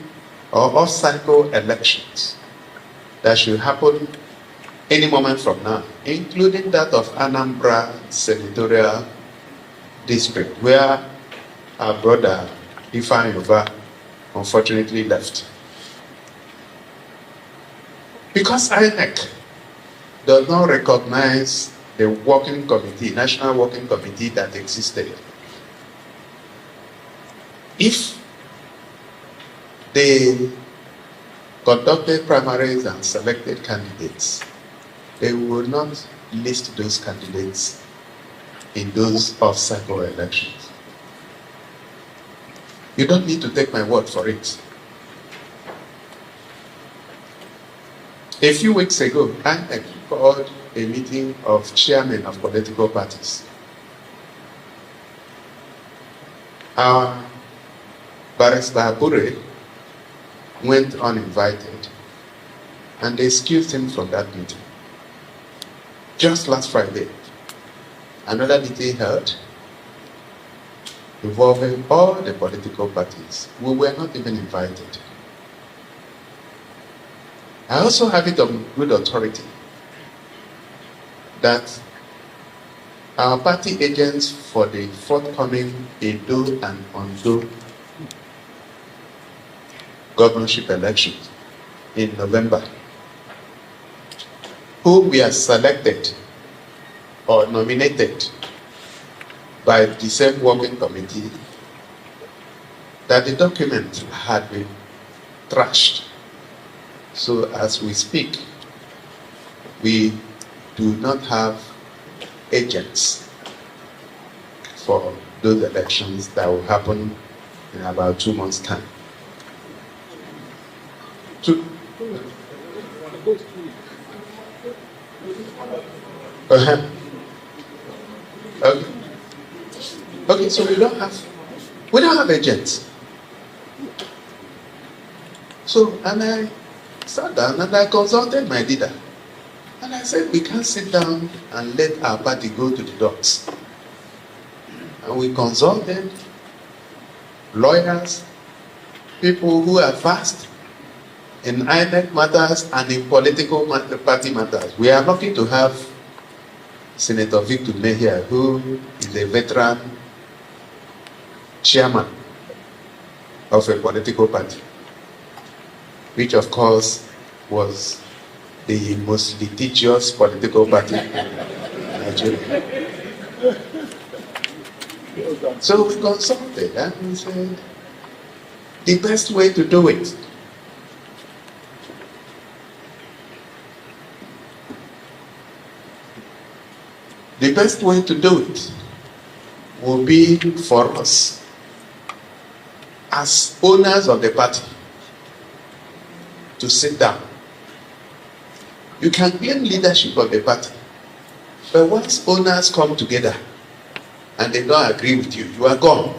or off-cycle elections that should happen any moment from now, including that of Anambra Senatorial District, where our brother Thiefnubu unfortunately left. Because INEC does not recognize the working committee, national working committee that existed. If they conducted primaries and selected candidates, they will not list those candidates in those off-cycle elections. You don't need to take my word for it. A few weeks ago, I called a meeting of chairmen of political parties. Our Barrister Abure went uninvited, and they excused him from that meeting. Just last Friday, another meeting held involving all the political parties. We were not even invited. I also have it on good authority that our party agents for the forthcoming Edo and Ondo governorship elections in November, who were selected or nominated by the same working committee, that the document had been trashed. So as we speak, we do not have agents for those elections that will happen in about 2 months' time. Okay, so we don't have agents. So, and I sat down and I consulted my leader. And I said, we can't sit down and let our party go to the dogs. And we consulted lawyers, people who are versed in INEC matters and in political party matters. We are lucky to have Senator Victor here, who is a veteran chairman of a political party, which of course was the most litigious political party in Nigeria. So we consulted and we said, the best way to do it The best way to do it will be for us, as owners of the party, to sit down. You can claim leadership of the party, but once owners come together and they don't agree with you, you are gone.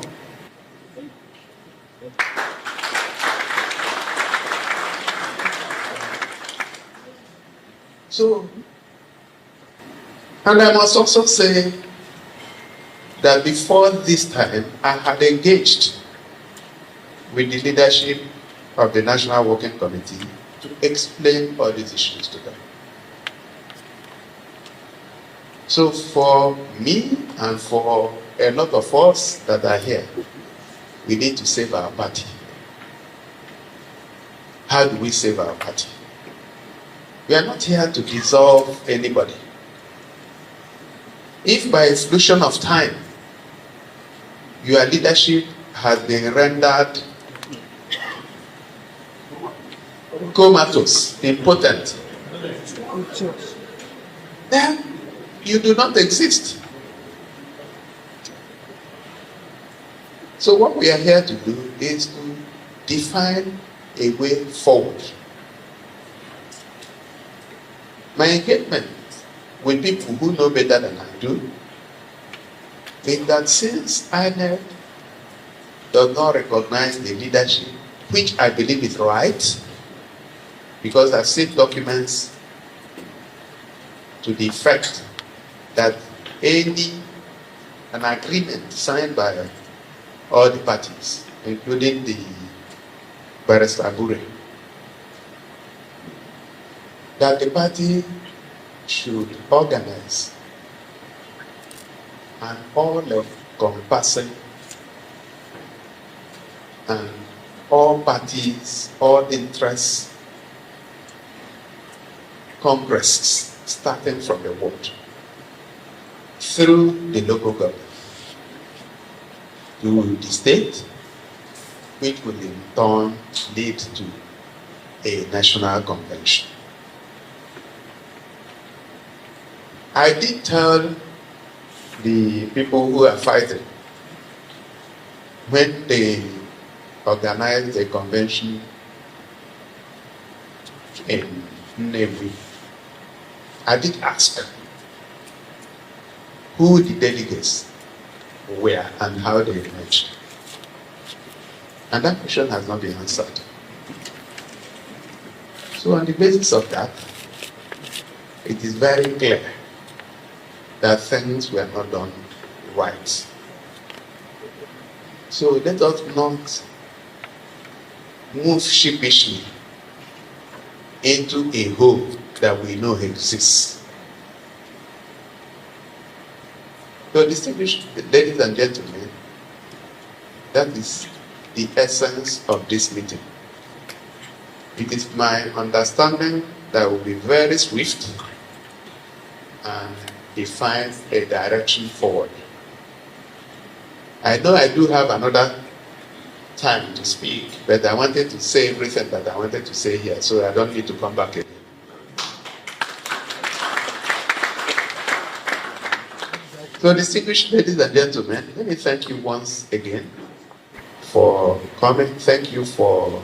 So, and I must also say that before this time, I had engaged with the leadership of the National Working Committee to explain all these issues to them. So for me and for a lot of us that are here, we need to save our party. How do we save our party? We are not here to dissolve anybody. If by exclusion of time, your leadership has been rendered comatose, impotent, then you do not exist. So what we are here to do is to define a way forward. My engagement with people who know better than I do is that since INEC does not recognize the leadership, which I believe is right, because I've seen documents to the effect that an agreement signed by all the parties, including the Barrister Agure, that the party should organize an all-encompassing and all parties, all interests, congresses, starting from the ward, through the local government, to the state, which will in turn lead to a national convention. I did tell the people who are fighting, when they organized a convention in Nnewi, I did ask who the delegates were and how they emerged. And that question has not been answered. So on the basis of that, it is very clear that things were not done right. So let us not move sheepishly into a hole that we know exists. So distinguished ladies and gentlemen, that is the essence of this meeting. It is my understanding that will be very swift and define a direction forward. I know I do have another time to speak, but I wanted to say everything that I wanted to say here, so I don't need to come back again. So distinguished ladies and gentlemen, let me thank you once again for coming. Thank you for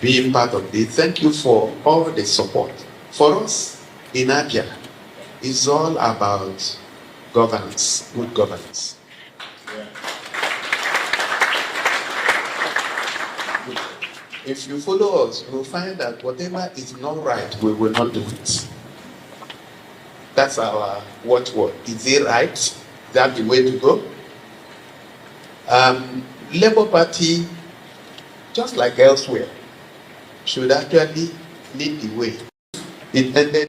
being part of this. Thank you for all the support. For us in Abia, it's all about governance, good governance. If you follow us, you will find that whatever is not right, we will not do it. That's our watchword. Is it right? Is that the way to go? Labour Party, just like elsewhere, should actually lead the way. It ended.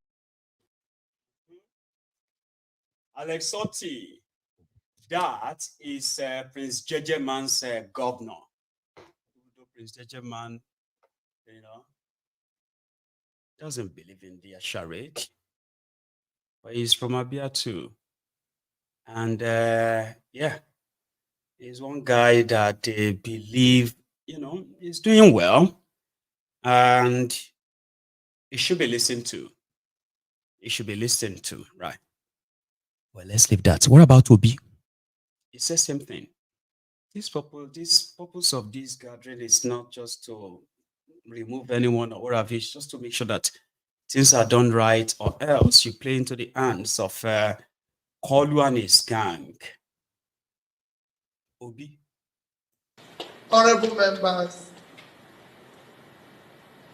Alex Otti, that is Prince Jejeman's governor. Prince Jejeman, doesn't believe in the charade, but he's from Abia too. And yeah, he's one guy that they believe, is doing well, and he should be listened to. He should be listened to, right? Well, let's leave that. What about Obi? He says same thing. This purpose of this gathering is not just to remove anyone or whatever, it's just to make sure that things are done right, or else you play into the hands of Koolu and his gang. Obi. Honorable members,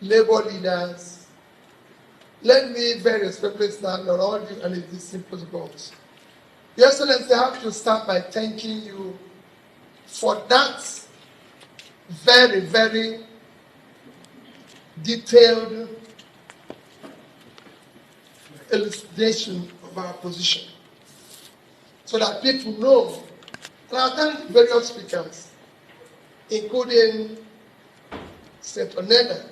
labor leaders, let me very respectfully stand on all you and these simple goals. Your Excellency, I have to start by thanking you for that very, very detailed elucidation of our position, so that people know. And I thank various speakers, including Senator Neda.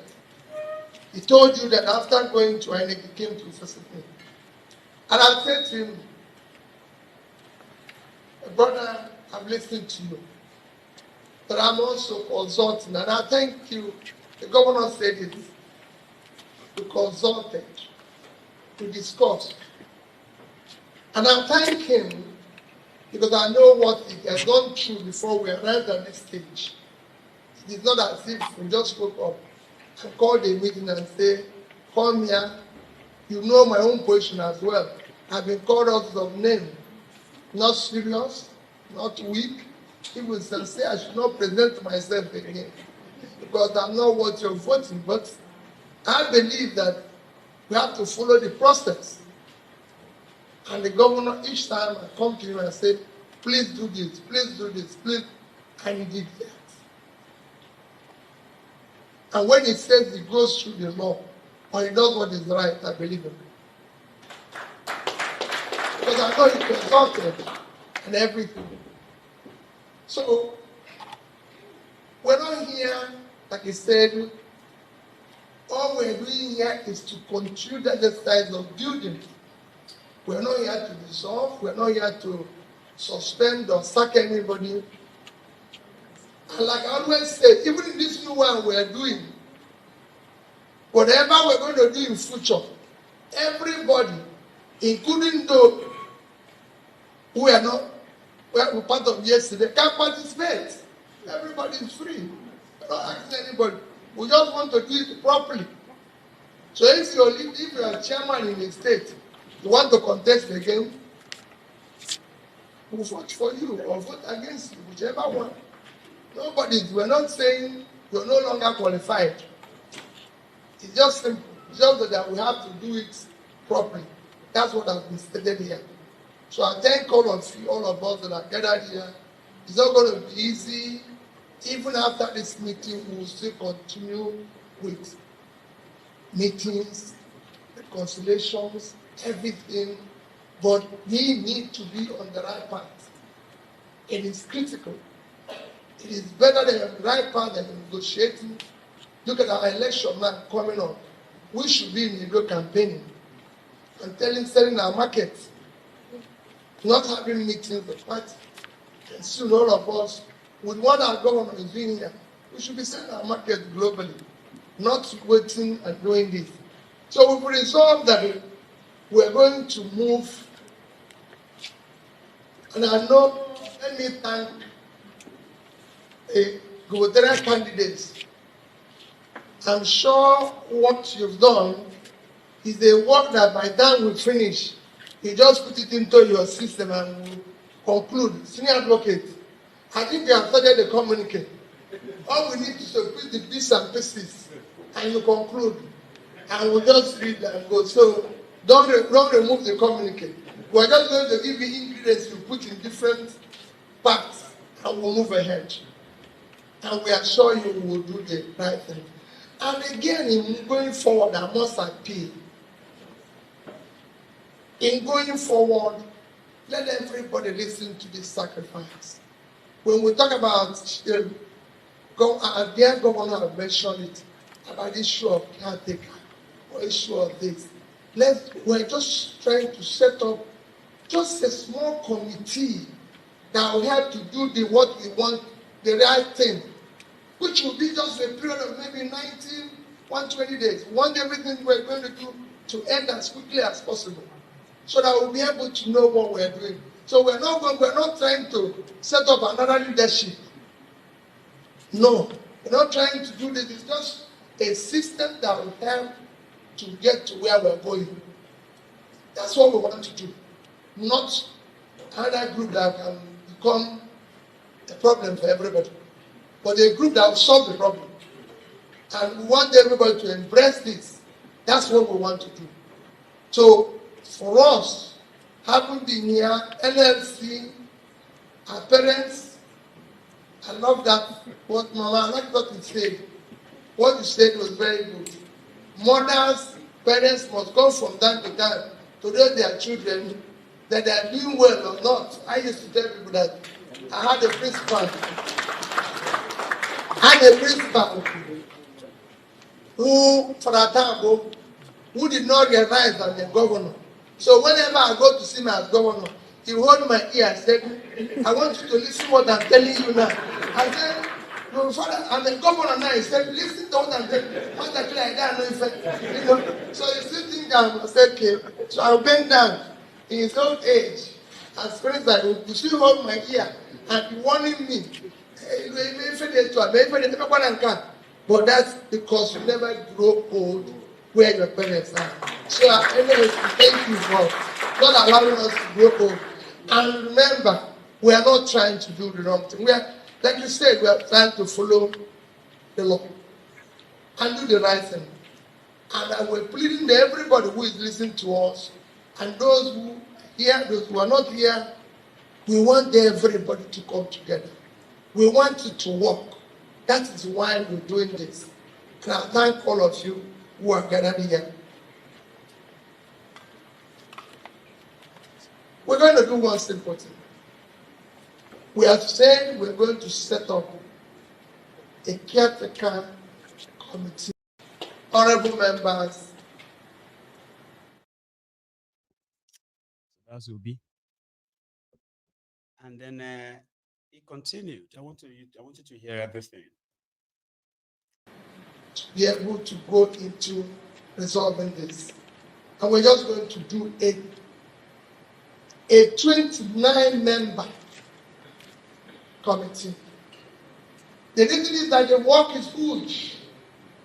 He told you that after going to INEC, he came to visit me. And I said to him, brother, I've listened to you, but I'm also consulting. And I thank you. The governor said it. We consulted, to discuss. And I thank him because I know what he has gone through before we arrived at this stage. It is not as if we just spoke up and called a meeting and say, come here, you know my own position as well. I've been called out of name, not serious, not weak. People say I should not present myself again because I'm not what you're voting. But I believe that we have to follow the process. And the governor, each time I come to him and say, please do this, please, and he did that. And when he says he goes through the law, or he does what is right, I believe him. Because I know he consulted and everything. So, we're not here, like he said, all we're doing here is to continue the exercise of building. We're not here to dissolve, we're not here to suspend or sack anybody. And like I always say, even in this new one we're doing, whatever we're going to do in future, everybody, including those who were part of yesterday, can participate. Everybody is free. We're not asking anybody. We just want to do it properly. So if you're a chairman in a state, you want to contest again, we'll vote for you or vote against you, whichever one. We're not saying you're no longer qualified. It's just simple. It's just that we have to do it properly. That's what has been stated here. So I thank all of you, all of us that are gathered here. It's not going to be easy. Even after this meeting, we will still continue with meetings, reconciliations, everything. But we need to be on the right path. It is critical. It is better than the right path than negotiating. Look at our election man coming on. We should be in the campaigning and selling our market, not having meetings with party. And soon all of us, with what our government is doing here, we should be selling our market globally, not waiting and doing this. So we've resolved that we're going to move. And I know, let me thank the gubernatorial candidates. I'm sure what you've done is a work that by the time we finish, you just put it into your system and we'll conclude. Senior advocate, I think you have started the communique. All we need is to put the bits and pieces and you conclude. And we'll just read and go. So don't remove the communique. We're just going to give you ingredients you put in different parts and we'll move ahead. And we assure you we will do the right thing. And again, in going forward, I must appeal. In going forward, let everybody listen to this sacrifice. When we talk about our dear governor mentioned it about the issue of caretaker or issue of this. We're just trying to set up just a small committee that will help to do what we want, the right thing, which will be just a period of maybe 120 days. We want everything we're going to do to end as quickly as possible. so that we'll be able to know what we're doing. So we're not trying to set up another leadership. No, we're not trying to do this. It's just a system that will help to get to where we're going. That's what we want to do. Not another group that can become a problem for everybody, but a group that will solve the problem. And we want everybody to embrace this. That's what we want to do. So for us, having been here, NLC, our parents, I love that. What Mama, I like what you said. What you said was very good. Mothers, parents must go from time to time to know their children that they are doing well or not. I used to tell people that I had a principal who, for a time, who did not realize that the governor. So whenever I go to see him as governor, he hold my ear and said, I want you to listen what I'm telling you now. I said, no, Father, I'm a governor now. He said, listen to what I'm telling you. What I don't know if you know. So you still think I said, okay. So I bend down in his old age. As friends, I will still hold my ear and be warning me. But that's because you never grow old where your parents are. So anyways, thank you for not allowing us to grow old. And remember, we are not trying to do the wrong thing. We are, like you said, we are trying to follow the law and do the right thing. And we're pleading to everybody who is listening to us and those who here, those who are not here, we want everybody to come together. We want it to work. That is why we're doing this. And I thank all of you who are gathered here. We're going to do one simple thing. We have said we're going to set up a caretaker committee. Honorable members. That will be. And then he continued. I want you to hear everything. To be able to go into resolving this. And we're just going to do a 29-member committee. The reason is that the work is huge.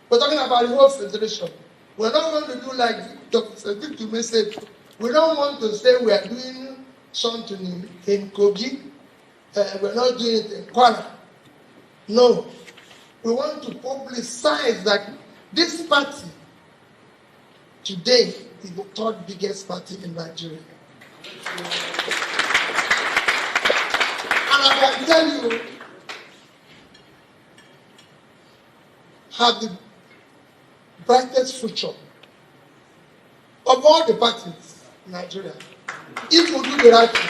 We're talking about the whole federation. We're not going to do like Dr. Thiefnubu said. We don't want to say we are doing something in Kogi. We're not doing it in Koolu. No. We want to publicize that this party today is the third biggest party in Nigeria. And I can tell you, have the brightest future of all the parties in Nigeria. If we do the right thing.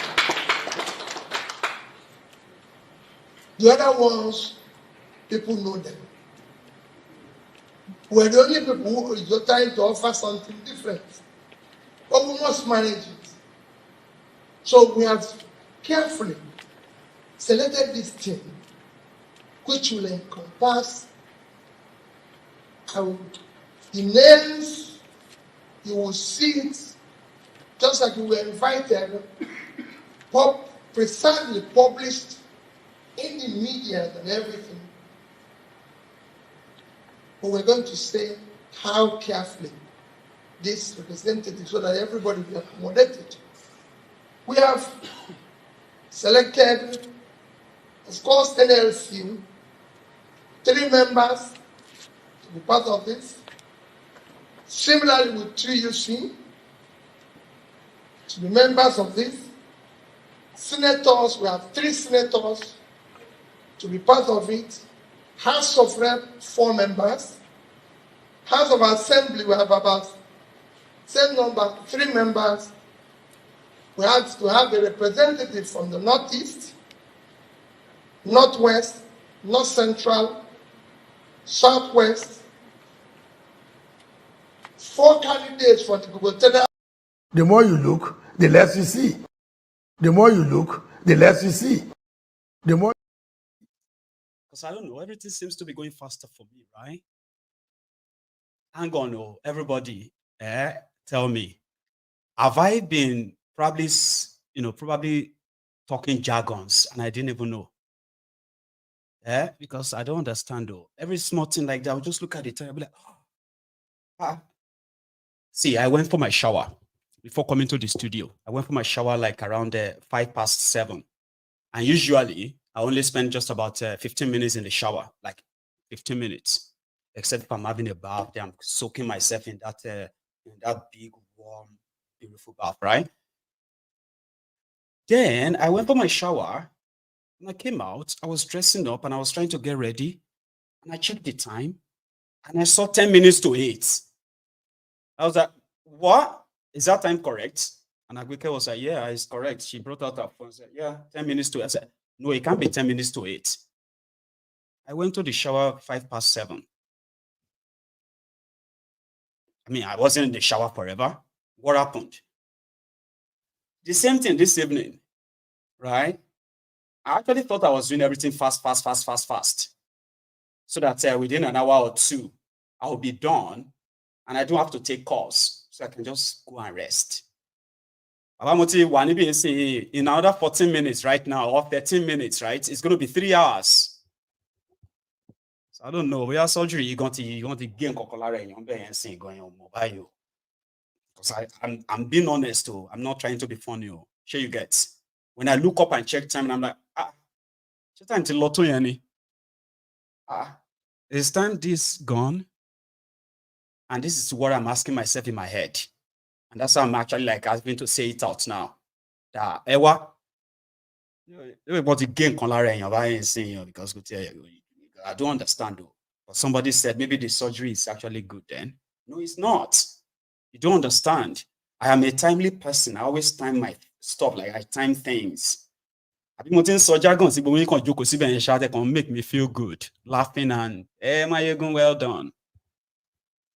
The other ones, people know them. We're the only people who are trying to offer something different. But we must manage it. So we have carefully selected this team, which will encompass the names. You will see it, just like you were invited, precisely published in the media and everything. But we're going to say how carefully this representative, so that everybody will be accommodated. We have selected, of course, NLC, 3 members to be part of this. Similarly with TUC, to be members of this. Senators, we have 3 senators to be part of it. House of Rep, 4 members. House of Assembly, we have about same number, 3 members. We have to have a representative from the Northeast, Northwest, North Central, Southwest. 4 candidates for the gubernatorial. The more you look, the less you see. The more you look, the less you see. The more. Because I don't know, everything seems to be going faster for me, right? Hang on, everybody, tell me, have I been probably, probably talking jargons and I didn't even know? Yeah, because I don't understand though. Every small thing like that, I'll just look at it and I'll be like, ah. See, I went for my shower before coming to the studio. I went for my shower like around 7:05. And usually I only spend just about 15 minutes in the shower, like 15 minutes, except if I'm having a bath, then I'm soaking myself in that big, warm, beautiful bath, right? Then I went for my shower and I came out. I was dressing up and I was trying to get ready. And I checked the time and I saw 10 minutes to 8. I was like, what? Is that time correct? And Aguike was like, yeah, it's correct. She brought out her phone and said, yeah, 10 minutes to 8. I said, no, it can't be 10 minutes to 8. I went to the shower 7:05. I mean, I wasn't in the shower forever. What happened? The same thing this evening, right? I actually thought I was doing everything fast. So that within an hour or two, I'll be done and I don't have to take calls. So I can just go and rest. In another 14 minutes right now, or 13 minutes, right? It's going to be 3 hours. So I don't know. We are surgery. You want to gain going on mobile. Because I'm being honest too. I'm not trying to be funny. Sure you get. When I look up and check time, and I'm like, time to lotto yani. Is time this gone? And this is what I'm asking myself in my head. And that's how I'm actually like asking to say it out now. That Ewa, what you gain because I don't understand though. But somebody said maybe the surgery is actually good then. No, it's not. You don't understand. I am a timely person. I always time my stuff, like I time things. I've been surgery can make me feel good, laughing and well done.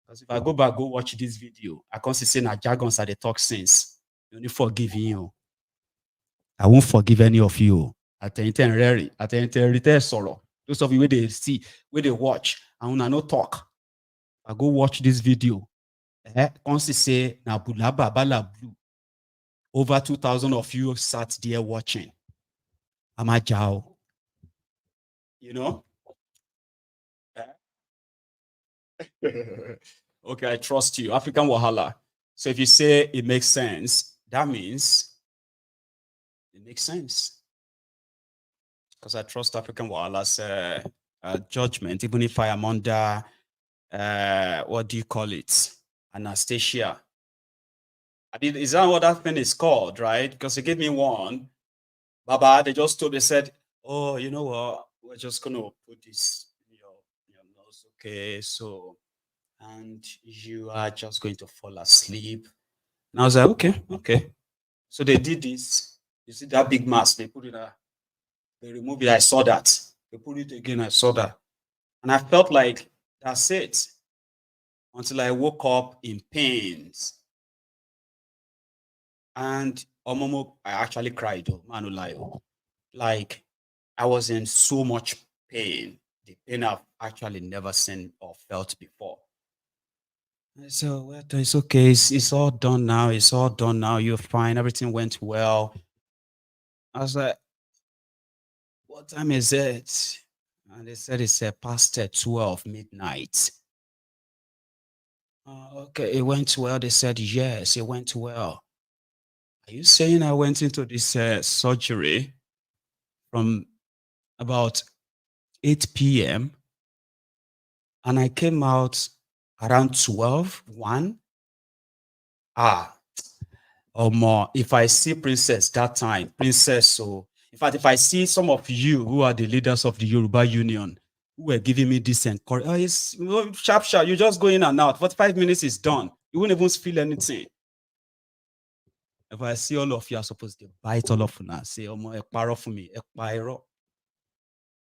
Because if I go back, go watch this video, I can't see na jargons are the talk since. You only forgive you. I won't forgive any of you. Those of you where they see, where they watch, and I no talk. I go watch this video. Can't say na bulaba bala blue. Over 2,000 of you sat there watching. I'm a Jao. You know? Okay, I trust you. African Wahala. So if you say it makes sense, that means it makes sense. Because I trust African Wahala's judgment, even if I am under, what do you call it? Anastasia. I mean, is that what that thing is called, right? Because they gave me one. Baba, they just told me, said, oh, you know what? We're just going to put this in your nose. Okay, so, and you are just going to fall asleep. And I was like, okay. So they did this. You see that big mask, they put it there. They removed it. I saw that. They put it again. I saw that. And I felt like that's it. Until I woke up in pains. And I actually cried. Like I was in so much pain. The pain I've actually never seen or felt before. So well, it's okay. It's all done now. It's all done now. You're fine. Everything went well. I was like, what time is it? And they said it's past 12 midnight. Okay, it went well. They said, yes, it went well. Are you saying I went into this surgery from about 8 p.m. and I came out around 1? Or more. If I see Princess that time, so in fact, if I see some of you who are the leaders of the Yoruba Union who were giving me this encouragement, it's sharp, you just go in and out. 45 minutes is done. You won't even feel anything. If I see all of you are supposed to bite all of you and say, oh, for me,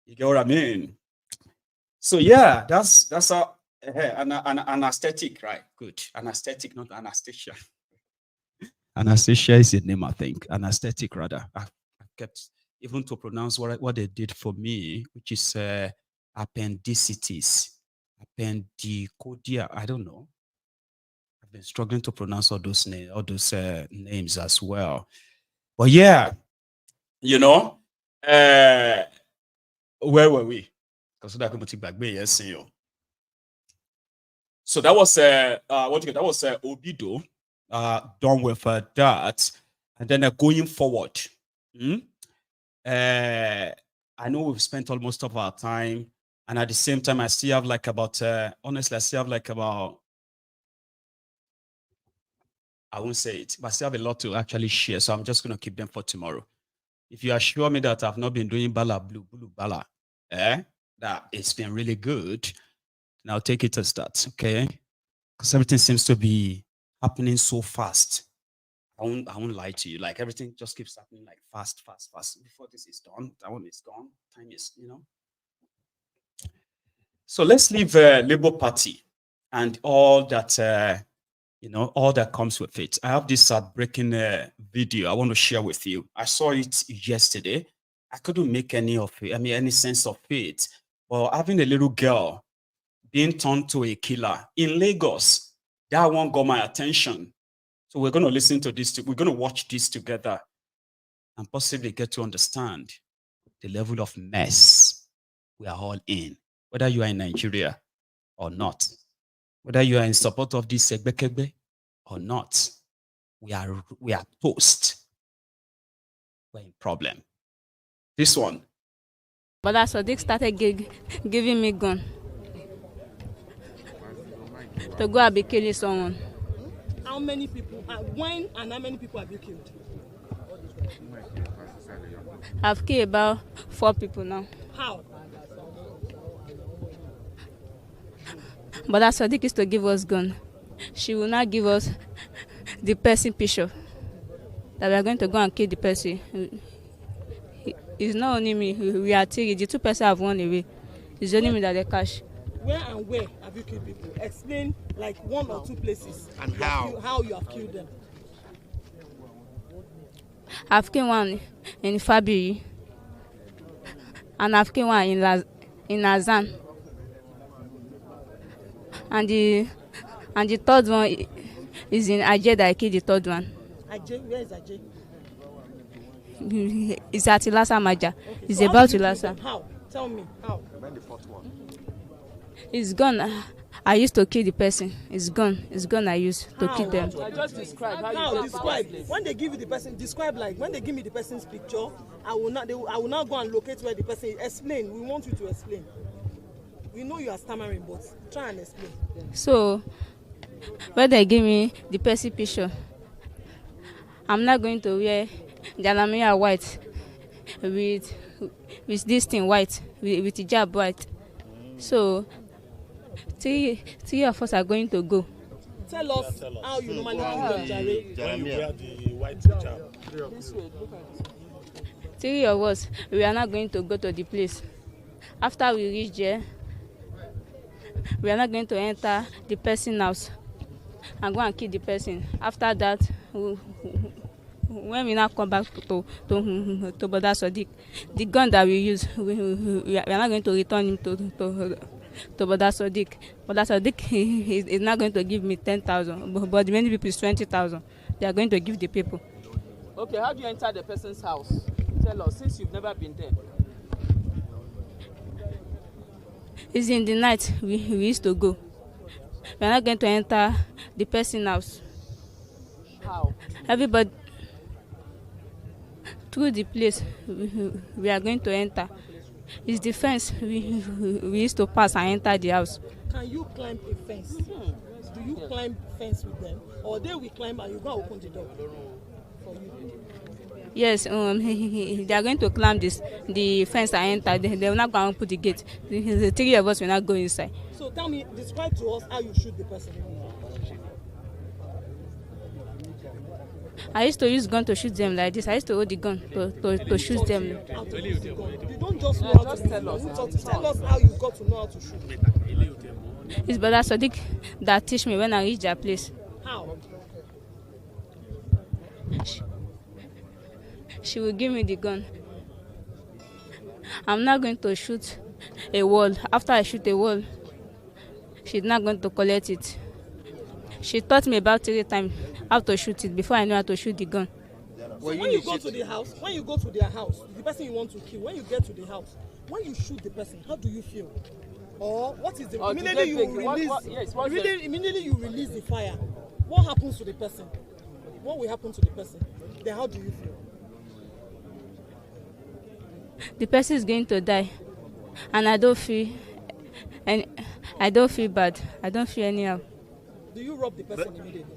you get what I mean? So yeah, that's how an anesthetic, right? Good. Anesthetic, not anesthesia. Anesthesia is the name, I think. Anesthetic, rather. I kept even to pronounce what they did for me, which is appendicitis, appendicodia. I don't know. I've been struggling to pronounce all those names as well. But yeah, you know, where were we? So that was that was Obido, done with that, and then going forward. I know we've spent almost of our time, and at the same time, I still have like about honestly, I still have like about, I won't say it, but I still have a lot to actually share. So I'm just gonna keep them for tomorrow. If you assure me that I've not been doing bala blue bala, that it's been really good, then I'll take it as that, okay? Because everything seems to be happening so fast. I won't lie to you. Like everything just keeps happening like fast. Before this is done, that one is gone. Time is, you know. So let's leave Labour Party and all that, you know, all that comes with it. I have this breaking video I want to share with you. I saw it yesterday. I couldn't make any of it. I mean, any sense of it. Well, having a little girl being turned to a killer in Lagos, that one got my attention. So we're going to listen to this. We're going to watch this together and possibly get to understand the level of mess we are all in, whether you are in Nigeria or not, whether you are in support of this Segbekebe or not. We are toast. We're in problem. This one. But that's what they started giving me gun to go and be killing someone. How many people, when and how many people have you killed? I've killed about 4 people now. How? But that's what they used to give us gun. She will not give us the person picture that we are going to go and kill the person. It's not only me, we are 3. The 2 persons have run away. It's only me that they catch. Where and where have you killed people? Explain like 1 or 2 places. And how you have killed them. I've killed one in Fabiri, and I've killed one in Azan. And the 3rd one is in Ajay that I killed the 3rd one. Ajay? Where is Ajay? It's at Ilasa Maja. Okay. It's So about how Ilasa. How? Tell me, how? It's gone. I used to kill the person. It's gone. It's gone. I used to kill them. I just describe how you describe. When they give you the person, describe like when they give me the person's picture. I will not go and locate where the person is. Explain. We want you to explain. We know you are stammering, but try and explain. So when they give me the person picture, I'm not going to wear Jalamia white with this thing white with the hijab white. So three of us are going to go. Tell us how you normally wear the white hijab. This way, look at this. 3 of us, we are not going to go to the place. After we reach there, we are not going to enter the person's house and go and kill the person. After that, when we now come back to Boda Sadiq, the gun that we use, we are not going to return him to Boda Sadiq. Boda Sadiq is not going to give me 10,000, but the many people is 20,000. They are going to give the people. Okay, how do you enter the person's house? Tell us, since you've never been there. It's in the night we used to go. We are not going to enter the person's house. How? Everybody through the place we are going to enter. It's the fence we used to pass and enter the house. Can you climb a fence? Do you climb fence with them, or they will climb and you go open the door for you? Yes, they are going to climb the fence and enter. They will not go and put the gate. The 3 of us will not go inside. So tell me, describe to us how you shoot the person. I used to use gun to shoot them like this. I used to hold the gun to shoot them. You don't just know how to tell us. Tell us how you got to know how to shoot. It's Brother Sadiq that teach me when I reach their place. How? She will give me the gun. I'm not going to shoot a wall. After I shoot a wall, she's not going to collect it. She taught me about 3 times how to shoot it before I know how to shoot the gun. So when you go to the house, when you go to their house, the person you want to kill, when you get to the house, when you shoot the person, how do you feel? Or what is the immediately you release? Immediately you release the fire. What happens to the person? What will happen to the person? Then how do you feel? The person is going to die, and I don't feel bad. I don't feel anyhow. Do you rob the person immediately?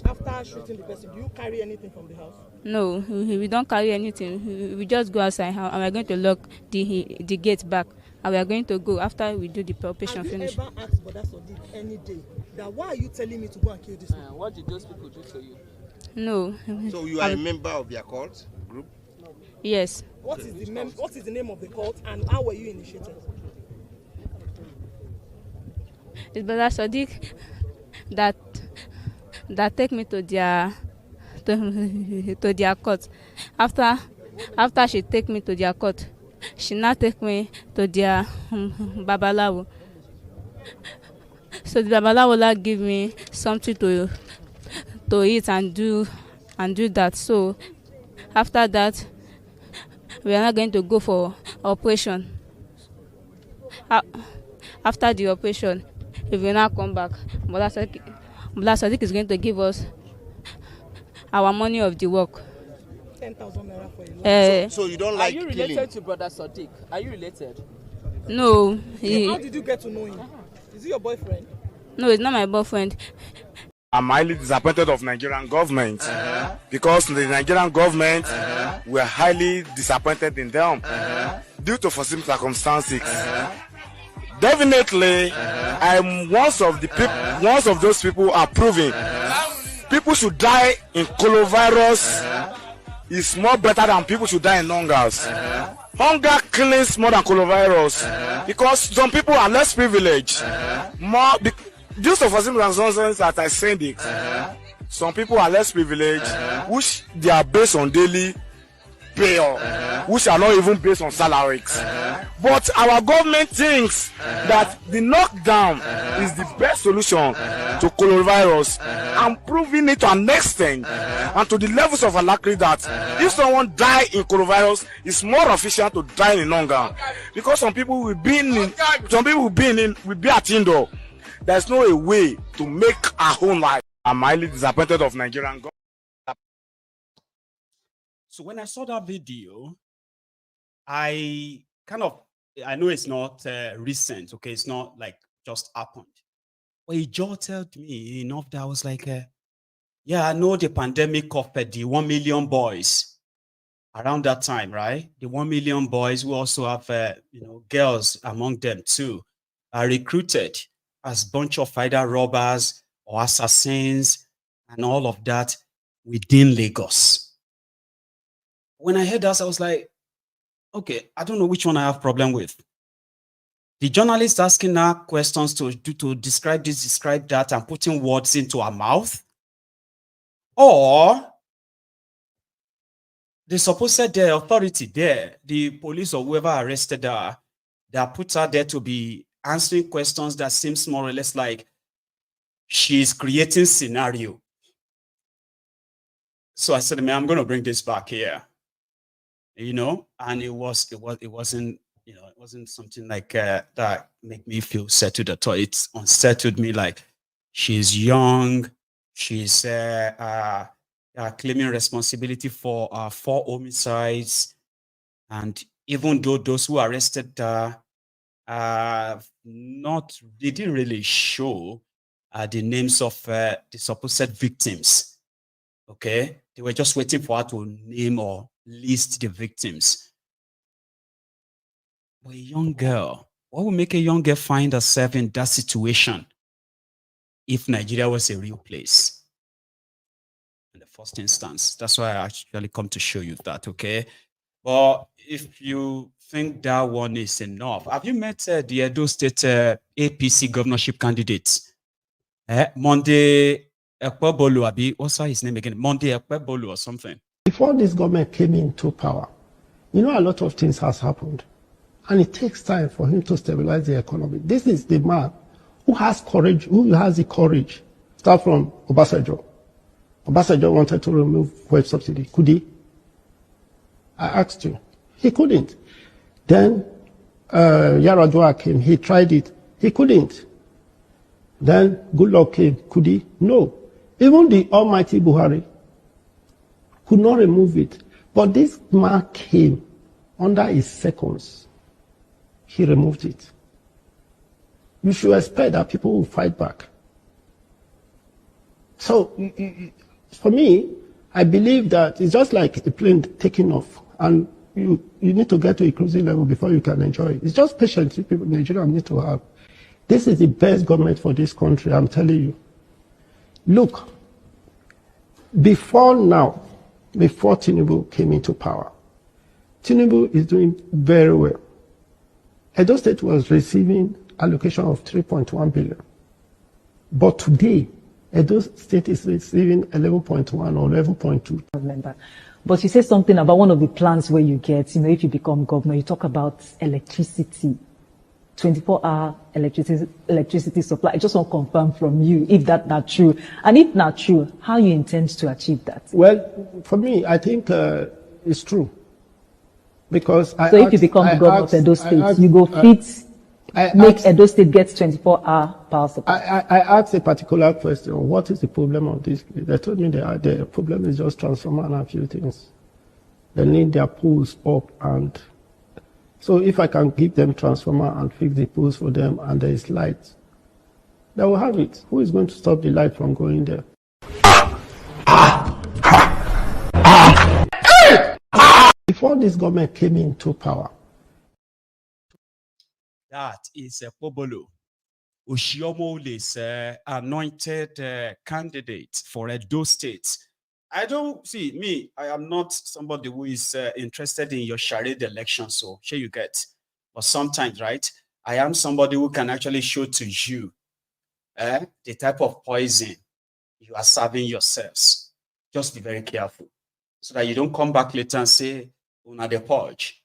After shooting the person, do you carry anything from the house? No, we don't carry anything. We just go outside and we are going to lock the gate back. And we are going to go after we do the operation finish. Have you ever asked Brother Sadiq any day that why are you telling me to go and kill this man? What did those people do to you? No. So you are a member of their cult group? Yes. What is the name of the cult and how were you initiated? It's Brother Sadiq that take me to their court. After she take me to their court, she now take me to their babalawo. So the babalawo like give me something to eat and do that. So after that, we are not going to go for operation. After the operation, if we now come back, Brother Sadiq is going to give us our money of the work. 10,000 naira for you. So you don't like killing? Are you related to Brother Sadiq? Are you related? No. How did you get to know him? Is he your boyfriend? No, it's not my boyfriend. I'm highly disappointed of Nigerian government because the Nigerian government were highly disappointed in them due to foreseen circumstances. Definitely, I'm one of those people who are proving people should die in coronavirus is more better than people should die in hungers. Hunger kills more than coronavirus because some people are less privileged. Due to foreseen circumstances that I said it, some people are less privileged, which they are based on daily pay, which are not even based on salaries. But our government thinks that the lockdown is the best solution to coronavirus and proving it to an extent and to the levels of alacrity that if someone die in coronavirus, it's more efficient to die in hunger. Because some people will be at indoor. There's no way to make our own life. I'm highly disappointed of Nigerian government. So when I saw that video, I know it's not recent, okay? It's not like just happened. But it jolted me enough that I was like, yeah, I know the pandemic of the 1 million boys around that time, right? The 1 million boys who also have, girls among them too, are recruited as bunch of either robbers or assassins and all of that within Lagos. When I heard that, I was like, okay, I don't know which one I have problem with. The journalist asking her questions to describe this, describe that, and putting words into her mouth, or the supposed authority there, the police or whoever arrested her, that put her there to be answering questions that seems more or less like she's creating scenario. So I said, man, I'm going to bring this back here, and it wasn't something like that make me feel settled at all. It unsettled me. Like, she's young, she's claiming responsibility for 4 homicides, and even though those who arrested her they didn't really show the names of the supposed victims. Okay, they were just waiting for her to name or list the victims. But a young girl, what would make a young girl find herself in that situation if Nigeria was a real place? In the first instance, that's why I actually come to show you that, okay? But if you think that one is enough, have you met the Edo State APC governorship candidates? Monday Ekpebolu, what's his name again? Monday Ekpebolu or something. Before this government came into power, a lot of things has happened. And it takes time for him to stabilize the economy. This is the man who has courage, who has the courage Start from Obasanjo. Obasanjo wanted to remove fuel subsidy. Could he? I asked you. He couldn't. Then Yaradua came. He tried it. He couldn't. Then Goodluck came. Could he? No. Even the almighty Buhari could not remove it. But this man came under his seconds. He removed it. You should expect that people will fight back. So, for me, I believe that it's just like a plane taking off, and you need to get to a cruising level before you can enjoy it. It's just patience people in Nigeria need to have. This is the best government for this country, I'm telling you. Look, before now, before Tinubu came into power, Tinubu is doing very well. Edo State was receiving allocation of 3.1 billion. But today, Edo State is receiving 11.1 or 11.2. But you say something about one of the plans where you get, if you become governor, you talk about electricity, 24-hour electricity supply. I just want to confirm from you if that's not true. And if not true, how you intend to achieve that? Well, for me, I think it's true. Because if you become governor of Edo State, you go fit make Edo State get 24-hour power supply. I asked a particular question. What is the problem of this? They told me the problem is just transformer and a few things. They need their poles up, and so if I can give them transformer and fix the poles for them and there is light, they will have it. Who is going to stop the light from going there? Before this government came into power, that is Pobolo. Oshiomhole is anointed candidate for Edo State. I don't see me. I am not somebody who is interested in your charade election. So sure you get, but sometimes, right? I am somebody who can actually show to you the type of poison you are serving yourselves. Just be very careful so that you don't come back later and say, "Una the purge,"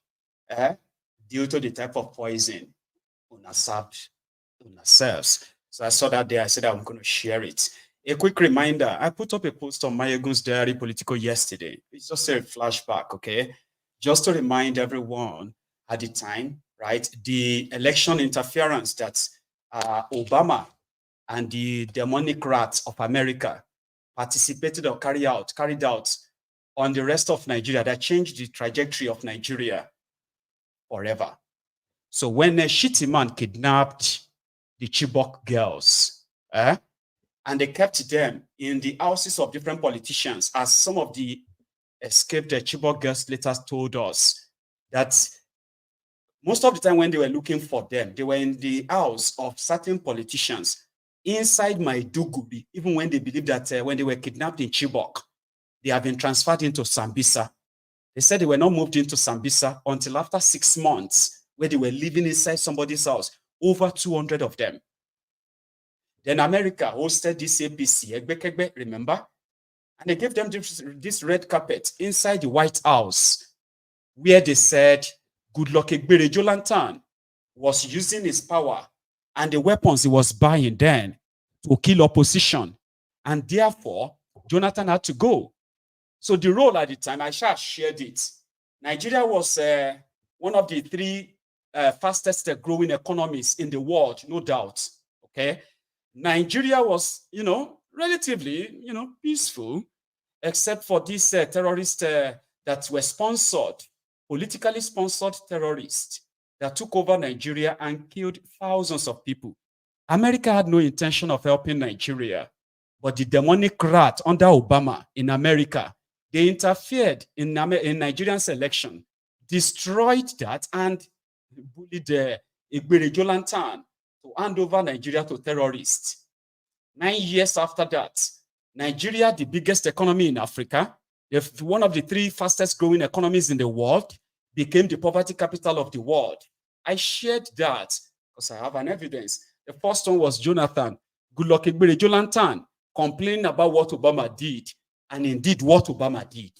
due to the type of poison una served una selves. So I saw that there. I said I'm going to share it. A quick reminder, I put up a post on Mayegun's Diary Political yesterday. It's just a flashback, okay? Just to remind everyone at the time, right, the election interference that Obama and the demonic rats of America participated or carried out on the rest of Nigeria that changed the trajectory of Nigeria forever. So when a shitty man kidnapped the Chibok girls, and they kept them in the houses of different politicians, as some of the escaped Chibok girls later told us, that most of the time when they were looking for them, they were in the house of certain politicians inside Maiduguri, even when they believed that when they were kidnapped in Chibok, they have been transferred into Sambisa. They said they were not moved into Sambisa until after 6 months, where they were living inside somebody's house, over 200 of them. Then America hosted this APC, remember? And they gave them this red carpet inside the White House, where they said Goodluck Jonathan was using his power and the weapons he was buying then to kill opposition. And therefore, Jonathan had to go. So the role at the time, I shared it. Nigeria was one of the 3 fastest growing economies in the world, no doubt, okay? Nigeria was, relatively, peaceful, except for these terrorists that were sponsored, politically sponsored terrorists that took over Nigeria and killed thousands of people. America had no intention of helping Nigeria, but the demonic rat under Obama in America, they interfered in Nigeria's election, destroyed that, and bullied Egbere Jolantan to hand over Nigeria to terrorists. 9 years after that, Nigeria, the biggest economy in Africa, one of the 3 fastest growing economies in the world, became the poverty capital of the world. I shared that because I have an evidence. The first one was Jonathan Goodluck Egbere Jolantan complaining about what Obama did, and indeed what Obama did.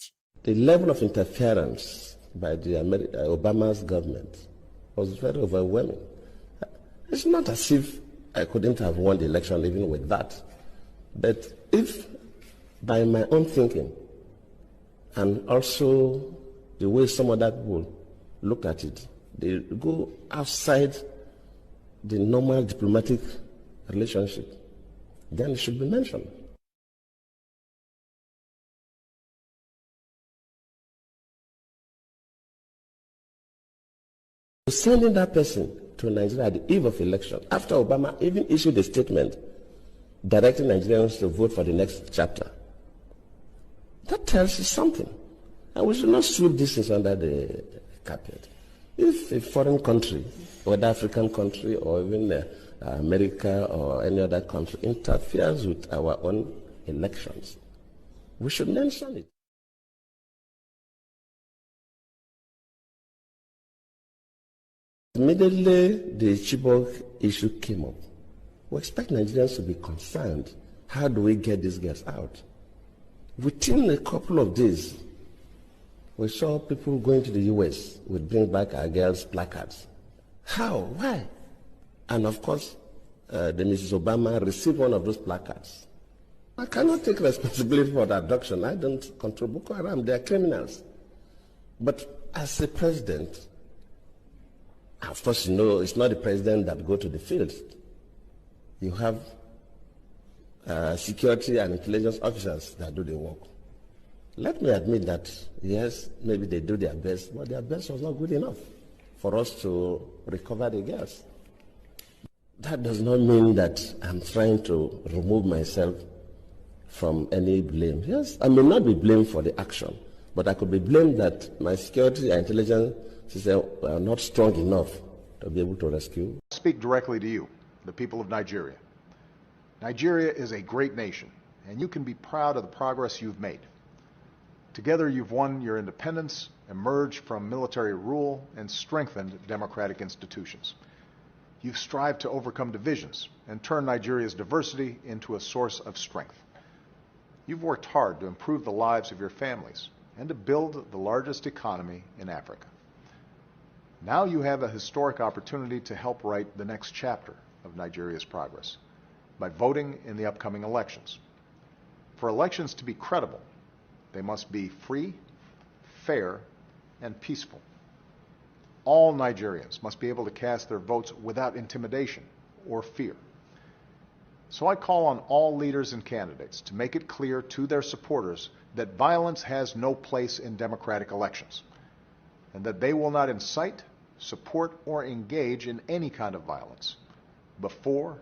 The level of interference by the Obama's government was very overwhelming. It's not as if I couldn't have won the election even with that. But if by my own thinking and also the way some other people look at it, they go outside the normal diplomatic relationship, then it should be mentioned. Sending that person to Nigeria at the eve of election, after Obama even issued a statement directing Nigerians to vote for the next chapter, that tells you something. And we should not sweep this things under the carpet. If a foreign country, whether African country or even America or any other country, interferes with our own elections, we should mention it. Immediately the Chibok issue came up, we expect Nigerians to be concerned. How do we get these girls out? Within a couple of days, we saw people going to the US would bring back our girls' placards. How? Why? And of course, the Mrs. Obama received one of those placards. I cannot take responsibility for the abduction. I don't control Boko Haram. They are criminals. But as a president, of course, you know, it's not the president that go to the field. You have security and intelligence officers that do the work. Let me admit that, yes, maybe they do their best, but their best was not good enough for us to recover the girls. That does not mean that I'm trying to remove myself from any blame. Yes, I may not be blamed for the action, but I could be blamed that my security and intelligence system are not strong enough to be able to rescue. I speak directly to you, the people of Nigeria. Nigeria is a great nation, and you can be proud of the progress you've made. Together, you've won your independence, emerged from military rule, and strengthened democratic institutions. You've strived to overcome divisions and turn Nigeria's diversity into a source of strength. You've worked hard to improve the lives of your families and to build the largest economy in Africa. Now you have a historic opportunity to help write the next chapter of Nigeria's progress by voting in the upcoming elections. For elections to be credible, they must be free, fair, and peaceful. All Nigerians must be able to cast their votes without intimidation or fear. So I call on all leaders and candidates to make it clear to their supporters that violence has no place in democratic elections, and that they will not incite, support, or engage in any kind of violence before,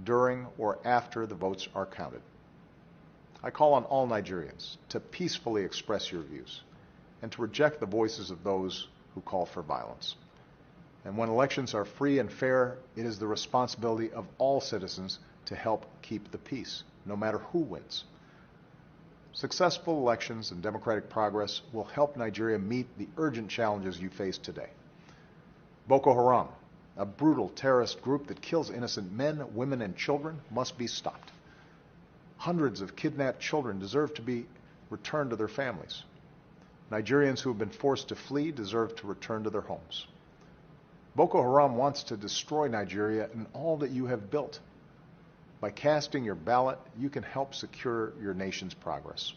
during, or after the votes are counted. I call on all Nigerians to peacefully express your views and to reject the voices of those who call for violence. And when elections are free and fair, it is the responsibility of all citizens to help keep the peace, no matter who wins. Successful elections and democratic progress will help Nigeria meet the urgent challenges you face today. Boko Haram, a brutal terrorist group that kills innocent men, women, and children, must be stopped. Hundreds of kidnapped children deserve to be returned to their families. Nigerians who have been forced to flee deserve to return to their homes. Boko Haram wants to destroy Nigeria and all that you have built. By casting your ballot, you can help secure your nation's progress.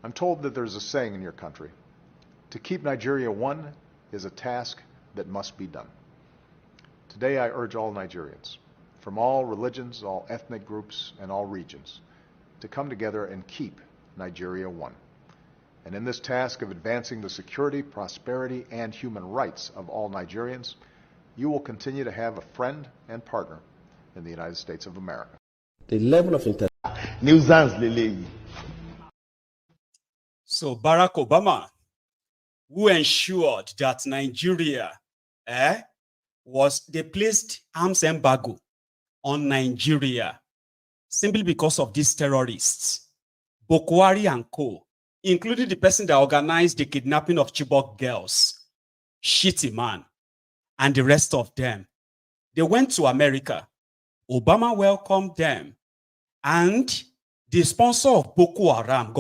I'm told that there's a saying in your country, to keep Nigeria one is a task that must be done. Today I urge all Nigerians, from all religions, all ethnic groups, and all regions, to come together and keep Nigeria one. And in this task of advancing the security, prosperity, and human rights of all Nigerians, you will continue to have a friend and partner in the United States of America. The level of So Barack Obama, who ensured that Nigeria they placed arms embargo on Nigeria simply because of these terrorists, Boko Haram and co, including the person that organized the kidnapping of Chibok girls, Shitty Man, and the rest of them. They went to America. Obama welcomed them. And the sponsor of Boko Haram,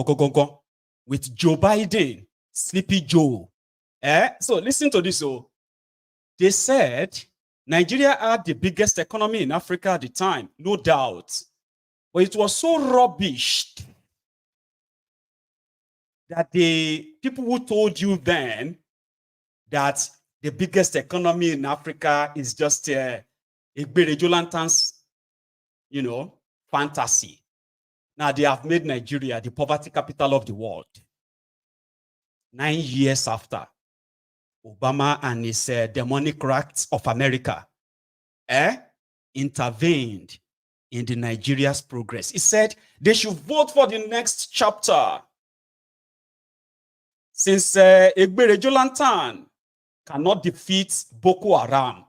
with Joe Biden, Sleepy Joe. So listen to this. They said Nigeria had the biggest economy in Africa at the time, no doubt. But it was so rubbish that the people who told you then that the biggest economy in Africa is just a Lanterns, fantasy. Now they have made Nigeria the poverty capital of the world. 9 years after, Obama and his demonic rats of America intervened in the Nigeria's progress. He said they should vote for the next chapter. Since Lantan cannot defeat Boko Haram,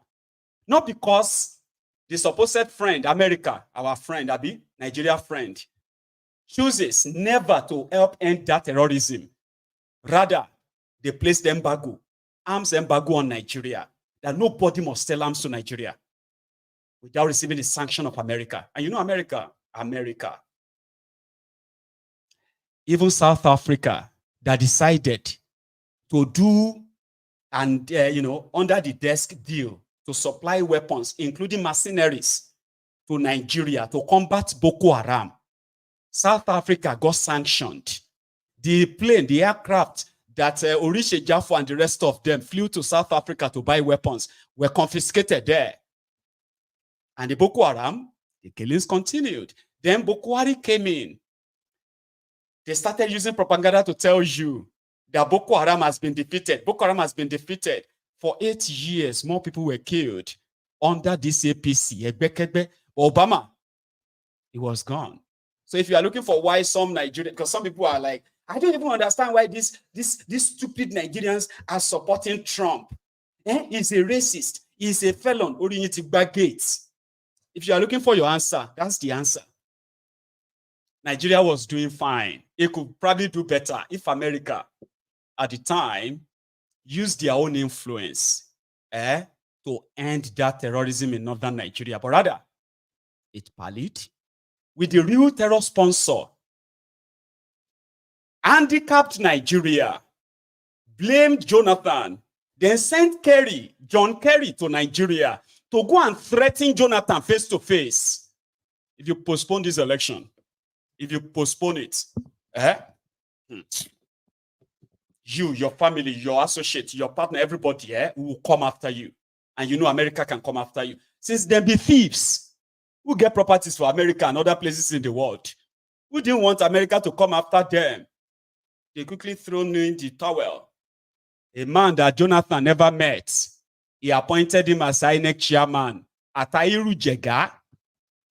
not because the supposed friend, America, our friend, Nigeria friend, chooses never to help end that terrorism. Rather, they placed embargo, arms embargo on Nigeria, that nobody must sell arms to Nigeria without receiving the sanction of America. And America, even South Africa, that decided to do and, under the desk deal to supply weapons, including mercenaries, to Nigeria to combat Boko Haram. South Africa got sanctioned. The plane, the aircraft that Orishe Jaffo and the rest of them flew to South Africa to buy weapons were confiscated there. And the Boko Haram, the killings continued. Then Boko Haram came in. They started using propaganda to tell you that Boko Haram has been defeated. Boko Haram has been defeated. For 8 years, more people were killed under this APC. Obama, he was gone. So if you are looking for why some Nigerians, because some people are like, I don't even understand why these stupid Nigerians are supporting Trump. He's a racist. He's a felon. Gates. If you are looking for your answer, that's the answer. Nigeria was doing fine. It could probably do better if America, at the time, used their own influence to end that terrorism in northern Nigeria. But rather, it parlayed with the real terror sponsor, handicapped Nigeria, blamed Jonathan, then sent John Kerry to Nigeria to go and threaten Jonathan face to face. If you postpone this election, if you postpone it, you, your family, your associate, your partner, everybody will come after you. And America can come after you. Since there be thieves who get properties for America and other places in the world, who didn't want America to come after them, they quickly thrown in the towel. A man that Jonathan never met, he appointed him as INEC chairman. Atairu Jega,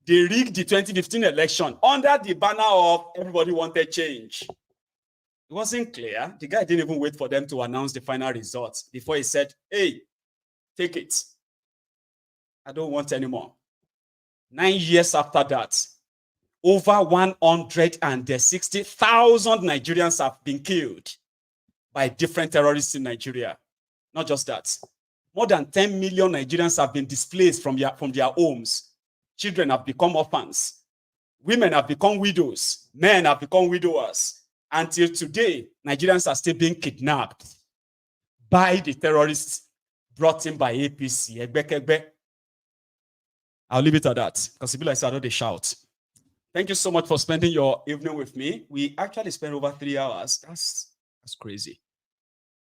they rigged the 2015 election under the banner of everybody wanted change. It wasn't clear. The guy didn't even wait for them to announce the final results before he said, hey, take it. I don't want anymore. 9 years after that, over 160,000 Nigerians have been killed by different terrorists in Nigeria. Not just that. More than 10 million Nigerians have been displaced from their homes. Children have become orphans. Women have become widows. Men have become widowers. Until today, Nigerians are still being kidnapped by the terrorists brought in by APC. I'll leave it at that, because people like I know they shout. Thank you so much for spending your evening with me. We actually spent over 3 hours. That's crazy.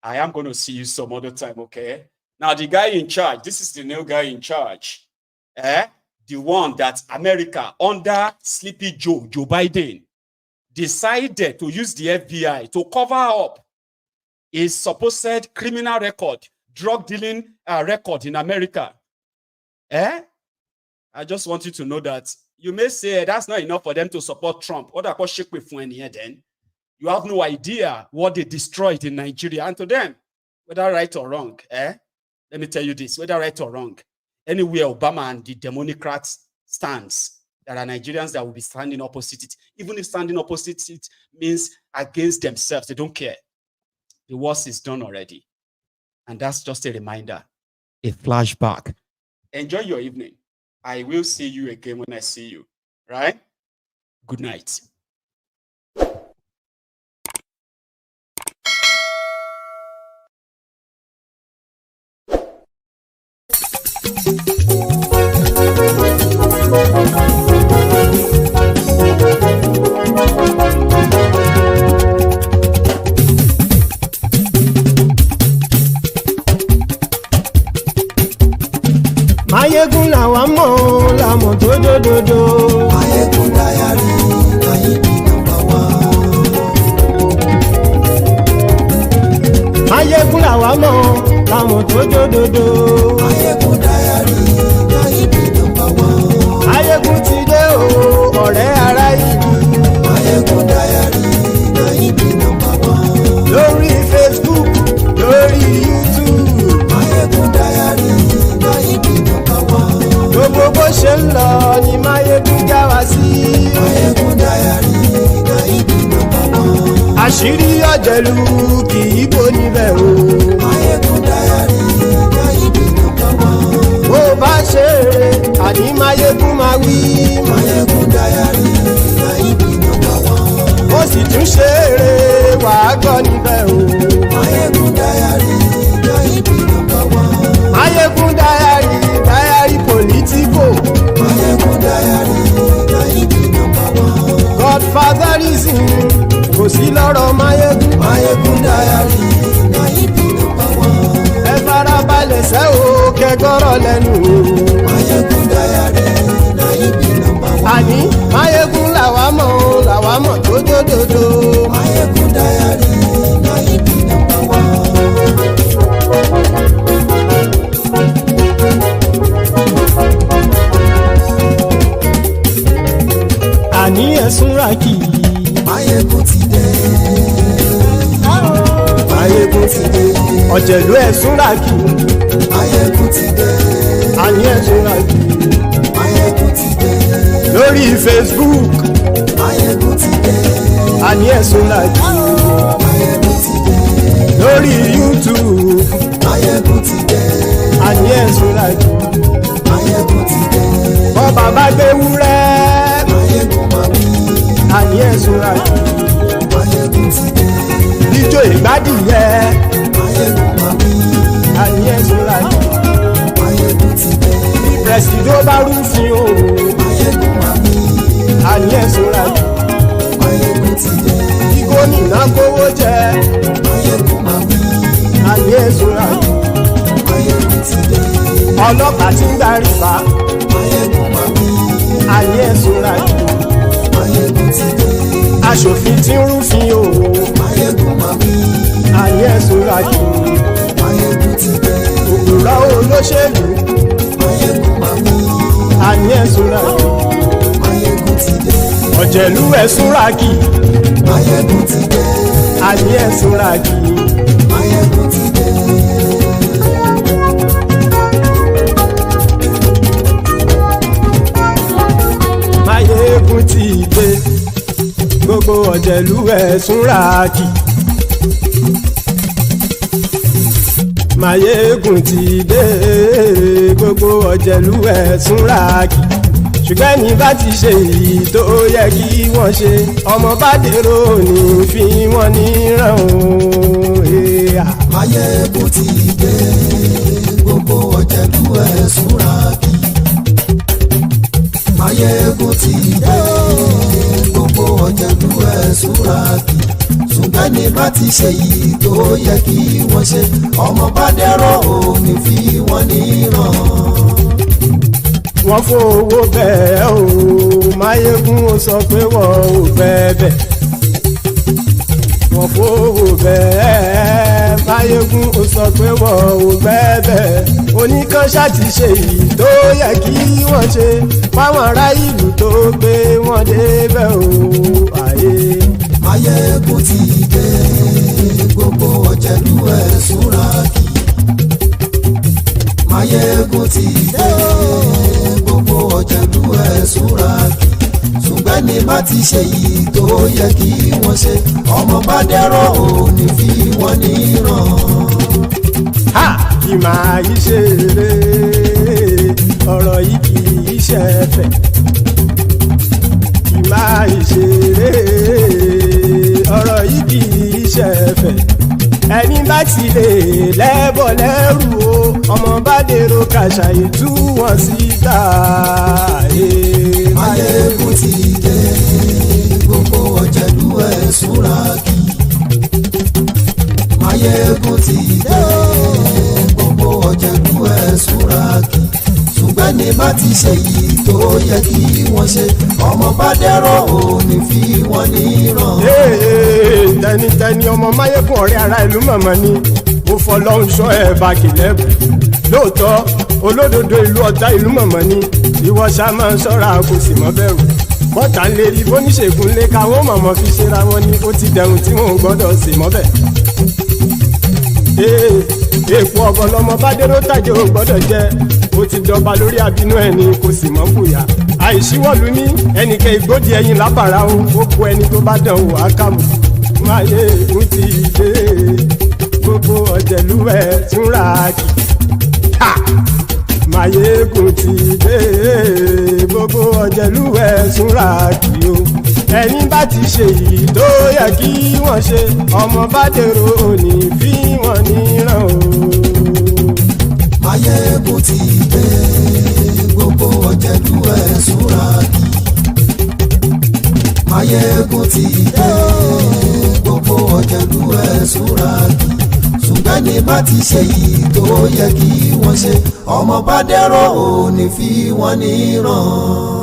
I am going to see you some other time, okay? Now, the guy in charge, this is the new guy in charge. The one that America, under Sleepy Joe Biden, decided to use the FBI to cover up his supposed criminal record, drug dealing record in America. I just want you to know that you may say that's not enough for them to support Trump. What I call shake with here then. You have no idea what they destroyed in Nigeria. And to them, whether right or wrong, let me tell you this, whether right or wrong, anywhere Obama and the Democrats stands, there are Nigerians that will be standing opposite it. Even if standing opposite it means against themselves, they don't care. The worst is done already. And that's just a reminder, a flashback. Enjoy your evening. I will see you again when I see you, right? Good night. Máyégún làwa mọ̀ làmọ̀ tó dódòdó. Máyégún dáyàrí láyé bí nọ́mbà wá. Máyégún làwa mọ̀ làmọ̀ tó dódòdó. Máyégún dáyàrí láyé bí nọ́mbà wá. Máyégún ti dé o ọ̀rẹ́ ará ìlú. Máyégún dáyàrí láyé bí nọ́mbà wá. Lórí Facebook lórí YouTube. Máyégún dáyàrí láyé bí nọ́mbà wá. Gbogbo bó ṣe ń lọ ni Máyégún já wa sí. Máyégún dáyàrí láyé bí nọ́mbà wá. Àṣírí ọ̀jẹ̀lú kì í bò níbẹ̀ o. Máyégún dáyàrí láyé bí nọ́mbà wá. Bó bá ṣe eré àní Máyégún máa wí. Máyégún dáyàrí láyé bí nọ́mbà wá. Ó sì tún ṣe eré wàá gbọ́ níbẹ̀ o. Máyégún dáyàrí láyé bí nọ́mbà wá. Máyégún dáyàrí politico. Máyégún dáyàrí láyé bí nọ́mbà wá. Godfatherism kò sí lọ́rọ̀ Máyégún. Máyégún dáyàrí láyé bí nọ́mbà wá. Ẹ farabalẹ̀ sẹ́ o kẹgọ́rọ̀ lẹ́nu o. Máyégún dáyàrí láyé bí nọ́mbà wá. Àní Máyégún làwa mọ̀ tó dódòdó. Máyégún dáyàrí láyé bí nọ́mbà wá. Àní ẹ̀sùn ràkì. Máyégún ti dé. Máyégún ti dé. Ọ̀jẹ̀lú ẹ̀sùn ràkì. Máyégún ti dé. Àní ẹ̀sùn ràkì. Máyégún ti dé. Lórí Facebook. Máyégún ti dé. Àní ẹ̀sùn ràkì. Máyégún ti dé. Lórí YouTube. Máyégún ti dé. Àní ẹ̀sùn ràkì. Máyégún ti dé. Bọ́ bàbá gbé wúrẹ́. Máyégún máa wí. Àní ẹ̀sùn ràkì. Máyégún ti dé. Ijó ìgbádìyẹ. Máyégún máa wí. Àní ẹ̀sùn ràkì. Máyégún ti dé. Pẹ̀sìdó bá rúfin o. Máyégún máa wí. Àní ẹ̀sùn ràkì. Máyégún ti dé. Kí gómìnà kówó jẹ. Máyégún máa wí. Àní ẹ̀sùn ràkì. Máyégún ti dé. Ọlọ́pàá tí ń darí bá. Máyégún máa wí. Àní ẹ̀sùn ràkì. Máyégún ti dé. Aṣòfin tí ń rúfin o. Máyégún máa wí. Àní ẹ̀sùn ràkì. Máyégún ti dé. Òpùrọ́ olóṣèlú. Máyégún máa wí. Àní ẹ̀sùn ràkì. Máyégún ti dé. Ọ̀jẹ̀lú ẹ̀sùn ràkì. Máyégún ti dé. Àní ẹ̀sùn ràkì. Máyégún ti dé. Máyégún ti dé. Gbogbo ọ̀jẹ̀lú ẹ̀sùn ràkì. Máyégún ti dé. Gbogbo ọ̀jẹ̀lú ẹ̀sùn ràkì. Ṣùgbọ́n ní bá ti ṣe èyí tó yẹ kí wọ́n ṣe, ọmọ bá dèrò ní fi wọ́n níran o. Máyégún ti dé. Gbogbo ọ̀jẹ̀lú ẹ̀sùn ràkì. Máyégún ti dé. Gbogbo ọ̀jẹ̀lú ẹ̀sùn ràkì. Ṣùgbọ́n ní bá ti ṣe èyí tó yẹ kí wọ́n ṣe, ọmọ bá dèrò ní fi wọ́n níran. Wọ́n fowó bẹ́ẹ̀ o. Máyégún ó sọ pé wọ́n ò fẹ́ bẹ̀. Wọ́n fowó bẹ́ẹ̀. Máyégún ó sọ pé wọ́n ò fẹ́ bẹ̀. Oníkan ṣáàtì ṣe èyí tó yẹ kí wọ́n ṣe fáwọn ará ìlú tó gbé wọn débẹ̀ o. Àyè. Máyégún ti dé. Gbogbo ọ̀jẹ̀lú ẹ̀sùn ràkì. Máyégún ti dé. Gbogbo ọ̀jẹ̀lú ẹ̀sùn ràkì. Ṣùgbọ́n ní bá ti ṣe yìí tó yẹ kí wọ́n ṣe, ọmọ bá dẹ́rọ̀ ò ní fi wọ́n níran. Ha! Kì máa yí ṣe eré. Ọ̀rọ̀ yìí kì í ṣe ẹ̀fẹ̀. Kì máa yí ṣe eré. Ọ̀rọ̀ yìí kì í ṣe ẹ̀fẹ̀. Ẹni bá ti lè lẹ́bọ̀ lẹ́rù o, ọmọ bá dèrò kàṣàyè tú wọn síta. Máyégún ti dé. Gbogbo ọ̀jẹ̀lú ẹ̀sùn ràkì. Máyégún ti dé. Gbogbo ọ̀jẹ̀lú ẹ̀sùn ràkì. Ṣùgbọ́n ní ṣùgbẹ́ni bá ti ṣe yìí tó yẹ kí wọ́n ṣe ọmọ bá dẹ́rọ̀ ò ní fi wọ́n níran. tẹnitẹni ọmọ máyégún ọ̀rẹ́ ara ìlú mọ̀mọ́ ni ó fọlọ́run sọ ẹ̀ bá kìlẹ́bù lóòótọ́ olódodo ìlú ọ̀tá ìlú mọ̀mọ́ ni ìwọ ṣá máa ń ṣọ́ra kò sì mọ́ bẹ̀rù bọ́tà ń lè rí bóníṣègùn lé káwọn mọ̀mọ́ fi ṣera wọn ni ó ti dẹ̀rùn tí wọn ò gbọ́dọ̀ sè mọ́bẹ̀. èèpo ọ̀bọ lọmọ bá dérò tàjẹ́ ò gbọ́dọ̀ jẹ́ ó ti jọba lórí àbínú ẹni kò sì mọ́ bùyà àìsíwọ́lu ní ẹnìkẹ́ ìgbódì ẹyin lábàrá ó kó ẹni tó bá dán wò á kàmù máyé ń ti dé gbogbo ọ̀jẹ̀lú ẹ̀ tún ra kì Máyégún ti dé gbogbo ọ̀jẹ̀lú ẹ̀ tún ra kì o ẹni bá ti ṣe yìí tó yẹ kí wọ́n ṣe ọmọ bá dèrò òní fi wọ́n níran o. Máyégún ti dé gbogbo ọ̀jẹ̀lú ẹ̀ tún ra kì. Máyégún ti dé gbogbo ọ̀jẹ̀lú ẹ̀ tún ra kì. Ṣùgbẹ́ni bá ti ṣe yìí tó yẹ kí wọ́n ṣe ọmọ bá dẹ́rọ̀ ò ní fi wọ́n níran.